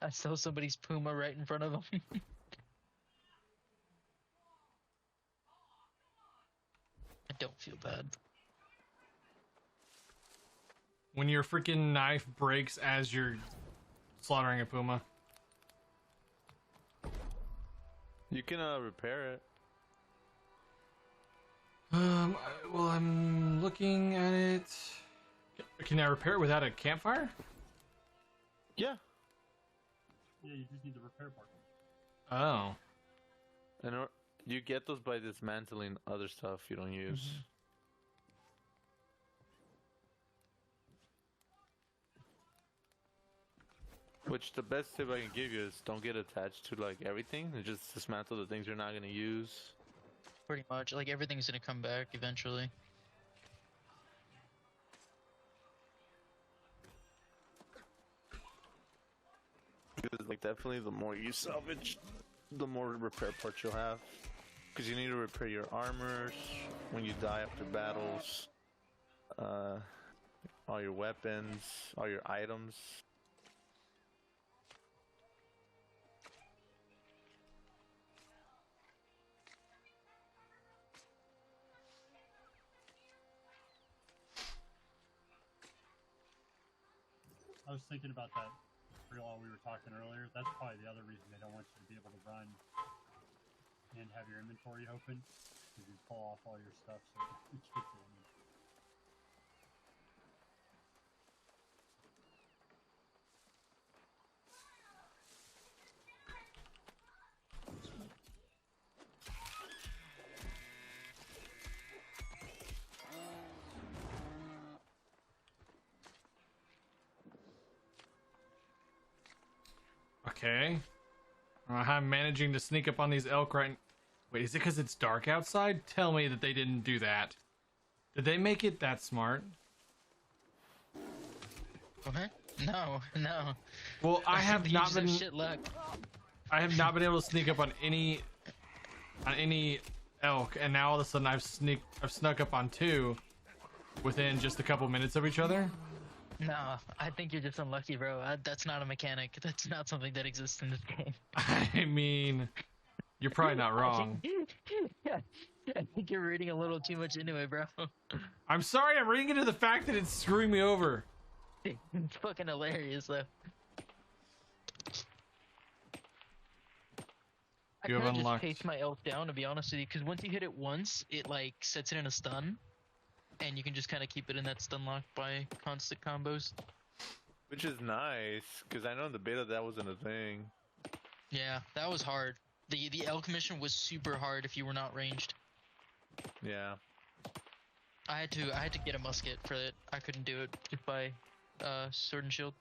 I saw somebody's Puma right in front of them. I don't feel bad. When your freaking knife breaks as you're slaughtering a puma. You can repair it. Well, I'm looking at it. Can I repair it without a campfire? Yeah. Yeah, you just need the repair part. Oh. And you get those by dismantling other stuff you don't use. Which the best tip I can give you is don't get attached to like everything and just dismantle the things you're not gonna use. Pretty much, like everything's gonna come back eventually. Because like definitely the more you salvage, the more repair parts you'll have. Because you need to repair your armors when you die after battles, all your weapons, all your items. I was thinking about that pre-law we were talking earlier. That's probably the other reason they don't want you to be able to run and have your inventory open, because you pull off all your stuff so it keeps it in. Okay. I'm managing to sneak up on these elk right. Wait, is it because it's dark outside? Tell me that they didn't do that. Did they make it that smart? What? No, no. Well, I have not been. Shit luck. I have not been able to sneak up on any elk, and now all of a sudden I've snuck up on two within just a couple minutes of each other. No, I think you're just unlucky, bro. That's not a mechanic. That's not something that exists in this game. I mean, you're probably not wrong. Yeah, I think you're reading a little too much into it, bro. I'm sorry, I'm reading into the fact that it's screwing me over. It's fucking hilarious, though. I You have kind of just unlocked. pace my elk down, to be honest with you, because once you hit it once, it like sets it in a stun, and you can just kind of keep it in that stun lock by constant combos. Which is nice, because I know in the beta that wasn't a thing. Yeah, that was hard. The elk mission was super hard if you were not ranged. Yeah. I had to get a musket for it. I couldn't do it just by sword and shield.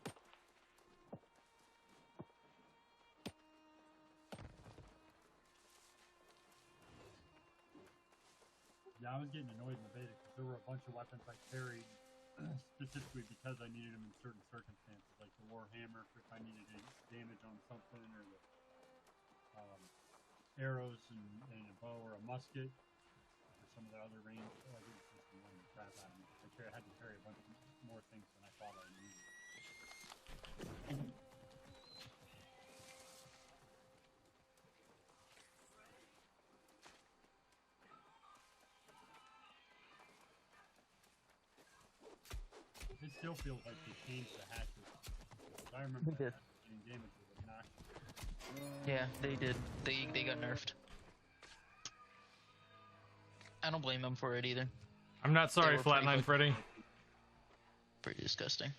Yeah, I was getting annoyed in the beta because there were a bunch of weapons I carried specifically because I needed them in certain circumstances, like the Warhammer if I needed damage on something, or the arrows and a bow or a musket for some of the other range. I think it's just annoying the crap out of me. I had to carry a bunch more things than I thought I needed. It still feels like they changed the hatches. I remember They did. that getting damage was obnoxious. Yeah, they did. They got nerfed. I don't blame them for it either. I'm not sorry, were pretty Flatline good. Freddy. Pretty disgusting.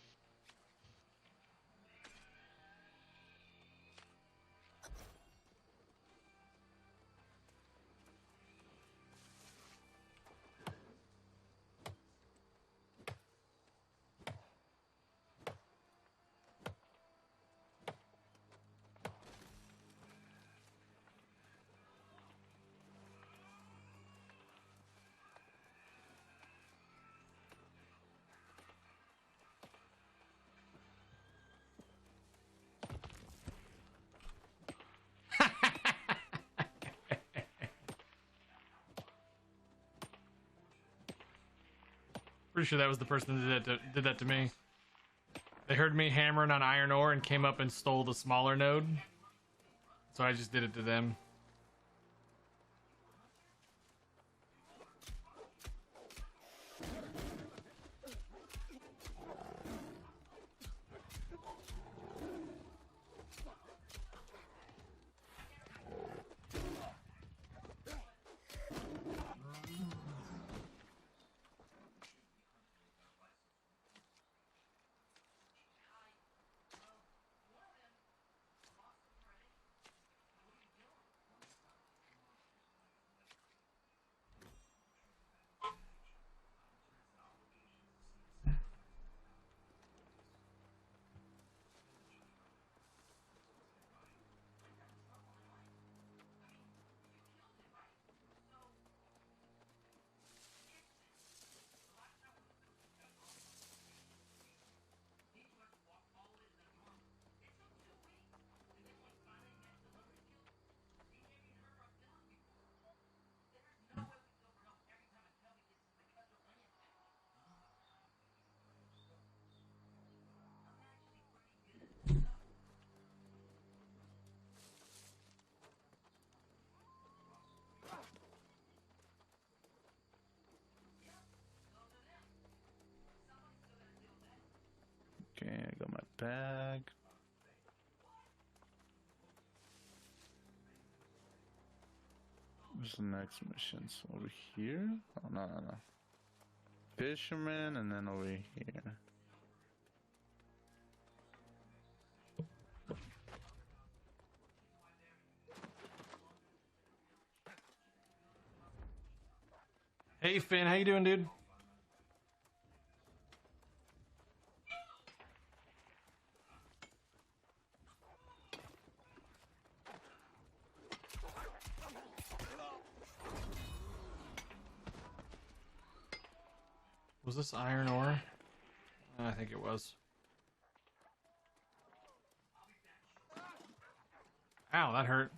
Pretty sure that was the person that did that to me. They heard me hammering on iron ore and came up and stole the smaller node. So I just did it to them. Okay, I got my bag. Where's the next mission? So over here? Oh, no. Fisherman, and then over here. Hey Finn, how you doing, dude? Was this iron ore? I think it was. Ow, that hurt.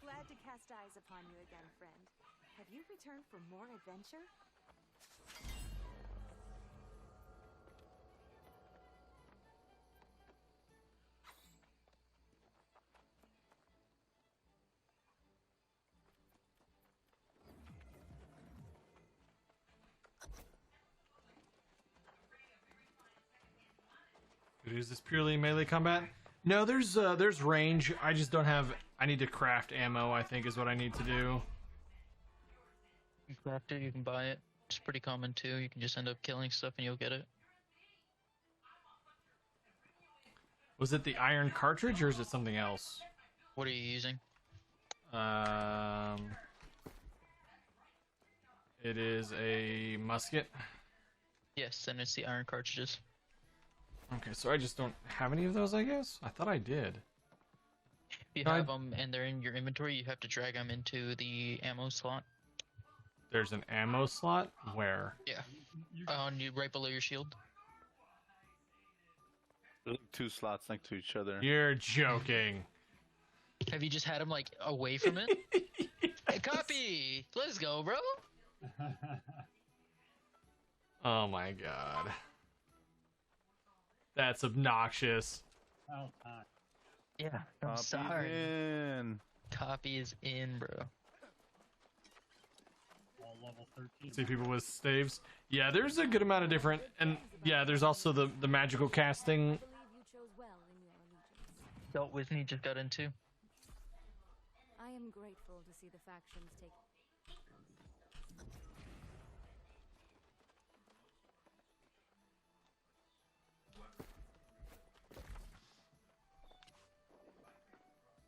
Glad to cast eyes upon you again, friend. Have you returned for more adventure? Is this purely melee combat? No, there's range. I just don't have. I need to craft ammo, I think, is what I need to do. You can craft it, you can buy it. It's pretty common too. You can just end up killing stuff and you'll get it. Was it the iron cartridge or is it something else? What are you using? It is a musket. Yes, and it's the iron cartridges. Okay, so I just don't have any of those, I guess? I thought I did. If you have them and they're in your inventory, you have to drag them into the ammo slot. There's an ammo slot? Where? Yeah. On you, right below your shield. There's two slots next to each other. You're joking. Have you just had them, like, away from it? Hey, copy! Let's go, bro! Oh my god. That's obnoxious. Oh, time. Yeah, I'm Copy sorry. in. Copy is in, bro. level 13. See people with staves. Yeah, there's a good amount of different, and yeah, there's also the magical casting. Dealt with me just got into. I am grateful to see the factions take.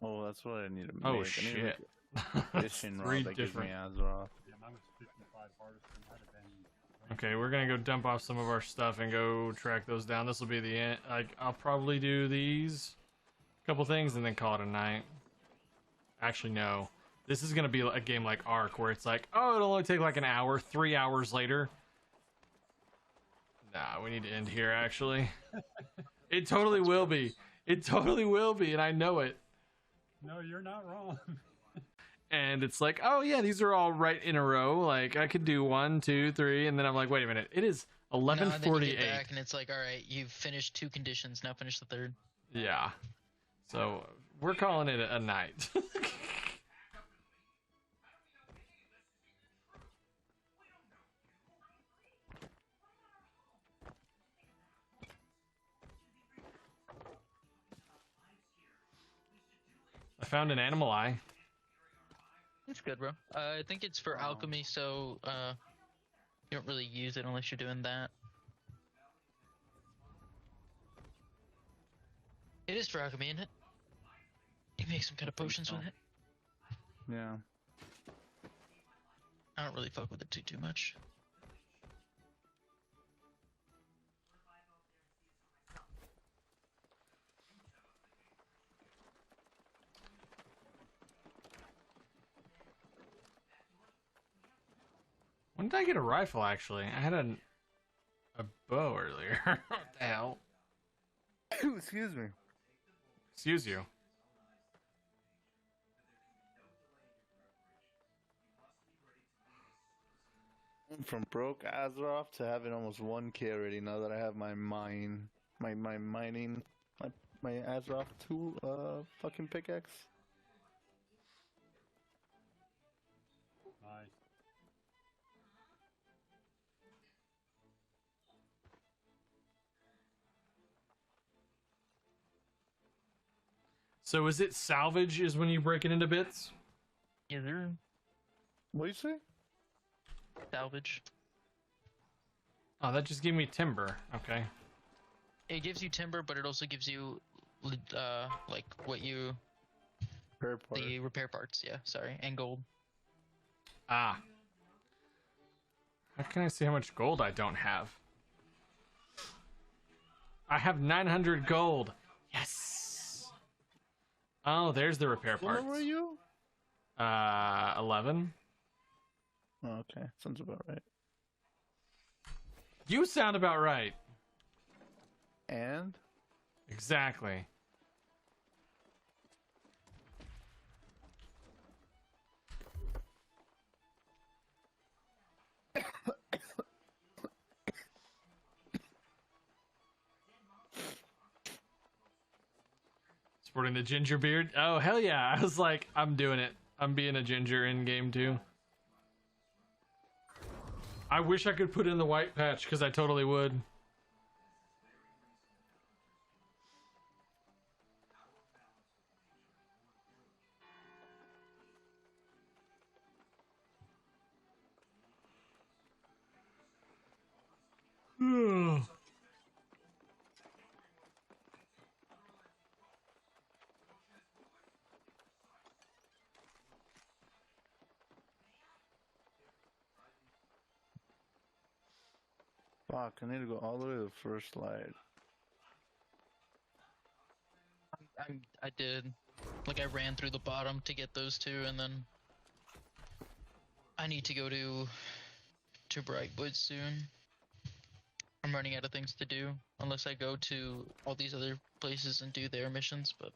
Oh, that's what I need to make. Oh I need to shit. make a fishing Three rod that gives me different. Azeroth. Yeah, mine was 55 artisan. I'd have been. Okay, we're gonna go dump off some of our stuff and go track those down. This will be the end. Like, I'll probably do these couple things and then call it a night. Actually, no. This is gonna be a game like Ark, where it's like, oh, it'll only take like an hour. 3 hours later. Nah, we need to end here. Actually, it totally will be. It totally will be, and I know it. No, you're not wrong. And it's like, oh yeah, these are all right in a row. Like I could do 1, 2, 3, and then I'm like, wait a minute, it is No, then you get 11:48. back and it's like, all right, you've finished 2 conditions. Now finish the 3rd. Yeah, so we're calling it a night. I found an animal eye. It's good, bro. I think it's for alchemy, so you don't really use it unless you're doing that. It is for alchemy, isn't it? You make some kind of potions with it. Yeah. I don't really fuck with it too much. When did I get a rifle? Actually, I had a bow earlier. What the hell? Excuse me. Excuse you. From broke Azeroth to having almost 1K already now that I have my mining, my Azeroth 2 fucking pickaxe. Nice. So is it salvage? Is when you break it into bits? Yes, sir. What do you say? Salvage. Oh, that just gave me timber. Okay. It gives you timber, but it also gives you, like what you the repair parts. Yeah, sorry, and gold. Ah. How can I see how much gold I don't have? I have 900 gold. Yes. Oh, there's the repair parts. What were you? 11. Oh, okay, sounds about right. You sound about right. And? Exactly. Sporting the ginger beard. Oh, hell yeah. I was like, I'm doing it. I'm being a ginger in game too. I wish I could put in the white patch because I totally would. Fuck, I need to go all the way to the first slide. I did. Like I ran through the bottom to get those 2, and then I need to go to Brightwood soon. I'm running out of things to do unless I go to all these other places and do their missions. But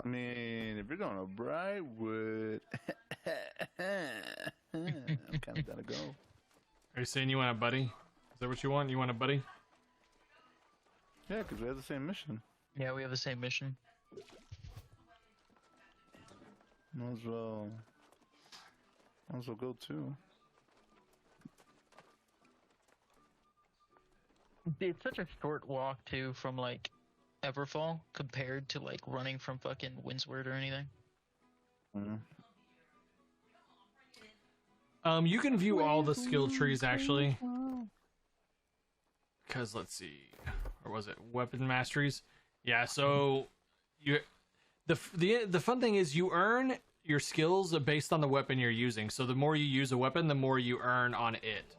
I mean, if you're going to Brightwood, I'm kind of gonna go. Are you saying you want a buddy? Is that what you want? You want a buddy? Yeah, because we have the same mission. yeah, we have the same mission. Might as well Might as well go too. It's such a short walk too from like Everfall compared to like running from fucking Windsward or anything. You can view all the skill trees actually. Because let's see, or was it weapon masteries? Yeah. So the fun thing is you earn your skills based on the weapon you're using. So the more you use a weapon, the more you earn on it.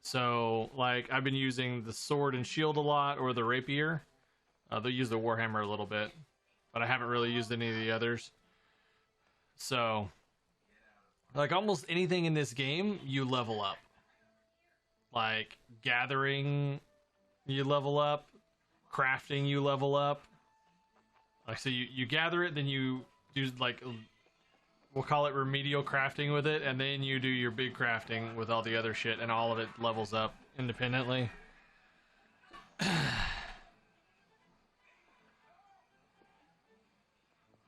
So, like, I've been using the sword and shield a lot, or the rapier. They'll use the warhammer a little bit, but I haven't really used any of the others. So, like, almost anything in this game, you level up. Like, gathering, you level up. Crafting, you level up. Like, so you gather it, then you do, like, we'll call it remedial crafting with it, and then you do your big crafting with all the other shit, and all of it levels up independently. Can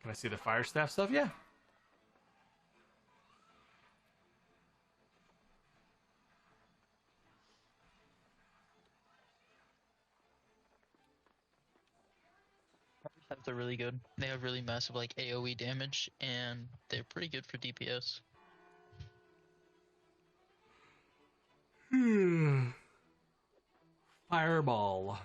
I see the fire staff stuff? Yeah. They're really good. They have really massive like AoE damage, and they're pretty good for DPS. Fireball.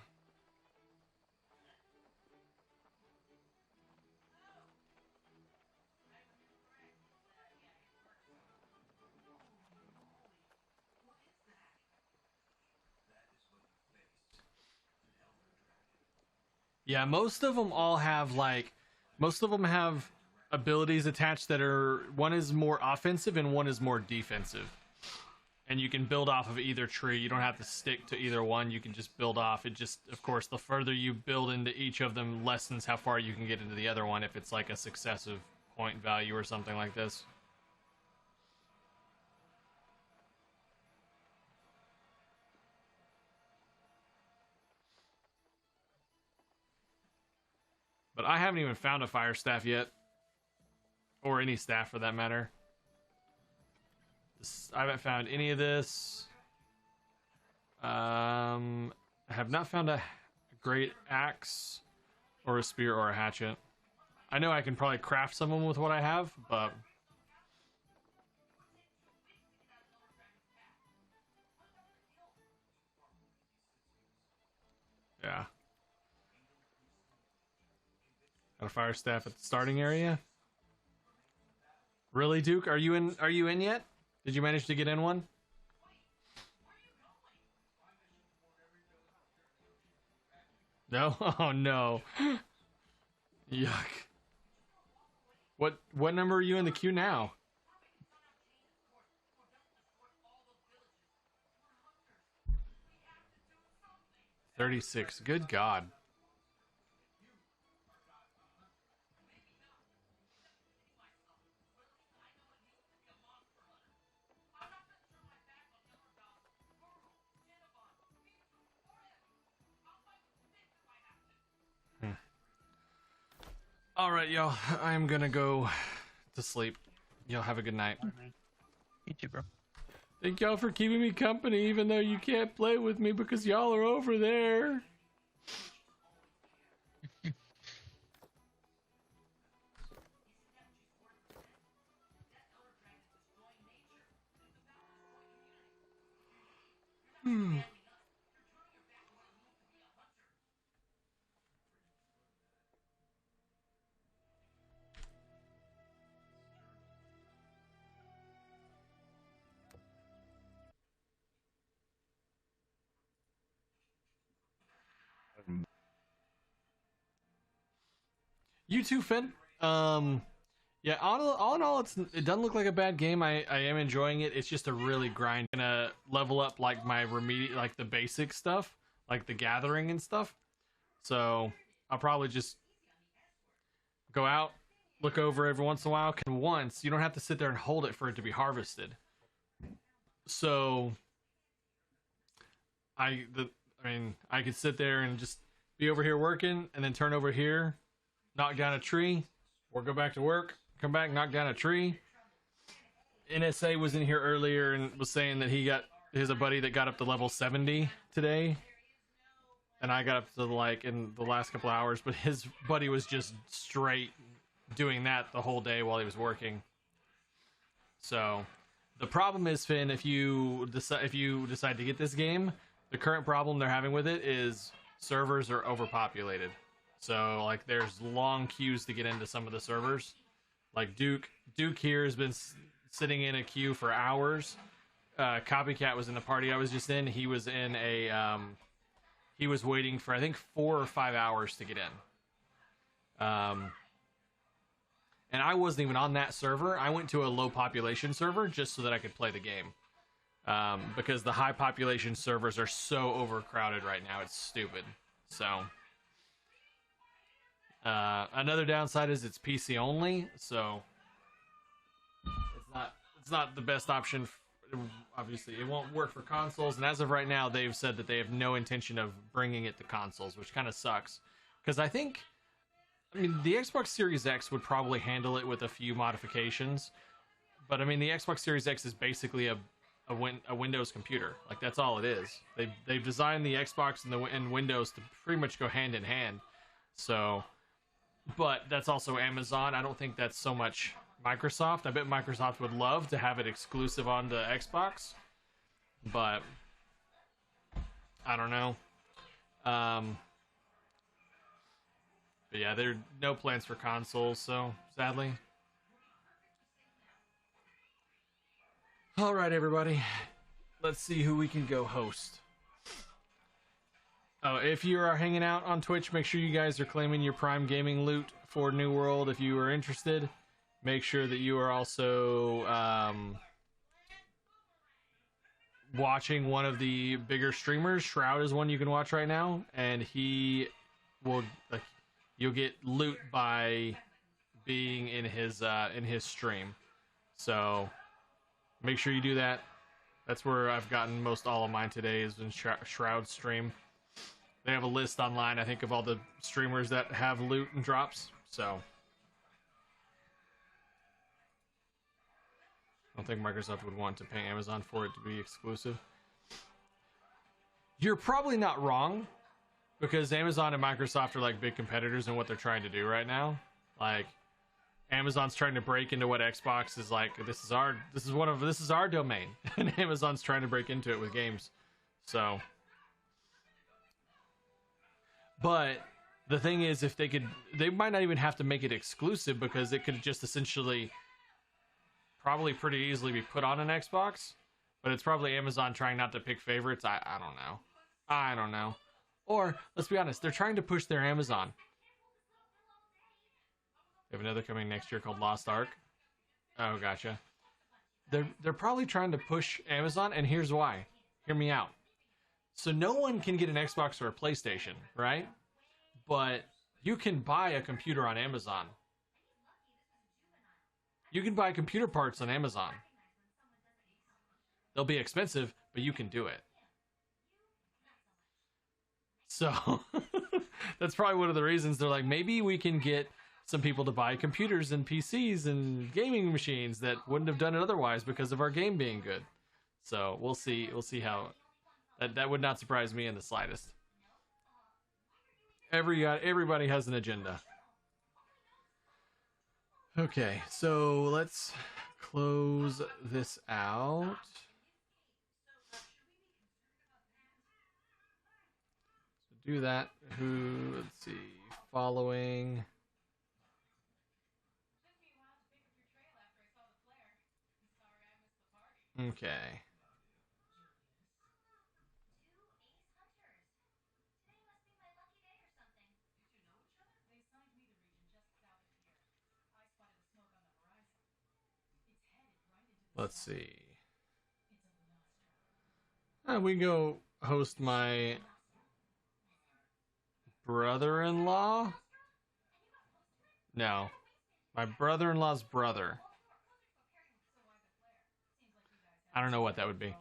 Yeah, most of them have abilities attached that are, one is more offensive and one is more defensive. And you can build off of either tree. You don't have to stick to either one. You can just build off. It just, of course, the further you build into each of them lessens how far you can get into the other one if it's like a successive point value or something like this. But I haven't even found a fire staff yet. Or any staff for that matter. I haven't found any of this. I have not found a great axe or a spear or a hatchet. I know I can probably craft some of them with what I have, but yeah. Got a fire staff at the starting area. Really, Duke? Are you in yet? Did you manage to get in one? No? Oh no. Yuck. What number are you in the queue now? 36. Good God. All right, y'all. I'm gonna go to sleep. Y'all have a good night. You too, bro. Thank y'all for keeping me company, even though you can't play with me because y'all are over there. You too, Finn. Yeah, all in all, it doesn't look like a bad game. I am enjoying it. It's just a really grind. I'm gonna level up like my like the basic stuff, like the gathering and stuff. So I'll probably just go out, look over every once in a while. And once you don't have to sit there and hold it for it to be harvested. So I could sit there and just be over here working, and then turn over here, knock down a tree, or go back to work, come back, knock down a tree, NSA was in here earlier and was saying that he has a buddy that got up to level 70 today, and I got up to like in the last couple hours, but his buddy was just straight doing that the whole day while he was working. So the problem is, Finn, if you decide to get this game, the current problem they're having with it is servers are overpopulated. So like there's long queues to get into some of the servers. Like Duke here has been sitting in a queue for hours. Copycat was in the party I was just in. He was in a he was waiting for I think 4 or 5 hours to get in. And I wasn't even on that server. I went to a low population server just so that I could play the game. Because the high population servers are so overcrowded right now. It's stupid. So another downside is it's PC only, so it's not the best option. Obviously, it won't work for consoles, and as of right now, they've said that they have no intention of bringing it to consoles, which kind of sucks. Because I mean, the Xbox Series X would probably handle it with a few modifications, but I mean, the Xbox Series X is basically a Windows computer. Like, that's all it is. They've designed the Xbox and Windows to pretty much go hand in hand. So, but that's also Amazon. I don't think that's so much Microsoft. I bet Microsoft would love to have it exclusive on the Xbox, but I don't know. But yeah, there are no plans for consoles, so sadly. All right, everybody. Let's see who we can go host. Oh, if you are hanging out on Twitch, make sure you guys are claiming your Prime Gaming loot for New World if you are interested. Make sure that you are also watching one of the bigger streamers. Shroud is one you can watch right now, and he will you'll get loot by being in his stream. So make sure you do that. That's where I've gotten most all of mine today, is in Shroud's stream. They have a list online, I think, of all the streamers that have loot and drops. So I don't think Microsoft would want to pay Amazon for it to be exclusive. You're probably not wrong, because Amazon and Microsoft are like big competitors in what they're trying to do right now. Like, Amazon's trying to break into what Xbox is like. This is our domain, and Amazon's trying to break into it with games. So, but the thing is, if they might not even have to make it exclusive, because it could just essentially probably pretty easily be put on an Xbox. But it's probably Amazon trying not to pick favorites. I don't know. Or, let's be honest, they're trying to push their Amazon. They have another coming next year called Lost Ark. Oh, gotcha. They're probably trying to push Amazon, and here's why. Hear me out. So no one can get an Xbox or a PlayStation, right? But you can buy a computer on Amazon. You can buy computer parts on Amazon. They'll be expensive, but you can do it. So that's probably one of the reasons they're like, maybe we can get some people to buy computers and PCs and gaming machines that wouldn't have done it otherwise because of our game being good. So we'll see how that would not surprise me in the slightest. Everybody has an agenda. Okay, so let's close this out. So do that. Let's see, following. Okay. Let's see. We can go host my brother-in-law? No. My brother-in-law's brother. I don't know what that would be.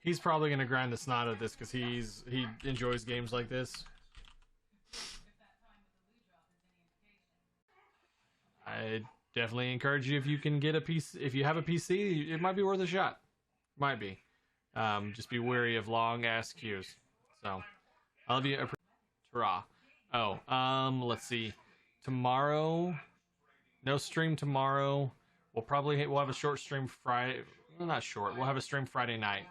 He's probably going to grind the snot of this because he enjoys games like this. definitely encourage you, if you can get a PC, if you have a PC, it might be worth a shot. Might be. Just be wary of long ass queues. So, I love you. Hurrah. Oh, let's see. Tomorrow, no stream tomorrow. We'll have a short stream Friday. Well, not short. We'll have a stream Friday night.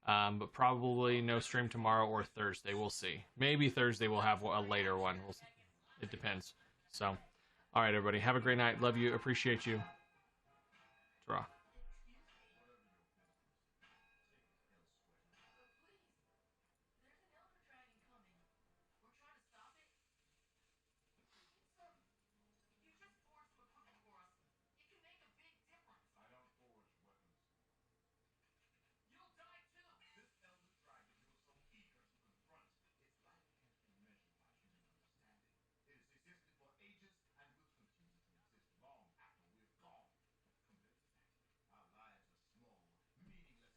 But probably no stream tomorrow or Thursday. We'll see. Maybe Thursday we'll have a later one. It depends. So, all right, everybody. Have a great night. Love you. Appreciate you. Hurrah.